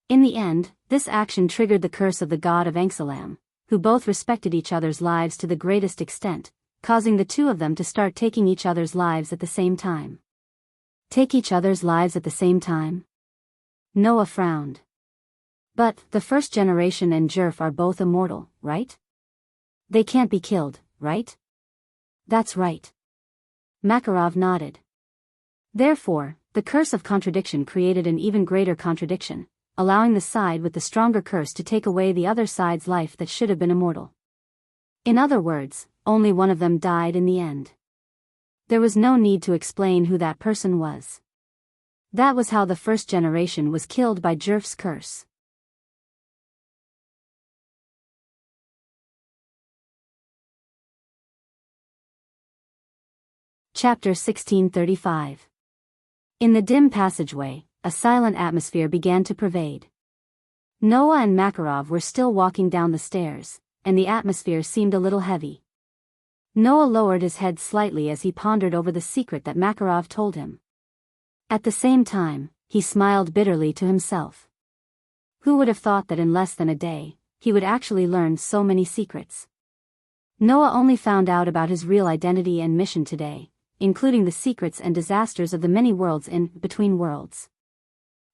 In the end, this action triggered the curse of the god of Enxalam, who both respected each other's lives to the greatest extent, causing the two of them to start taking each other's lives at the same time. Take each other's lives at the same time? Noah frowned. But, the first generation and Jerf are both immortal, right? They can't be killed, right? That's right. Makarov nodded. Therefore, the curse of contradiction created an even greater contradiction, allowing the side with the stronger curse to take away the other side's life that should have been immortal. In other words, only one of them died in the end. There was no need to explain who that person was. That was how the first generation was killed by Jerf's curse. Chapter 1635. In the dim passageway, a silent atmosphere began to pervade. Noah and Makarov were still walking down the stairs, and the atmosphere seemed a little heavy. Noah lowered his head slightly as he pondered over the secret that Makarov told him. At the same time, he smiled bitterly to himself. Who would have thought that in less than a day, he would actually learn so many secrets? Noah only found out about his real identity and mission today, including the secrets and disasters of the many worlds in Between Worlds.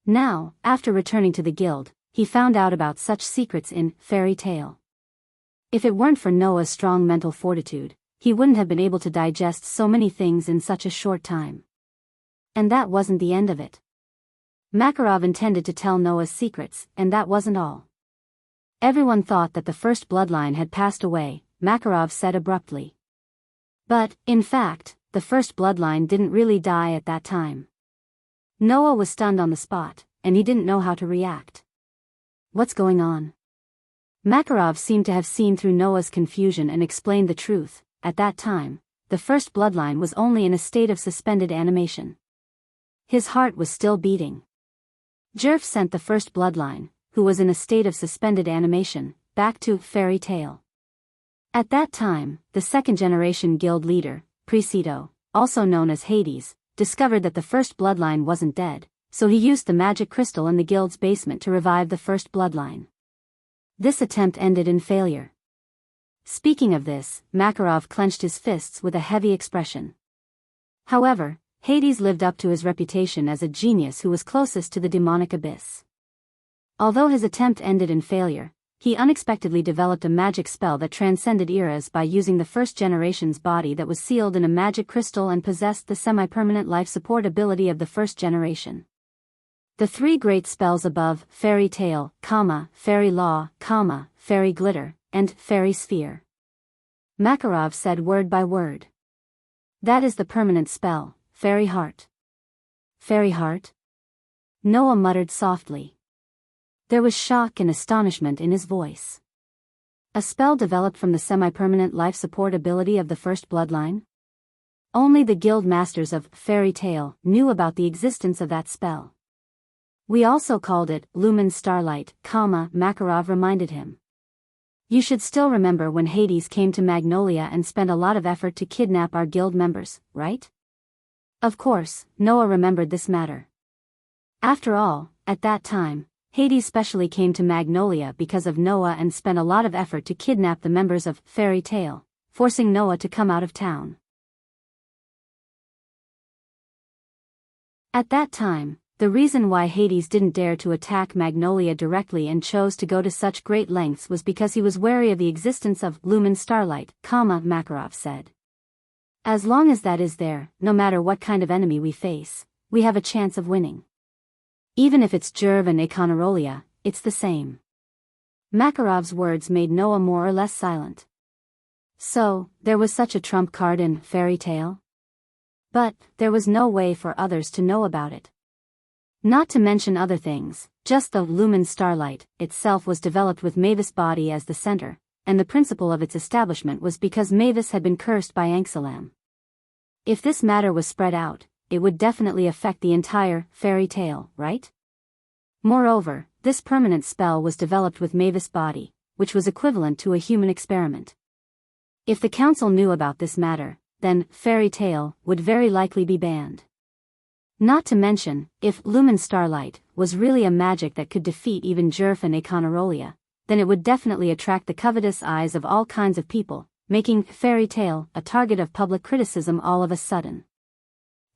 Now, after returning to the guild, he found out about such secrets in Fairy Tale. If it weren't for Noah's strong mental fortitude, he wouldn't have been able to digest so many things in such a short time. And that wasn't the end of it. Makarov intended to tell Noah's secrets, and that wasn't all. Everyone thought that the first bloodline had passed away, Makarov said abruptly. But, in fact, the first bloodline didn't really die at that time. Noah was stunned on the spot, and he didn't know how to react. What's going on? Makarov seemed to have seen through Noah's confusion and explained the truth. At that time, the first bloodline was only in a state of suspended animation. His heart was still beating. Jerf sent the first bloodline, who was in a state of suspended animation, back to Fairy Tale. At that time, the second-generation guild leader, Presido, also known as Hades, discovered that the first bloodline wasn't dead, so he used the magic crystal in the guild's basement to revive the first bloodline. This attempt ended in failure. Speaking of this, Makarov clenched his fists with a heavy expression. However, Hades lived up to his reputation as a genius who was closest to the demonic abyss. Although his attempt ended in failure, he unexpectedly developed a magic spell that transcended eras by using the first generation's body that was sealed in a magic crystal and possessed the semi-permanent life support ability of the first generation. The three great spells above, Fairy Tale, Fairy Law, Fairy Glitter, and Fairy Sphere. Makarov said word by word. That is the permanent spell, Fairy Heart. Fairy Heart? Noah muttered softly. There was shock and astonishment in his voice. A spell developed from the semi-permanent life support ability of the first bloodline? Only the guild masters of Fairy Tale knew about the existence of that spell. We also called it Lumen Starlight, Makarov reminded him. You should still remember when Hades came to Magnolia and spent a lot of effort to kidnap our guild members, right? Of course, Noah remembered this matter. After all, at that time, Hades specially came to Magnolia because of Noah and spent a lot of effort to kidnap the members of Fairy Tale, forcing Noah to come out of town. At that time, the reason why Hades didn't dare to attack Magnolia directly and chose to go to such great lengths was because he was wary of the existence of Lumen Starlight, Makarov said. As long as that is there, no matter what kind of enemy we face, we have a chance of winning. Even if it's Jerv and Econarolia, it's the same. Makarov's words made Noah more or less silent. So, there was such a trump card in Fairy Tale? But, there was no way for others to know about it. Not to mention other things, just the Lumen Starlight itself was developed with Mavis' body as the center, and the principle of its establishment was because Mavis had been cursed by Enxalam. If this matter was spread out, it would definitely affect the entire Fairy Tale, right? Moreover, this permanent spell was developed with Mavis' body, which was equivalent to a human experiment. If the council knew about this matter, then fairy tale would very likely be banned. Not to mention, if lumen starlight was really a magic that could defeat even Jerf and Econarolia, then it would definitely attract the covetous eyes of all kinds of people, making fairy tale a target of public criticism all of a sudden.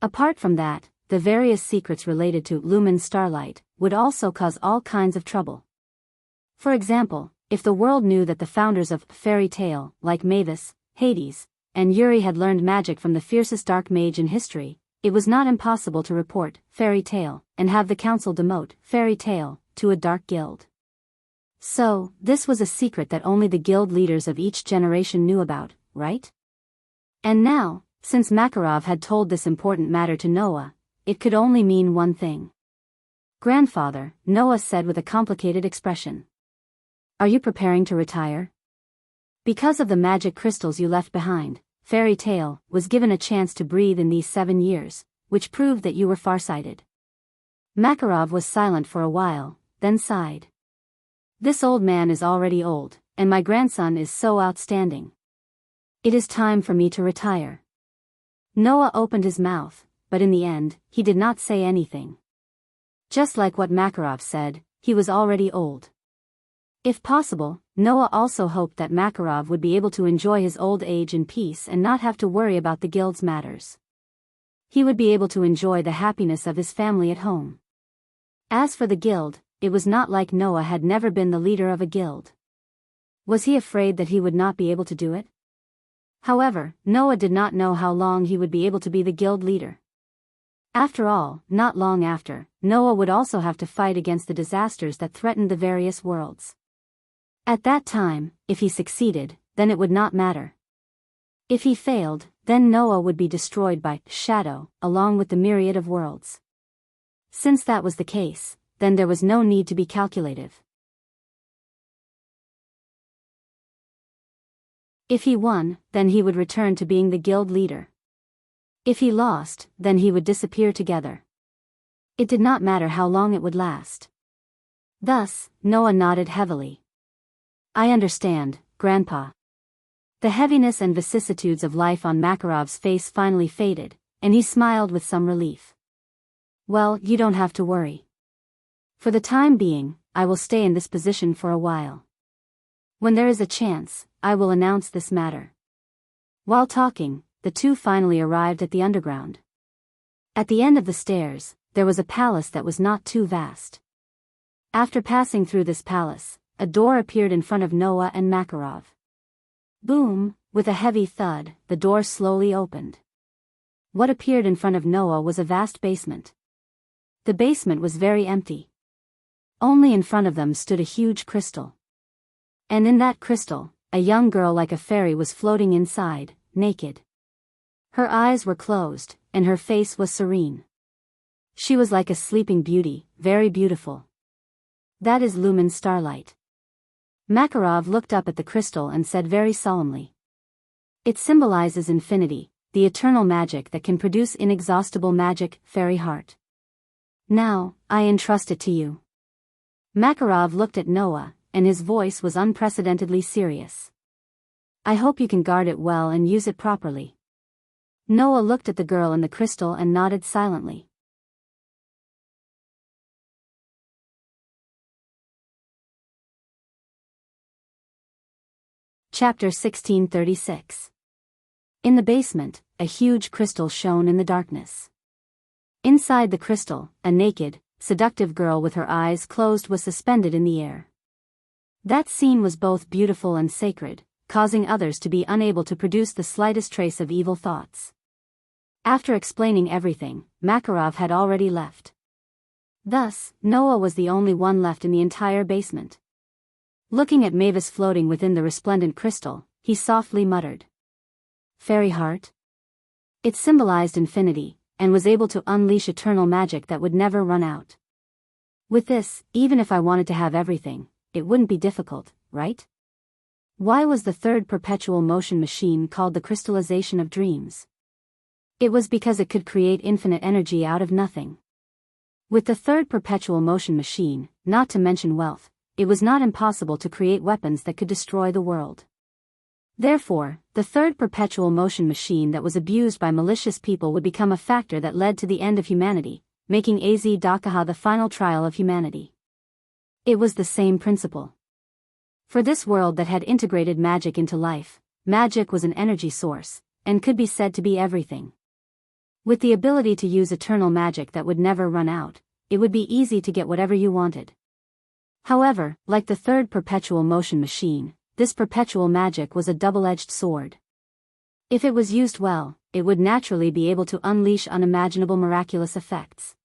Apart from that, the various secrets related to lumen starlight would also cause all kinds of trouble. For example, if the world knew that the founders of fairy tale, like Mavis, Hades, and Yuri had learned magic from the fiercest dark mage in history, it was not impossible to report fairy tale and have the council demote fairy tale to a dark guild. So, this was a secret that only the guild leaders of each generation knew about, right? And now, since Makarov had told this important matter to Noah, it could only mean one thing. "Grandfather," Noah said with a complicated expression. "Are you preparing to retire?" Because of the magic crystals you left behind, fairy tale was given a chance to breathe in these 7 years, which proved that you were farsighted. Makarov was silent for a while, then sighed. "This old man is already old, and my grandson is so outstanding. It is time for me to retire." Noah opened his mouth, but in the end, he did not say anything. Just like what Makarov said, he was already old. If possible, Noah also hoped that Makarov would be able to enjoy his old age in peace and not have to worry about the guild's matters. He would be able to enjoy the happiness of his family at home. As for the guild, it was not like Noah had never been the leader of a guild. Was he afraid that he would not be able to do it? However, Noah did not know how long he would be able to be the guild leader. After all, not long after, Noah would also have to fight against the disasters that threatened the various worlds. At that time, if he succeeded, then it would not matter. If he failed, then Noah would be destroyed by shadow, along with the myriad of worlds. Since that was the case, then there was no need to be calculative. If he won, then he would return to being the guild leader. If he lost, then he would disappear together. It did not matter how long it would last. Thus, Noah nodded heavily. "I understand, Grandpa." The heaviness and vicissitudes of life on Makarov's face finally faded, and he smiled with some relief. "Well, you don't have to worry. For the time being, I will stay in this position for a while. When there is a chance, I will announce this matter." While talking, the two finally arrived at the underground. At the end of the stairs, there was a palace that was not too vast. After passing through this palace, a door appeared in front of Noah and Makarov. Boom, with a heavy thud, the door slowly opened. What appeared in front of Noah was a vast basement. The basement was very empty. Only in front of them stood a huge crystal. And in that crystal, a young girl like a fairy was floating inside, naked. Her eyes were closed, and her face was serene. She was like a sleeping beauty, very beautiful. "That is lumen starlight." Makarov looked up at the crystal and said very solemnly. "It symbolizes infinity, the eternal magic that can produce inexhaustible magic, fairy heart. Now, I entrust it to you." Makarov looked at Noah, and his voice was unprecedentedly serious. "I hope you can guard it well and use it properly." Noah looked at the girl in the crystal and nodded silently. Chapter 1636. In the basement, a huge crystal shone in the darkness. Inside the crystal, a naked, seductive girl with her eyes closed was suspended in the air. That scene was both beautiful and sacred, causing others to be unable to produce the slightest trace of evil thoughts. After explaining everything, Makarov had already left. Thus, Noah was the only one left in the entire basement. Looking at Mavis floating within the resplendent crystal, he softly muttered. "Fairy heart?" It symbolized infinity, and was able to unleash eternal magic that would never run out. With this, even if I wanted to have everything, it wouldn't be difficult, right? Why was the third perpetual motion machine called the crystallization of dreams? It was because it could create infinite energy out of nothing. With the third perpetual motion machine, not to mention wealth, it was not impossible to create weapons that could destroy the world. Therefore, the third perpetual motion machine that was abused by malicious people would become a factor that led to the end of humanity, making Dakaha the final trial of humanity. It was the same principle. For this world that had integrated magic into life, magic was an energy source, and could be said to be everything. With the ability to use eternal magic that would never run out, it would be easy to get whatever you wanted. However, like the third perpetual motion machine, this perpetual magic was a double-edged sword. If it was used well, it would naturally be able to unleash unimaginable miraculous effects.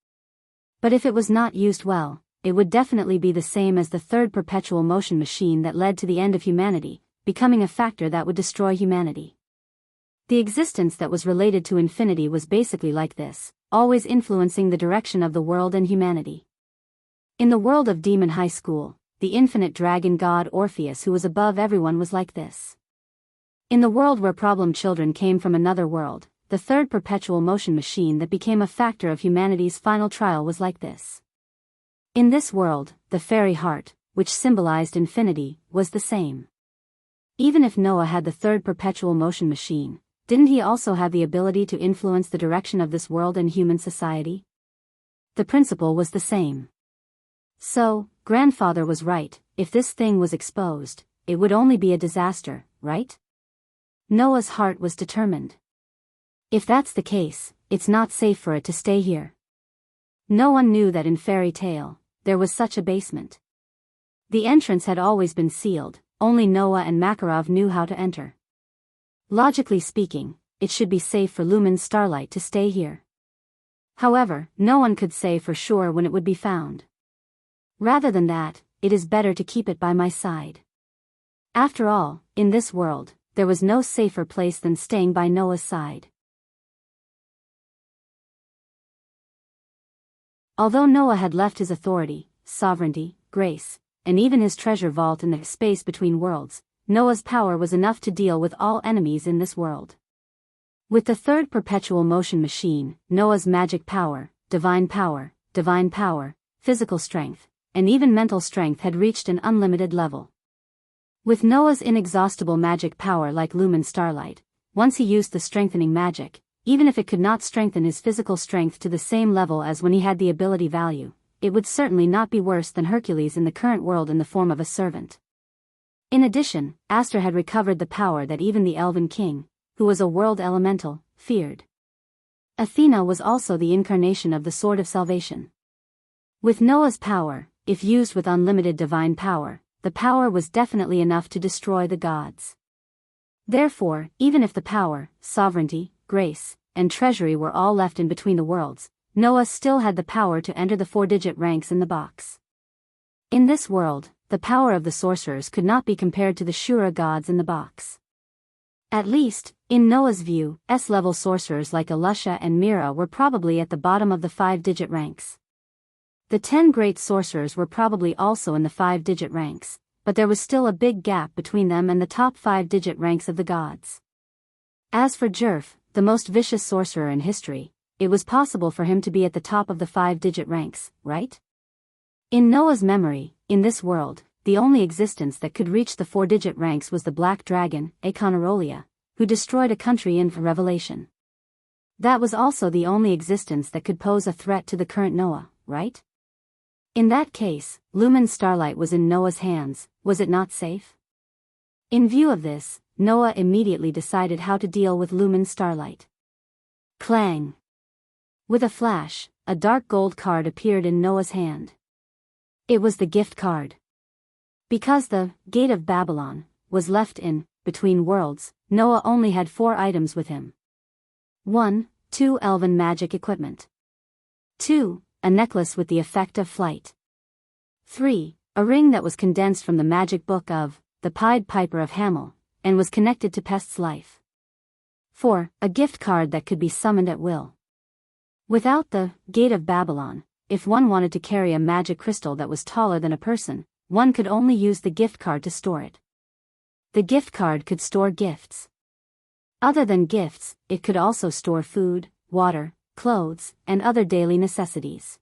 But if it was not used well, it would definitely be the same as the third perpetual motion machine that led to the end of humanity, becoming a factor that would destroy humanity. The existence that was related to infinity was basically like this, always influencing the direction of the world and humanity. In the world of Demon High School, the infinite dragon god Orpheus, who was above everyone, was like this. In the world where problem children came from another world, the third perpetual motion machine that became a factor of humanity's final trial was like this. In this world, the fairy heart, which symbolized infinity, was the same. Even if Noah had the third perpetual motion machine, didn't he also have the ability to influence the direction of this world and human society? The principle was the same. So, grandfather was right, if this thing was exposed, it would only be a disaster, right? Noah's heart was determined. If that's the case, it's not safe for it to stay here. No one knew that in fairy tale, there was such a basement. The entrance had always been sealed, only Noah and Makarov knew how to enter. Logically speaking, it should be safe for Lumen Starlight to stay here. However, no one could say for sure when it would be found. Rather than that, it is better to keep it by my side. After all, in this world, there was no safer place than staying by Noah's side. Although Noah had left his authority, sovereignty, grace, and even his treasure vault in the space between worlds, Noah's power was enough to deal with all enemies in this world. With the third perpetual motion machine, Noah's magic power, divine power, physical strength, and even mental strength had reached an unlimited level. With Noah's inexhaustible magic power like Lumen Starlight, once he used the strengthening magic, even if it could not strengthen his physical strength to the same level as when he had the ability value, it would certainly not be worse than Hercules in the current world in the form of a servant. In addition, Aster had recovered the power that even the Elven King, who was a world elemental, feared. Athena was also the incarnation of the Sword of Salvation. With Noah's power, if used with unlimited divine power, the power was definitely enough to destroy the gods. Therefore, even if the power, sovereignty, grace, and treasury were all left in between the worlds, Noah still had the power to enter the 4-digit ranks in the box. In this world, the power of the sorcerers could not be compared to the Shura gods in the box. At least, in Noah's view, S-level sorcerers like Alusha and Mira were probably at the bottom of the 5-digit ranks. The 10 great sorcerers were probably also in the 5-digit ranks, but there was still a big gap between them and the top 5-digit ranks of the gods. As for Jerf, the most vicious sorcerer in history, it was possible for him to be at the top of the 5-digit ranks, right? In Noah's memory, in this world, the only existence that could reach the 4-digit ranks was the black dragon, Akonarolia, who destroyed a country in Revelation. That was also the only existence that could pose a threat to the current Noah, right? In that case, Lumen Starlight was in Noah's hands, was it not safe? In view of this, Noah immediately decided how to deal with Lumen Starlight. Clang! With a flash, a dark gold card appeared in Noah's hand. It was the gift card. Because the Gate of Babylon was left in between worlds, Noah only had 4 items with him. 1. 2 elven magic equipment. 2. A necklace with the effect of flight. 3. A ring that was condensed from the magic book of the Pied Piper of Hamel, and was connected to Pest's life. 4. A gift card that could be summoned at will. Without the Gate of Babylon, if one wanted to carry a magic crystal that was taller than a person, one could only use the gift card to store it. The gift card could store gifts. Other than gifts, it could also store food, water, clothes, and other daily necessities.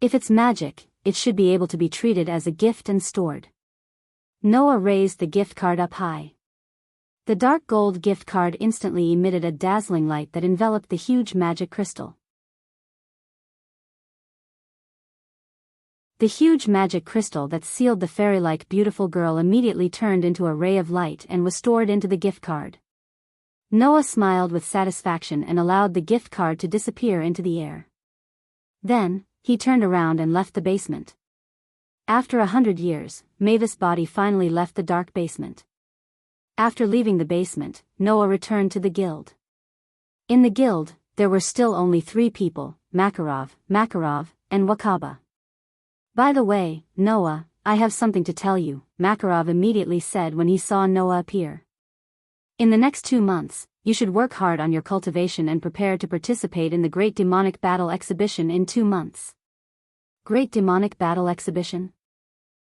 If it's magic, it should be able to be treated as a gift and stored. Noah raised the gift card up high. The dark gold gift card instantly emitted a dazzling light that enveloped the huge magic crystal. The huge magic crystal that sealed the fairy-like beautiful girl immediately turned into a ray of light and was stored into the gift card. Noah smiled with satisfaction and allowed the gift card to disappear into the air. Then, he turned around and left the basement. After 100 years, Mavis' body finally left the dark basement. After leaving the basement, Noah returned to the guild. In the guild, there were still only 3 people, Makarov, and Wakaba. By the way, Noah, I have something to tell you, Makarov immediately said when he saw Noah appear. In the next 2 months, you should work hard on your cultivation and prepare to participate in the Great Demonic Battle Exhibition in 2 months. Great Demonic Battle Exhibition?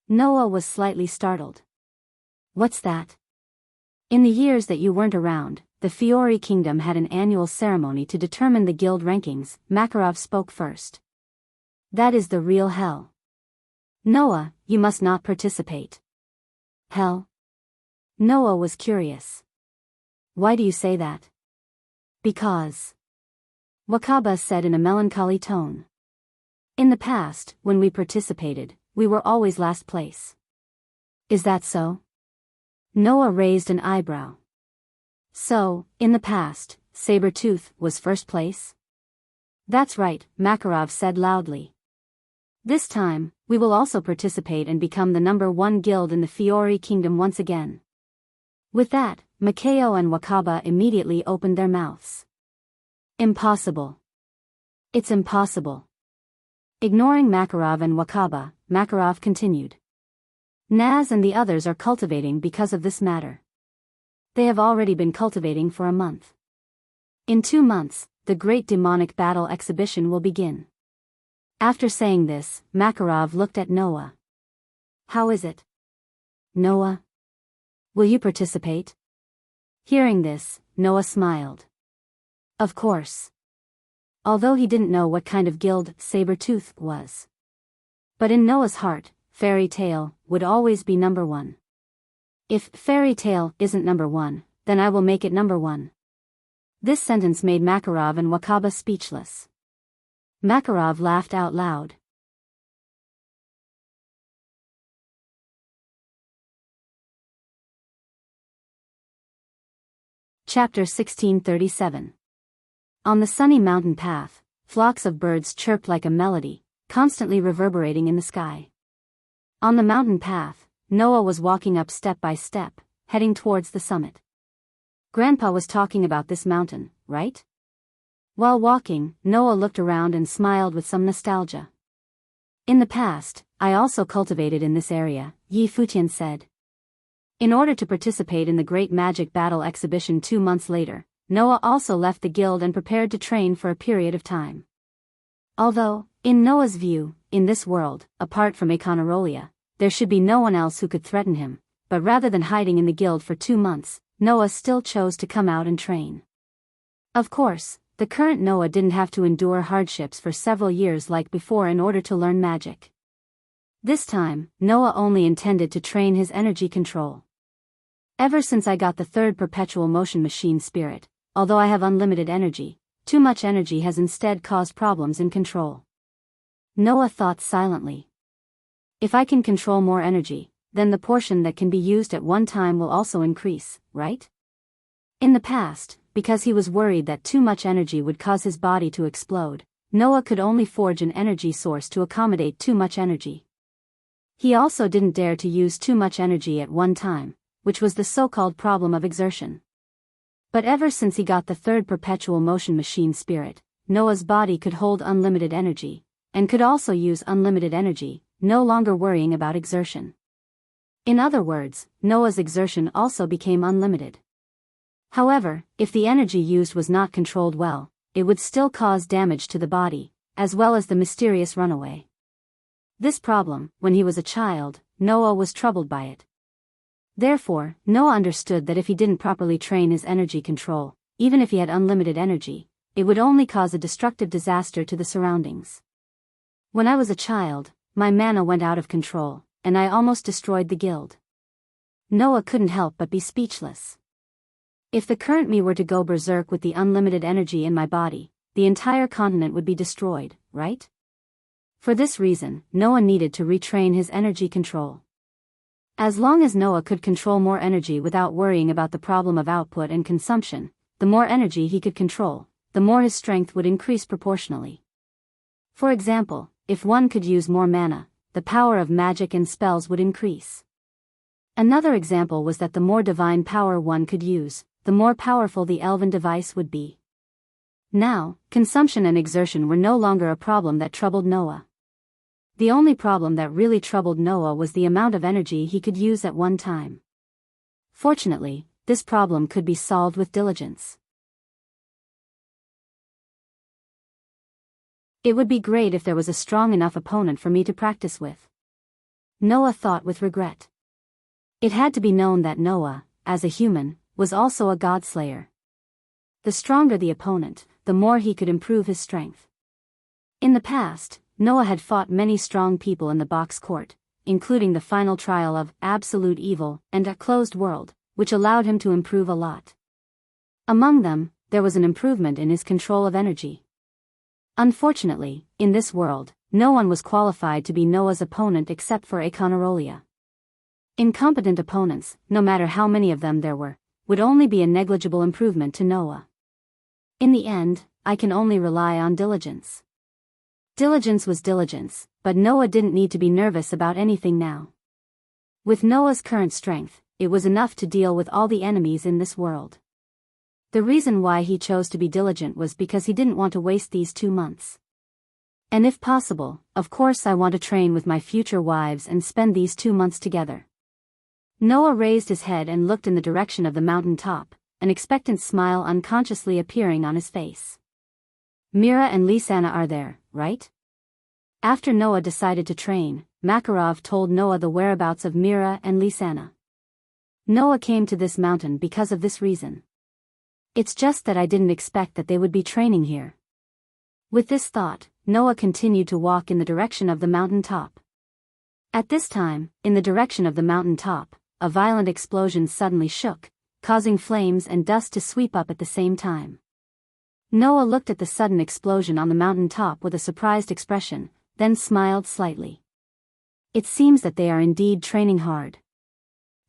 Noah was slightly startled. What's that? In the years that you weren't around, the Fiori Kingdom had an annual ceremony to determine the guild rankings, Makarov spoke first. That is the real hell. Noah, you must not participate. Hell? Noah was curious. Why do you say that? Because. Wakaba said in a melancholy tone. In the past, when we participated, we were always last place. Is that so? Noah raised an eyebrow. So, in the past, Sabertooth was first place? That's right, Makarov said loudly. This time, we will also participate and become the #1 guild in the Fiori Kingdom once again. With that, Makeo and Wakaba immediately opened their mouths. Impossible. It's impossible. Ignoring Makarov and Wakaba, Makarov continued. Naz and the others are cultivating because of this matter. They have already been cultivating for a month. In 2 months, the Great Demonic Battle Exhibition will begin. After saying this, Makarov looked at Noah. How is it? Noah? Will you participate? Hearing this, Noah smiled. Of course. Although he didn't know what kind of guild Sabertooth was. But in Noah's heart, Fairy Tale would always be #1. If Fairy Tale isn't #1, then I will make it #1. This sentence made Makarov and Wakaba speechless. Makarov laughed out loud. Chapter 1637. On the sunny mountain path, flocks of birds chirped like a melody, constantly reverberating in the sky. On the mountain path, Noah was walking up step by step, heading towards the summit. Grandpa was talking about this mountain, right? While walking, Noah looked around and smiled with some nostalgia. In the past, I also cultivated in this area, Yi Futian said. In order to participate in the Great Magic Battle Exhibition 2 months later, Noah also left the guild and prepared to train for a period of time. Although, in Noah's view, in this world, apart from Econarolia, there should be no one else who could threaten him, but rather than hiding in the guild for 2 months, Noah still chose to come out and train. Of course, the current Noah didn't have to endure hardships for several years like before in order to learn magic. This time, Noah only intended to train his energy control. Ever since I got the 3rd perpetual motion machine spirit, although I have unlimited energy, too much energy has instead caused problems in control. Noah thought silently. If I can control more energy, then the portion that can be used at one time will also increase, right? In the past, because he was worried that too much energy would cause his body to explode, Noah could only forge an energy source to accommodate too much energy. He also didn't dare to use too much energy at one time, which was the so-called problem of exertion. But ever since he got the 3rd perpetual motion machine spirit, Noah's body could hold unlimited energy, and could also use unlimited energy, no longer worrying about exertion. In other words, Noah's exertion also became unlimited. However, if the energy used was not controlled well, it would still cause damage to the body, as well as the mysterious runaway. This problem, when he was a child, Noah was troubled by it. Therefore, Noah understood that if he didn't properly train his energy control, even if he had unlimited energy, it would only cause a destructive disaster to the surroundings. When I was a child, my mana went out of control, and I almost destroyed the guild. Noah couldn't help but be speechless. If the current me were to go berserk with the unlimited energy in my body, the entire continent would be destroyed, right? For this reason, Noah needed to retrain his energy control. As long as Noah could control more energy without worrying about the problem of output and consumption, the more energy he could control, the more his strength would increase proportionally. For example, if one could use more mana, the power of magic and spells would increase. Another example was that the more divine power one could use, the more powerful the elven device would be. Now, consumption and exertion were no longer a problem that troubled Noah. The only problem that really troubled Noah was the amount of energy he could use at one time. Fortunately, this problem could be solved with diligence. It would be great if there was a strong enough opponent for me to practice with. Noah thought with regret. It had to be known that Noah, as a human, was also a godslayer. The stronger the opponent, the more he could improve his strength. In the past, Noah had fought many strong people in the box court, including the final trial of Absolute Evil and A Closed World, which allowed him to improve a lot. Among them, there was an improvement in his control of energy. Unfortunately, in this world, no one was qualified to be Noah's opponent except for Akonarolia. Incompetent opponents, no matter how many of them there were, would only be a negligible improvement to Noah. In the end, I can only rely on diligence. Diligence was diligence, but Noah didn't need to be nervous about anything now. With Noah's current strength, it was enough to deal with all the enemies in this world. The reason why he chose to be diligent was because he didn't want to waste these 2 months. And if possible, of course I want to train with my future wives and spend these 2 months together. Noah raised his head and looked in the direction of the mountain top, an expectant smile unconsciously appearing on his face. Mira and Lisanna are there, right? After Noah decided to train, Makarov told Noah the whereabouts of Mira and Lisanna. Noah came to this mountain because of this reason. It's just that I didn't expect that they would be training here. With this thought, Noah continued to walk in the direction of the mountain top. At this time, in the direction of the mountain top, a violent explosion suddenly shook, causing flames and dust to sweep up at the same time. Noah looked at the sudden explosion on the mountain top with a surprised expression, then smiled slightly. It seems that they are indeed training hard.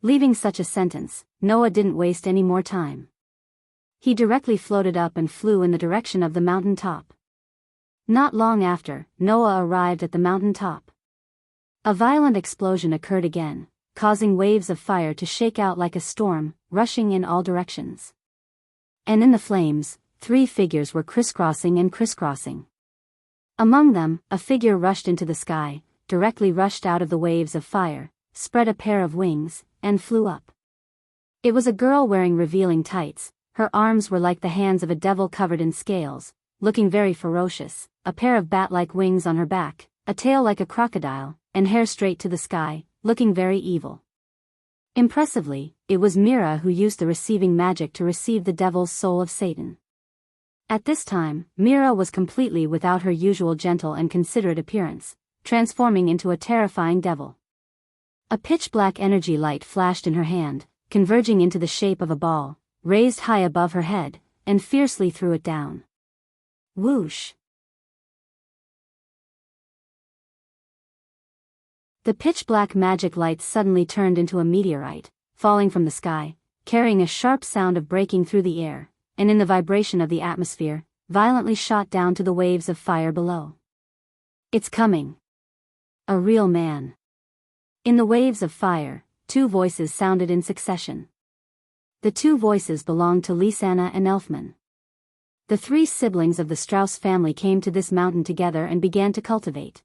Leaving such a sentence, Noah didn't waste any more time. He directly floated up and flew in the direction of the mountain top. Not long after, Noah arrived at the mountain top. A violent explosion occurred again, causing waves of fire to shake out like a storm, rushing in all directions. And in the flames, 3 figures were crisscrossing and crisscrossing. Among them, a figure rushed into the sky, directly rushed out of the waves of fire, spread a pair of wings, and flew up. It was a girl wearing revealing tights. Her arms were like the hands of a devil covered in scales, looking very ferocious, a pair of bat-like wings on her back, a tail like a crocodile, and hair straight to the sky, looking very evil. Impressively, it was Mira who used the receiving magic to receive the devil's soul of Satan. At this time, Mira was completely without her usual gentle and considerate appearance, transforming into a terrifying devil. A pitch-black energy light flashed in her hand, converging into the shape of a ball, raised high above her head, and fiercely threw it down. Whoosh! The pitch-black magic light suddenly turned into a meteorite, falling from the sky, carrying a sharp sound of breaking through the air, and in the vibration of the atmosphere, violently shot down to the waves of fire below. It's coming. A real man. In the waves of fire, 2 voices sounded in succession. The 2 voices belonged to Lisanna and Elfman. The 3 siblings of the Strauss family came to this mountain together and began to cultivate.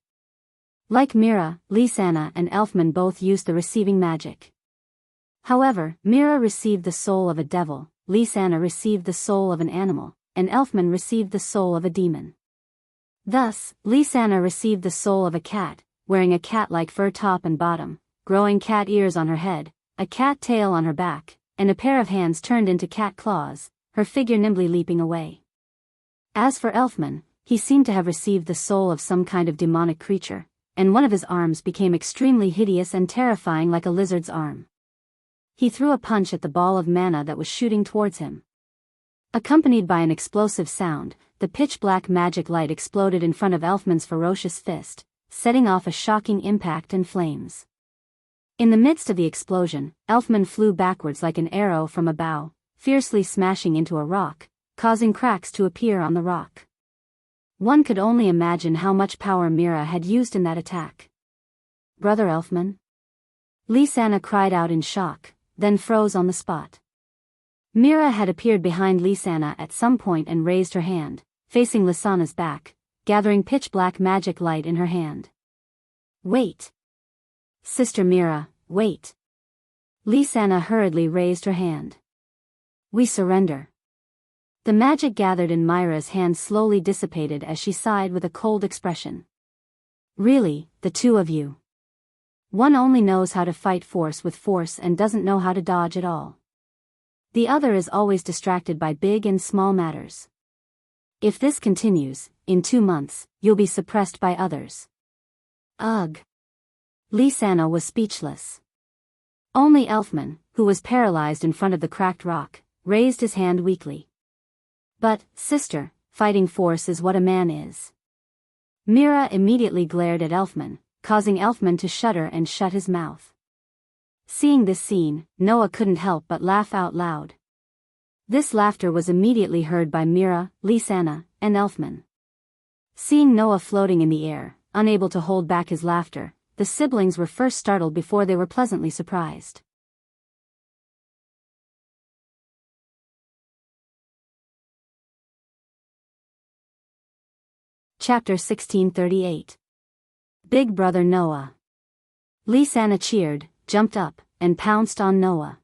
Like Mira, Lisanna and Elfman both used the receiving magic. However, Mira received the soul of a devil, Lisanna received the soul of an animal, and Elfman received the soul of a demon. Thus, Lisanna received the soul of a cat, wearing a cat-like fur top and bottom, growing cat ears on her head, a cat tail on her back, and a pair of hands turned into cat claws, her figure nimbly leaping away. As for Elfman, he seemed to have received the soul of some kind of demonic creature, and one of his arms became extremely hideous and terrifying like a lizard's arm. He threw a punch at the ball of mana that was shooting towards him. Accompanied by an explosive sound, the pitch-black magic light exploded in front of Elfman's ferocious fist, setting off a shocking impact and flames. In the midst of the explosion, Elfman flew backwards like an arrow from a bow, fiercely smashing into a rock, causing cracks to appear on the rock. One could only imagine how much power Mira had used in that attack. "Brother Elfman?" Lysana cried out in shock, then froze on the spot. Mira had appeared behind Lysana at some point and raised her hand, facing Lysana's back, gathering pitch-black magic light in her hand. "Wait! Sister Mira, wait!" Lysana hurriedly raised her hand. "We surrender." The magic gathered in Myra's hand slowly dissipated as she sighed with a cold expression. "Really, the two of you. One only knows how to fight force with force and doesn't know how to dodge at all. The other is always distracted by big and small matters. If this continues, in 2 months, you'll be suppressed by others." Ugh! Lysana was speechless. Only Elfman, who was paralyzed in front of the cracked rock, raised his hand weakly. "But, sister, fighting force is what a man is." Mira immediately glared at Elfman, causing Elfman to shudder and shut his mouth. Seeing this scene, Noah couldn't help but laugh out loud. This laughter was immediately heard by Mira, Lysana, and Elfman. Seeing Noah floating in the air, unable to hold back his laughter, the siblings were first startled before they were pleasantly surprised. Chapter 1638. Big Brother Noah. Lysana cheered, jumped up, and pounced on Noah.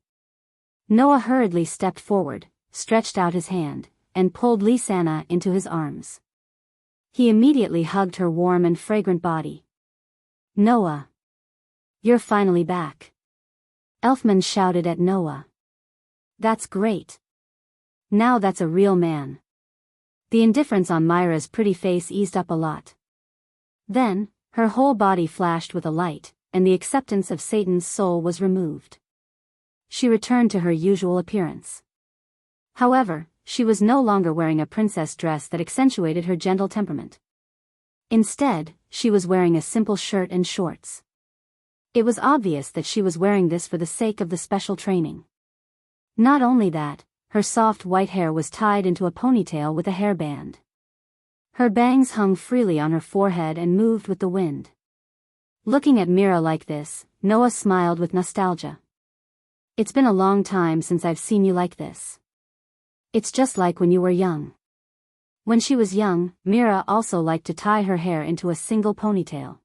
Noah hurriedly stepped forward, stretched out his hand, and pulled Lysana into his arms. He immediately hugged her warm and fragrant body. "Noah! You're finally back!" Elfman shouted at Noah. "That's great! Now that's a real man." The indifference on Myra's pretty face eased up a lot. Then, her whole body flashed with a light, and the acceptance of Satan's soul was removed. She returned to her usual appearance. However, she was no longer wearing a princess dress that accentuated her gentle temperament. Instead, she was wearing a simple shirt and shorts. It was obvious that she was wearing this for the sake of the special training. Not only that, her soft white hair was tied into a ponytail with a hairband. Her bangs hung freely on her forehead and moved with the wind. Looking at Mira like this, Noah smiled with nostalgia. "It's been a long time since I've seen you like this. It's just like when you were young." When she was young, Mira also liked to tie her hair into a single ponytail.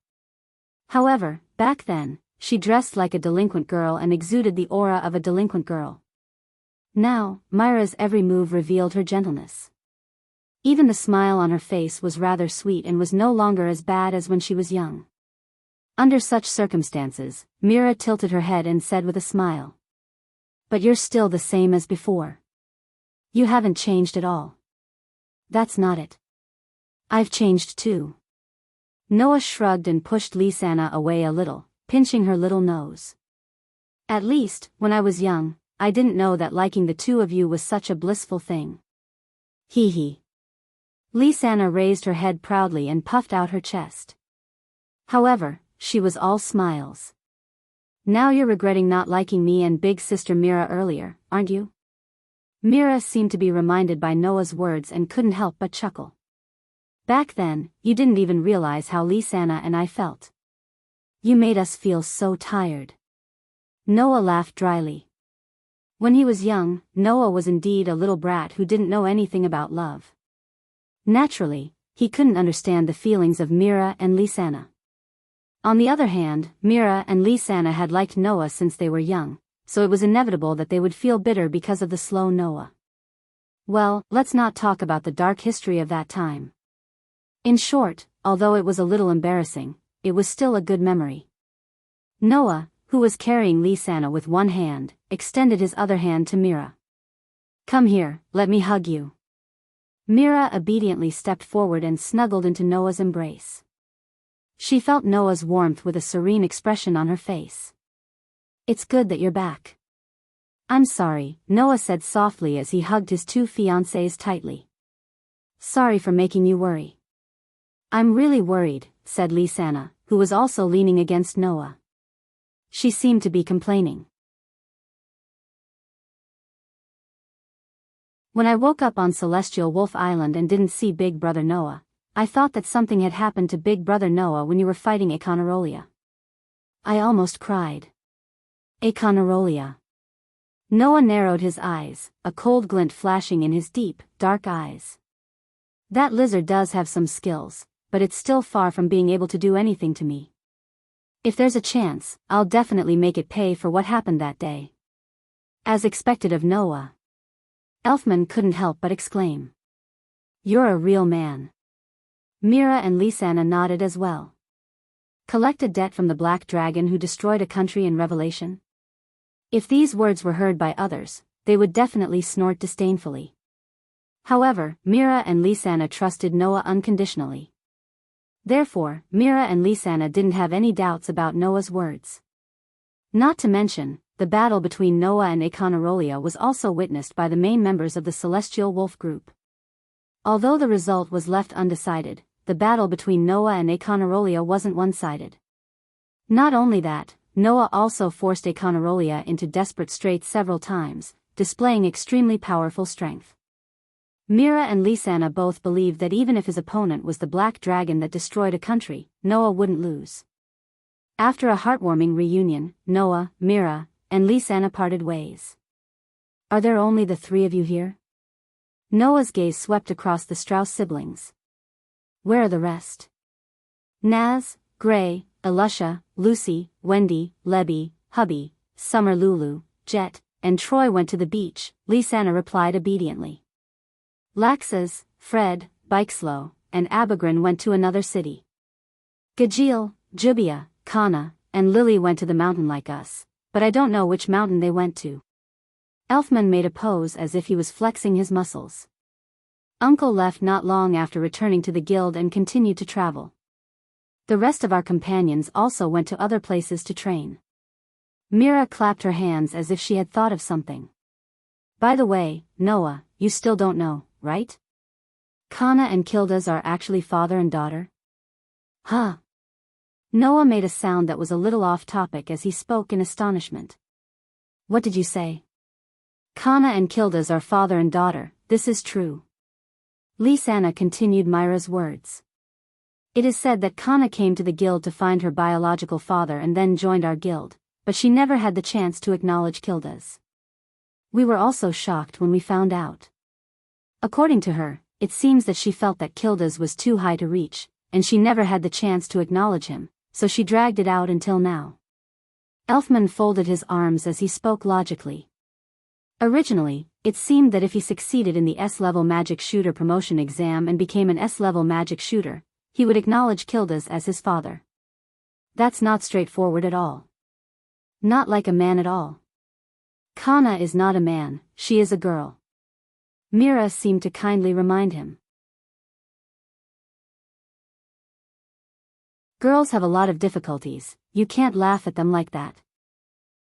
However, back then, she dressed like a delinquent girl and exuded the aura of a delinquent girl. Now, Myra's every move revealed her gentleness. Even the smile on her face was rather sweet and was no longer as bad as when she was young. Under such circumstances, Mira tilted her head and said with a smile, "But you're still the same as before. You haven't changed at all." "That's not it. I've changed too." Noah shrugged and pushed Lysana away a little, pinching her little nose. "At least, when I was young, I didn't know that liking the two of you was such a blissful thing." Hee hee. Lysana raised her head proudly and puffed out her chest. However, she was all smiles. "Now you're regretting not liking me and big sister Mira earlier, aren't you?" Mira seemed to be reminded by Noah's words and couldn't help but chuckle. "Back then, you didn't even realize how Lysana and I felt. You made us feel so tired." Noah laughed dryly. When he was young, Noah was indeed a little brat who didn't know anything about love. Naturally, he couldn't understand the feelings of Mira and Lysana. On the other hand, Mira and Lysana had liked Noah since they were young, so it was inevitable that they would feel bitter because of the slow Noah. Well, let's not talk about the dark history of that time. In short, although it was a little embarrassing, it was still a good memory. Noah, who was carrying Lysana with one hand, extended his other hand to Mira. "Come here, let me hug you." Mira obediently stepped forward and snuggled into Noah's embrace. She felt Noah's warmth with a serene expression on her face. "It's good that you're back." "I'm sorry," Noah said softly as he hugged his two fiancées tightly. "Sorry for making you worry." "I'm really worried," said Lysana, who was also leaning against Noah. She seemed to be complaining. When I woke up on Celestial Wolf Island and didn't see Big Brother Noah, I thought that something had happened to Big Brother Noah when you were fighting Econarolia. I almost cried. Econarolia. Noah narrowed his eyes, a cold glint flashing in his deep, dark eyes. That lizard does have some skills, but it's still far from being able to do anything to me. If there's a chance, I'll definitely make it pay for what happened that day. As expected of Noah. Elfman couldn't help but exclaim. You're a real man. Mira and Lysana nodded as well. Collect a debt from the Black Dragon who destroyed a country in Revelation? If these words were heard by others, they would definitely snort disdainfully. However, Mira and Lysana trusted Noah unconditionally. Therefore, Mira and Lysana didn't have any doubts about Noah's words. Not to mention, the battle between Noah and Econarolia was also witnessed by the main members of the Celestial Wolf group. Although the result was left undecided, the battle between Noah and Econarolia wasn't one-sided. Not only that, Noah also forced Econarolia into desperate straits several times, displaying extremely powerful strength. Mira and Lysana both believed that even if his opponent was the Black Dragon that destroyed a country, Noah wouldn't lose. After a heartwarming reunion, Noah, Mira, and Lysana parted ways. Are there only the three of you here? Noah's gaze swept across the Strauss siblings. Where are the rest? Naz, Gray, Elusha, Lucy, Wendy, Lebby, Hubby, Summer Lulu, Jet, and Troy went to the beach, Lysana replied obediently. Laxas, Fred, Bikeslow, and Abagrin went to another city. Gajeel, Jubia, Kana, and Lily went to the mountain like us, but I don't know which mountain they went to. Elfman made a pose as if he was flexing his muscles. Uncle left not long after returning to the guild and continued to travel. The rest of our companions also went to other places to train. Mira clapped her hands as if she had thought of something. By the way, Noah, you still don't know, right? Kana and Kildas are actually father and daughter? Huh? Noah made a sound that was a little off topic as he spoke in astonishment. What did you say? Kana and Kildas are father and daughter, this is true. Lysana continued Myra's words. It is said that Kana came to the guild to find her biological father and then joined our guild, but she never had the chance to acknowledge Kildas. We were also shocked when we found out. According to her, it seems that she felt that Kildas was too high to reach, and she never had the chance to acknowledge him, so she dragged it out until now. Elfman folded his arms as he spoke logically. Originally, it seemed that if he succeeded in the S-level magic shooter promotion exam and became an S-level magic shooter, he would acknowledge Kildas as his father. That's not straightforward at all. Not like a man at all. Kana is not a man, she is a girl. Mira seemed to kindly remind him. Girls have a lot of difficulties, you can't laugh at them like that.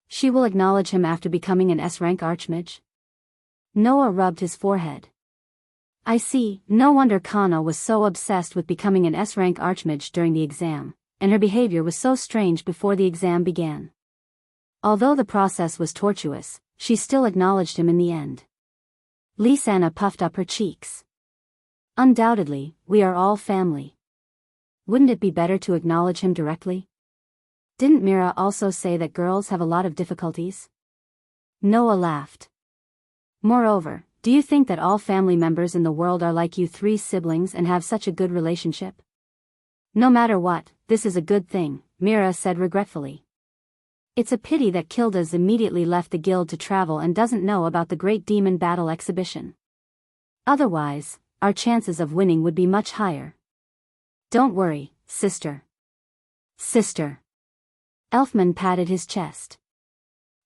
She will acknowledge him after becoming an S-rank archmage? Noah rubbed his forehead. I see, no wonder Kana was so obsessed with becoming an S-rank archmage during the exam, and her behavior was so strange before the exam began. Although the process was tortuous, she still acknowledged him in the end. Lysana puffed up her cheeks. Undoubtedly, we are all family. Wouldn't it be better to acknowledge him directly? Didn't Mira also say that girls have a lot of difficulties? Noah laughed. Moreover, do you think that all family members in the world are like you three siblings and have such a good relationship? No matter what, this is a good thing, Mira said regretfully. It's a pity that Kildas immediately left the guild to travel and doesn't know about the Great Demon Battle exhibition. Otherwise, our chances of winning would be much higher. Don't worry, sister. Sister. Elfman patted his chest.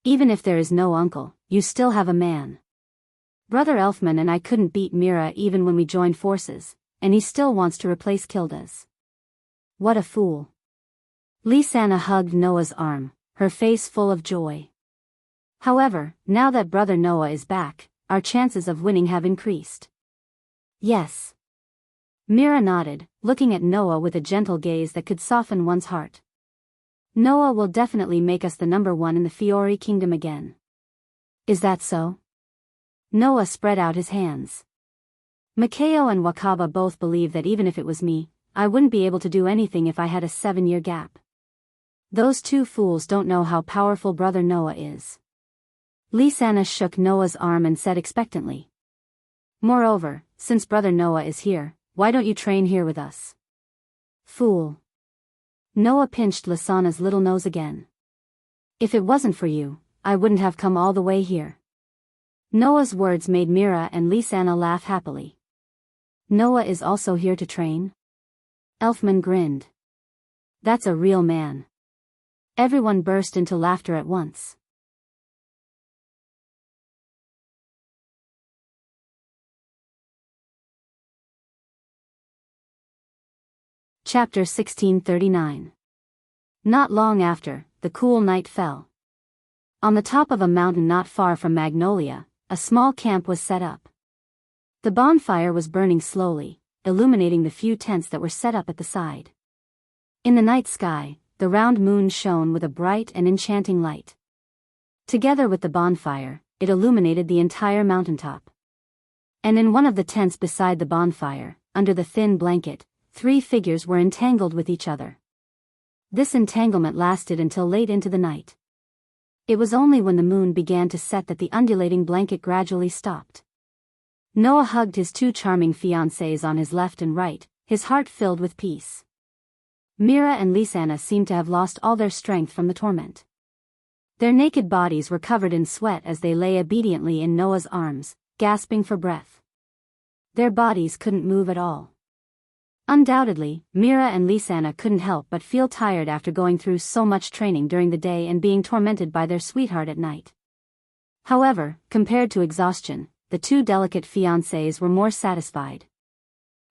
Even if there is no uncle, you still have a man. Brother Elfman and I couldn't beat Mira even when we joined forces, and he still wants to replace Kildas. What a fool. Lisanna hugged Noah's arm, her face full of joy. However, now that brother Noah is back, our chances of winning have increased. Yes. Mira nodded, looking at Noah with a gentle gaze that could soften one's heart. Noah will definitely make us the number one in the Fiori Kingdom again. Is that so? Noah spread out his hands. Makao and Wakaba both believe that even if it was me, I wouldn't be able to do anything if I had a 7-year gap. Those two fools don't know how powerful brother Noah is. Lisanna shook Noah's arm and said expectantly. Moreover, since brother Noah is here, why don't you train here with us? Fool. Noah pinched Lisanna's little nose again. If it wasn't for you, I wouldn't have come all the way here. Noah's words made Mira and Lisanna laugh happily. Noah is also here to train? Elfman grinned. That's a real man. Everyone burst into laughter at once. Chapter 1639. Not long after, the cool night fell. On the top of a mountain not far from Magnolia, a small camp was set up. The bonfire was burning slowly, illuminating the few tents that were set up at the side. In the night sky, the round moon shone with a bright and enchanting light. Together with the bonfire, it illuminated the entire mountaintop. And in one of the tents beside the bonfire, under the thin blanket, 3 figures were entangled with each other. This entanglement lasted until late into the night. It was only when the moon began to set that the undulating blanket gradually stopped. Noah hugged his 2 charming fiancées on his left and right, his heart filled with peace. Mira and Lisanna seemed to have lost all their strength from the torment. Their naked bodies were covered in sweat as they lay obediently in Noah's arms, gasping for breath. Their bodies couldn't move at all. Undoubtedly, Mira and Lisanna couldn't help but feel tired after going through so much training during the day and being tormented by their sweetheart at night. However, compared to exhaustion, the 2 delicate fiancés were more satisfied.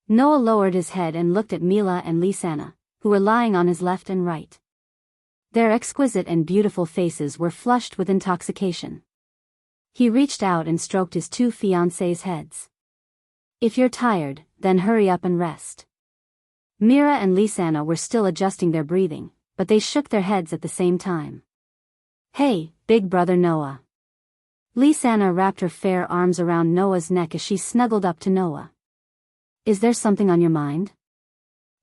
Noah lowered his head and looked at Mila and Lisanna, who were lying on his left and right. Their exquisite and beautiful faces were flushed with intoxication. He reached out and stroked his 2 fiancés' heads. If you're tired, then hurry up and rest. Mira and Lisanna were still adjusting their breathing, but they shook their heads at the same time. Hey, big brother Noah. Lisanna wrapped her fair arms around Noah's neck as she snuggled up to Noah. Is there something on your mind?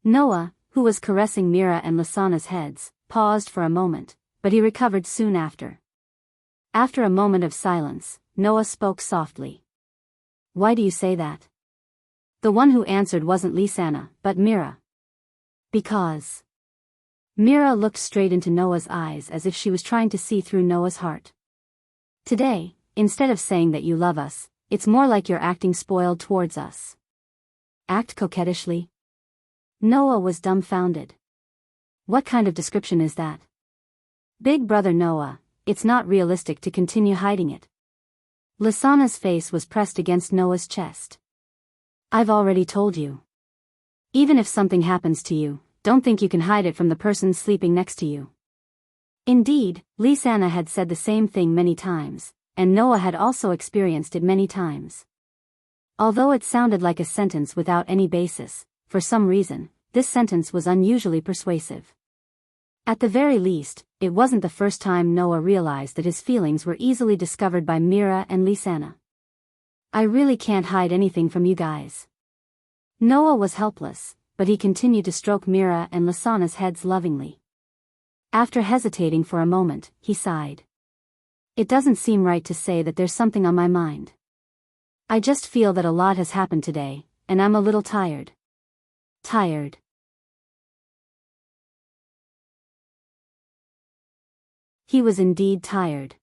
Noah, who was caressing Mira and Lisanna's heads, paused for a moment, but he recovered soon after. After a moment of silence, Noah spoke softly. Why do you say that? The one who answered wasn't Lisanna, but Mira. Because. Mira looked straight into Noah's eyes as if she was trying to see through Noah's heart. Today, instead of saying that you love us, it's more like you're acting spoiled towards us. Act coquettishly? Noah was dumbfounded. What kind of description is that? Big brother Noah, it's not realistic to continue hiding it. Lisanna's face was pressed against Noah's chest. I've already told you. Even if something happens to you, don't think you can hide it from the person sleeping next to you. Indeed, Lisanna had said the same thing many times, and Noah had also experienced it many times. Although it sounded like a sentence without any basis, for some reason, this sentence was unusually persuasive. At the very least, it wasn't the first time Noah realized that his feelings were easily discovered by Mira and Lisanna. I really can't hide anything from you guys. Noah was helpless, but he continued to stroke Mira and Lisanna's heads lovingly. After hesitating for a moment, he sighed. It doesn't seem right to say that there's something on my mind. I just feel that a lot has happened today, and I'm a little tired. Tired. He was indeed tired.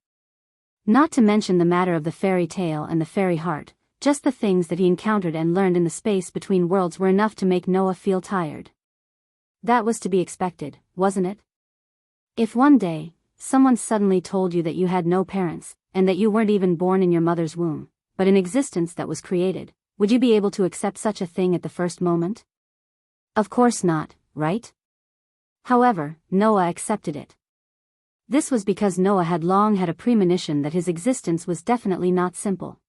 Not to mention the matter of the fairy tale and the fairy heart, just the things that he encountered and learned in the space between worlds were enough to make Noah feel tired. That was to be expected, wasn't it? If one day, someone suddenly told you that you had no parents, and that you weren't even born in your mother's womb, but an existence that was created, would you be able to accept such a thing at the first moment? Of course not, right? However, Noah accepted it. This was because Noah had long had a premonition that his existence was definitely not simple.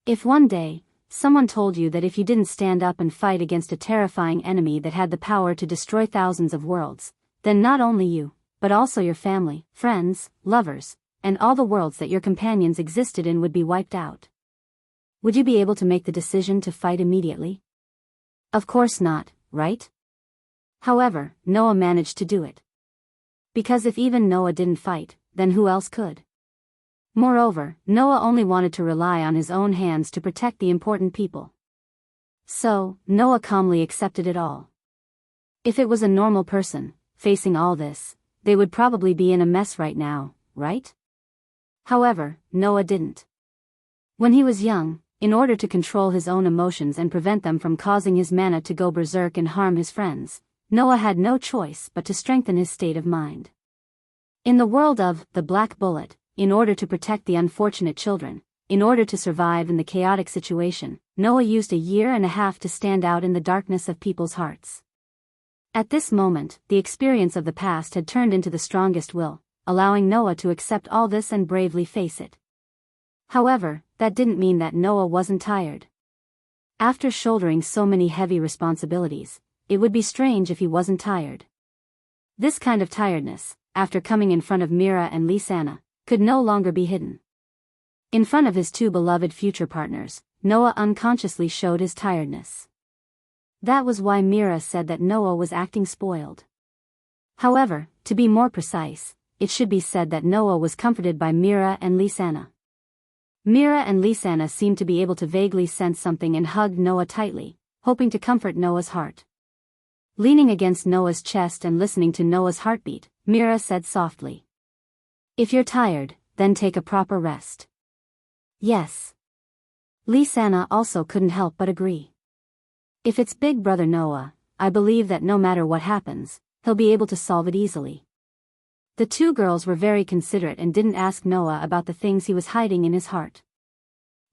If one day, someone told you that if you didn't stand up and fight against a terrifying enemy that had the power to destroy thousands of worlds, then not only you, but also your family, friends, lovers, and all the worlds that your companions existed in would be wiped out, would you be able to make the decision to fight immediately? Of course not, right? However, Noah managed to do it. Because if even Noah didn't fight, then who else could? Moreover, Noah only wanted to rely on his own hands to protect the important people. So, Noah calmly accepted it all. If it was a normal person, facing all this, they would probably be in a mess right now, right? However, Noah didn't. When he was young, in order to control his own emotions and prevent them from causing his mana to go berserk and harm his friends, Noah had no choice but to strengthen his state of mind. In the world of the Black Bullet, in order to protect the unfortunate children, in order to survive in the chaotic situation, Noah used a year and a half to stand out in the darkness of people's hearts. At this moment, the experience of the past had turned into the strongest will, allowing Noah to accept all this and bravely face it. However, that didn't mean that Noah wasn't tired. After shouldering so many heavy responsibilities, it would be strange if he wasn't tired. This kind of tiredness, after coming in front of Mira and Lisanna, could no longer be hidden. In front of his two beloved future partners, Noah unconsciously showed his tiredness. That was why Mira said that Noah was acting spoiled. However, to be more precise, it should be said that Noah was comforted by Mira and Lisanna. Mira and Lisanna seemed to be able to vaguely sense something and hugged Noah tightly, hoping to comfort Noah's heart. Leaning against Noah's chest and listening to Noah's heartbeat, Mira said softly, "If you're tired, then take a proper rest." Yes. Lisanna also couldn't help but agree. If it's Big Brother Noah, I believe that no matter what happens, he'll be able to solve it easily. The two girls were very considerate and didn't ask Noah about the things he was hiding in his heart.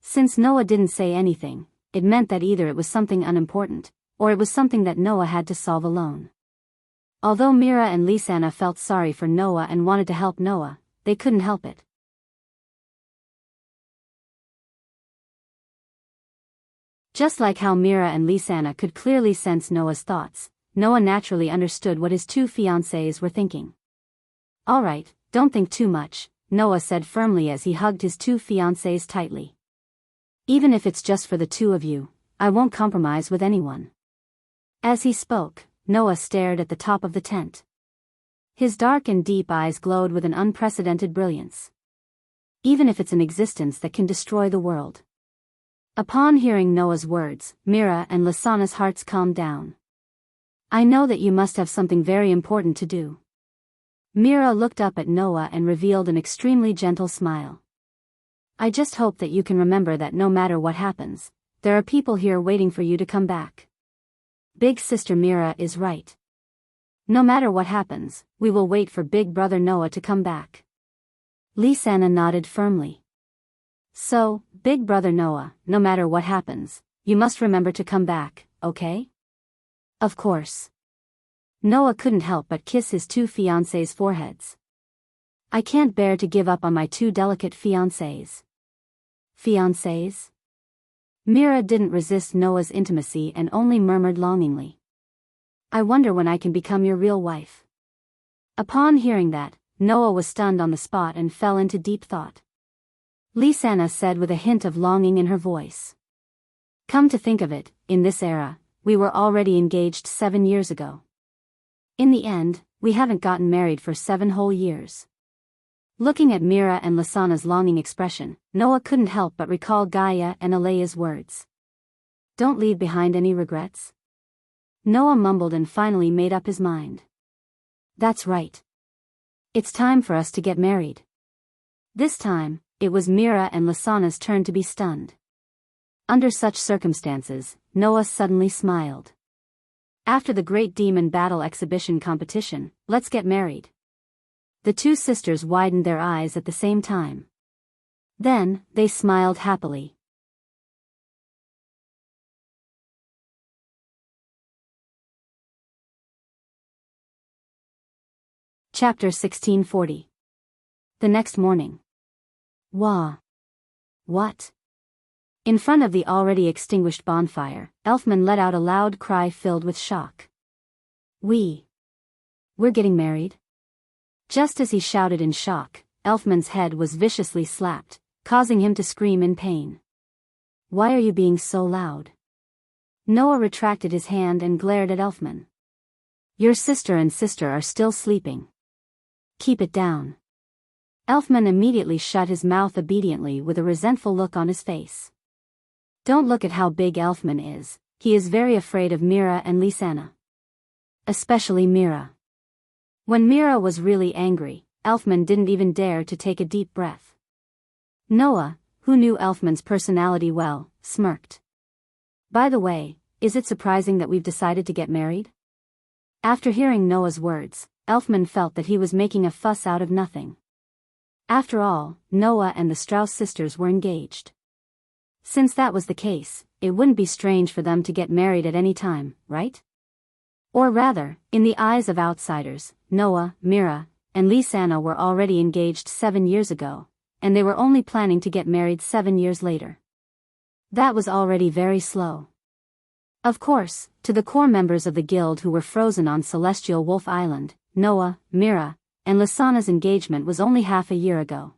Since Noah didn't say anything, it meant that either it was something unimportant, or it was something that Noah had to solve alone. Although Mira and Lisanna felt sorry for Noah and wanted to help Noah, they couldn't help it. Just like how Mira and Lisanna could clearly sense Noah's thoughts, Noah naturally understood what his two fiancés were thinking. "Alright, don't think too much," Noah said firmly as he hugged his two fiancés tightly. "Even if it's just for the two of you, I won't compromise with anyone." As he spoke, Noah stared at the top of the tent. His dark and deep eyes glowed with an unprecedented brilliance. Even if it's an existence that can destroy the world. Upon hearing Noah's words, Mira and Lisanna's hearts calmed down. "I know that you must have something very important to do." Mira looked up at Noah and revealed an extremely gentle smile. "I just hope that you can remember that no matter what happens, there are people here waiting for you to come back. Big Sister Mira is right. No matter what happens, we will wait for Big Brother Noah to come back." Lisanna nodded firmly. "So, Big Brother Noah, no matter what happens, you must remember to come back, okay?" "Of course." Noah couldn't help but kiss his two fiancés' foreheads. "I can't bear to give up on my two delicate fiancés." "Fiancés?" Mira didn't resist Noah's intimacy and only murmured longingly. "I wonder when I can become your real wife." Upon hearing that, Noah was stunned on the spot and fell into deep thought. Lisanna said with a hint of longing in her voice, "Come to think of it, in this era, we were already engaged 7 years ago. In the end, we haven't gotten married for 7 whole years." Looking at Mira and Lisanna's longing expression, Noah couldn't help but recall Gaia and Alea's words. "Don't leave behind any regrets?" Noah mumbled and finally made up his mind. "That's right. It's time for us to get married." This time, it was Mira and Lisanna's turn to be stunned. Under such circumstances, Noah suddenly smiled. "After the Great Demon Battle Exhibition competition, let's get married." The two sisters widened their eyes at the same time. Then, they smiled happily. Chapter 1640. The next morning. Wah. What? In front of the already extinguished bonfire, Elfman let out a loud cry filled with shock. We're getting married? Just as he shouted in shock, Elfman's head was viciously slapped, causing him to scream in pain. Why are you being so loud? Noah retracted his hand and glared at Elfman. Your sister and sister are still sleeping. Keep it down. Elfman immediately shut his mouth obediently with a resentful look on his face. Don't look at how big Elfman is, he is very afraid of Mira and Lysana. Especially Mira. When Mira was really angry, Elfman didn't even dare to take a deep breath. Noah, who knew Elfman's personality well, smirked. By the way, is it surprising that we've decided to get married? After hearing Noah's words, Elfman felt that he was making a fuss out of nothing. After all, Noah and the Strauss sisters were engaged. Since that was the case, it wouldn't be strange for them to get married at any time, right? Or rather, in the eyes of outsiders, Noah, Mira, and Lysana were already engaged 7 years ago, and they were only planning to get married 7 years later. That was already very slow. Of course, to the core members of the guild who were frozen on Celestial Wolf Island, Noah, Mira, and Lysana's engagement was only half a year ago.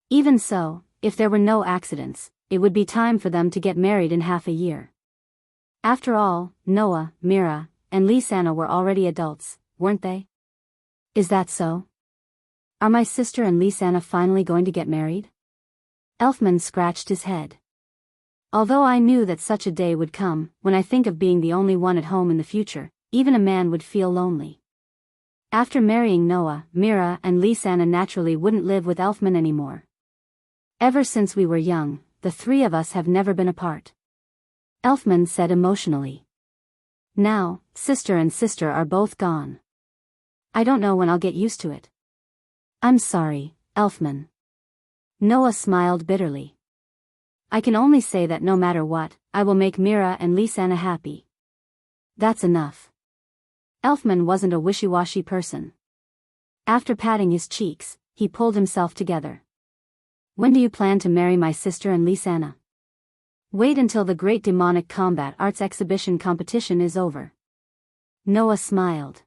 Even so, if there were no accidents, it would be time for them to get married in half a year. After all, Noah, Mira, and Lysana were already adults, weren't they? Is that so? Are my sister and Lysana finally going to get married? Elfman scratched his head. Although I knew that such a day would come, when I think of being the only one at home in the future, even a man would feel lonely. After marrying Noah, Mira and Lysana naturally wouldn't live with Elfman anymore. Ever since we were young, the three of us have never been apart. Elfman said emotionally. Now, sister and sister are both gone. I don't know when I'll get used to it. I'm sorry, Elfman. Noah smiled bitterly. I can only say that no matter what, I will make Mira and Lysana happy. That's enough. Elfman wasn't a wishy-washy person. After patting his cheeks, he pulled himself together. When do you plan to marry my sister and Lysana? Wait until the Great Demonic Combat Arts Exhibition competition is over. Noah smiled.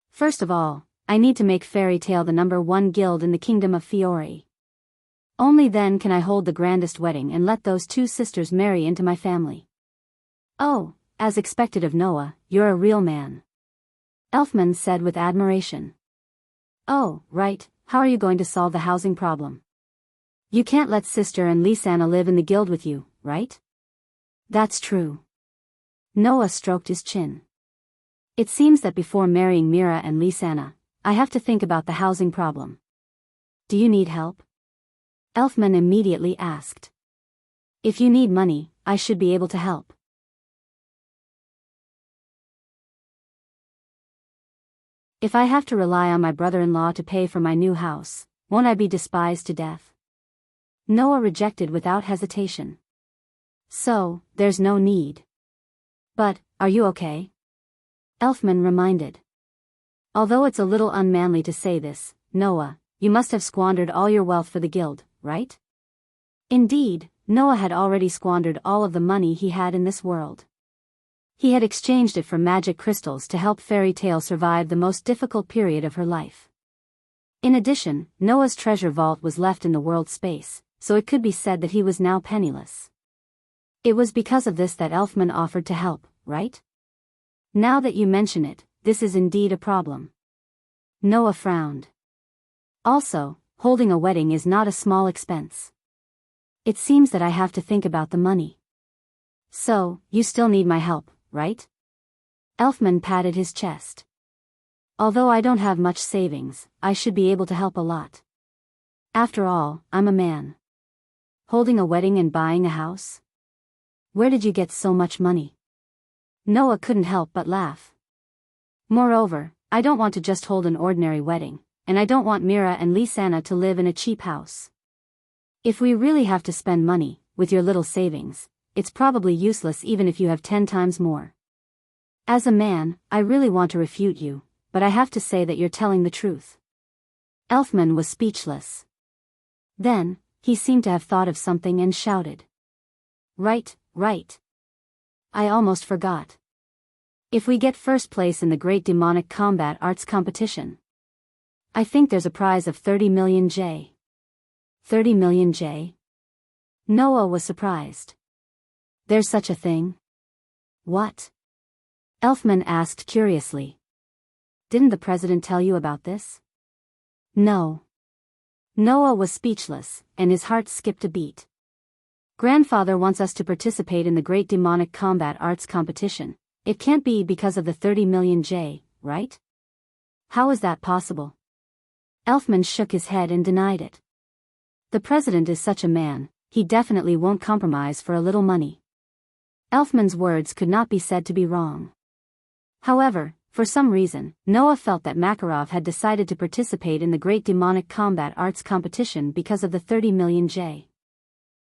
First of all, I need to make Fairy Tale the #1 guild in the Kingdom of Fiore. Only then can I hold the grandest wedding and let those two sisters marry into my family. Oh, as expected of Noah, you're a real man. Elfman said with admiration. Oh, right, how are you going to solve the housing problem? You can't let sister and Lysana live in the guild with you, right? That's true. Noah stroked his chin. It seems that before marrying Mira and Lysana, I have to think about the housing problem. Do you need help? Elfman immediately asked. If you need money, I should be able to help. If I have to rely on my brother-in-law to pay for my new house, won't I be despised to death? Noah rejected without hesitation. So, there's no need. But, are you okay? Elfman reminded. Although it's a little unmanly to say this, Noah, you must have squandered all your wealth for the guild, right? Indeed, Noah had already squandered all of the money he had in this world. He had exchanged it for magic crystals to help Fairy Tale survive the most difficult period of her life. In addition, Noah's treasure vault was left in the world space, so it could be said that he was now penniless. It was because of this that Elfman offered to help, right? Now that you mention it, this is indeed a problem. Noah frowned. Also, holding a wedding is not a small expense. It seems that I have to think about the money. So, you still need my help, right? Elfman patted his chest. Although I don't have much savings, I should be able to help a lot. After all, I'm a man. Holding a wedding and buying a house? Where did you get so much money? Noah couldn't help but laugh. Moreover, I don't want to just hold an ordinary wedding, and I don't want Mira and Lysana to live in a cheap house. If we really have to spend money, with your little savings, it's probably useless even if you have 10 times more. As a man, I really want to refute you, but I have to say that you're telling the truth. Elfman was speechless. Then, he seemed to have thought of something and shouted. Right. I almost forgot. If we get first place in the Great Demonic Combat Arts Competition, I think there's a prize of 30 million J. 30 million J? Noah was surprised. There's such a thing? What? Elfman asked curiously. Didn't the president tell you about this? No. Noah was speechless, and his heart skipped a beat. Grandfather wants us to participate in the Great Demonic Combat Arts Competition. It can't be because of the 30 million J, right? How is that possible? Elfman shook his head and denied it. The president is such a man, he definitely won't compromise for a little money. Elfman's words could not be said to be wrong. However, for some reason, Noah felt that Makarov had decided to participate in the Great Demonic Combat Arts Competition because of the 30 million J.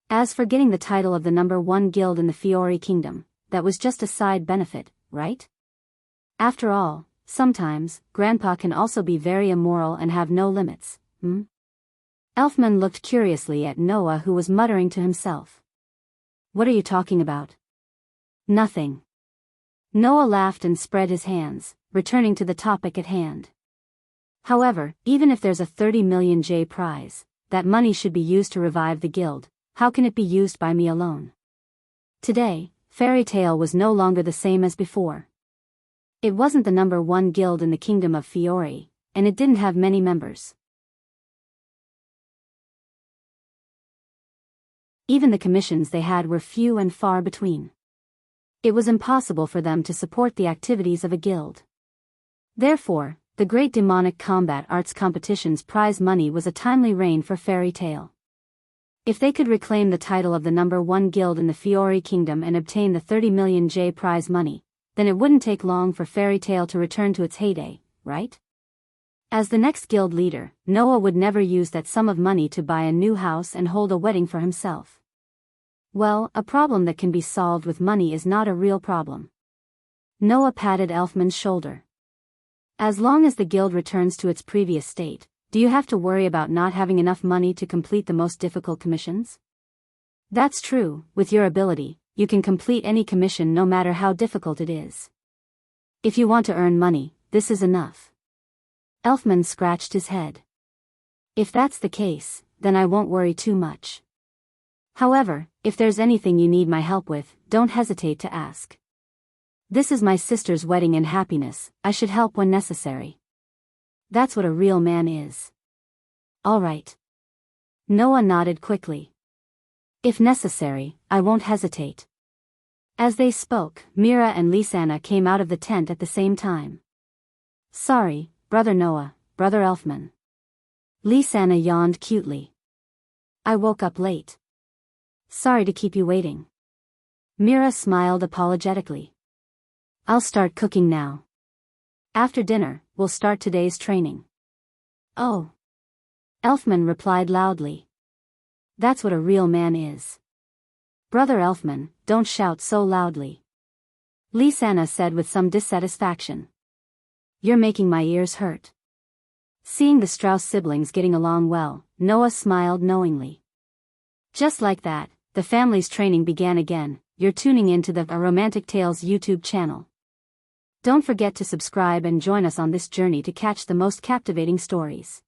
As for getting the title of the #1 guild in the Fiori Kingdom, that was just a side benefit, right? After all, sometimes, Grandpa can also be very immoral and have no limits, Elfman looked curiously at Noah, who was muttering to himself. What are you talking about? Nothing. Noah laughed and spread his hands, returning to the topic at hand. However, even if there's a 30 million J prize, that money should be used to revive the guild. How can it be used by me alone? Today, Fairy Tale was no longer the same as before. It wasn't the #1 guild in the Kingdom of Fiori, and it didn't have many members. Even the commissions they had were few and far between. It was impossible for them to support the activities of a guild. Therefore, the Great Demonic Combat Arts Competition's prize money was a timely reign for Fairy Tale. If they could reclaim the title of the #1 guild in the Fiori Kingdom and obtain the 30 million J prize money, then it wouldn't take long for Fairy Tale to return to its heyday, right? As the next guild leader, Noah would never use that sum of money to buy a new house and hold a wedding for himself. Well, a problem that can be solved with money is not a real problem. Noah patted Elfman's shoulder. As long as the guild returns to its previous state, do you have to worry about not having enough money to complete the most difficult commissions? That's true, with your ability, you can complete any commission no matter how difficult it is. If you want to earn money, this is enough. Elfman scratched his head. If that's the case, then I won't worry too much. However, if there's anything you need my help with, don't hesitate to ask. This is my sister's wedding and happiness, I should help when necessary. That's what a real man is. All right. Noah nodded quickly. If necessary, I won't hesitate. As they spoke, Mira and Lisanna came out of the tent at the same time. Sorry, Brother Noah, Brother Elfman. Lisanna yawned cutely. I woke up late. Sorry to keep you waiting. Mira smiled apologetically. I'll start cooking now. After dinner, we'll start today's training. Oh. Elfman replied loudly. That's what a real man is. Brother Elfman, don't shout so loudly. Lisanna said with some dissatisfaction. You're making my ears hurt. Seeing the Strauss siblings getting along well, Noah smiled knowingly. Just like that, the family's training began again. You're tuning into the A Romantic Tales YouTube channel. Don't forget to subscribe and join us on this journey to catch the most captivating stories.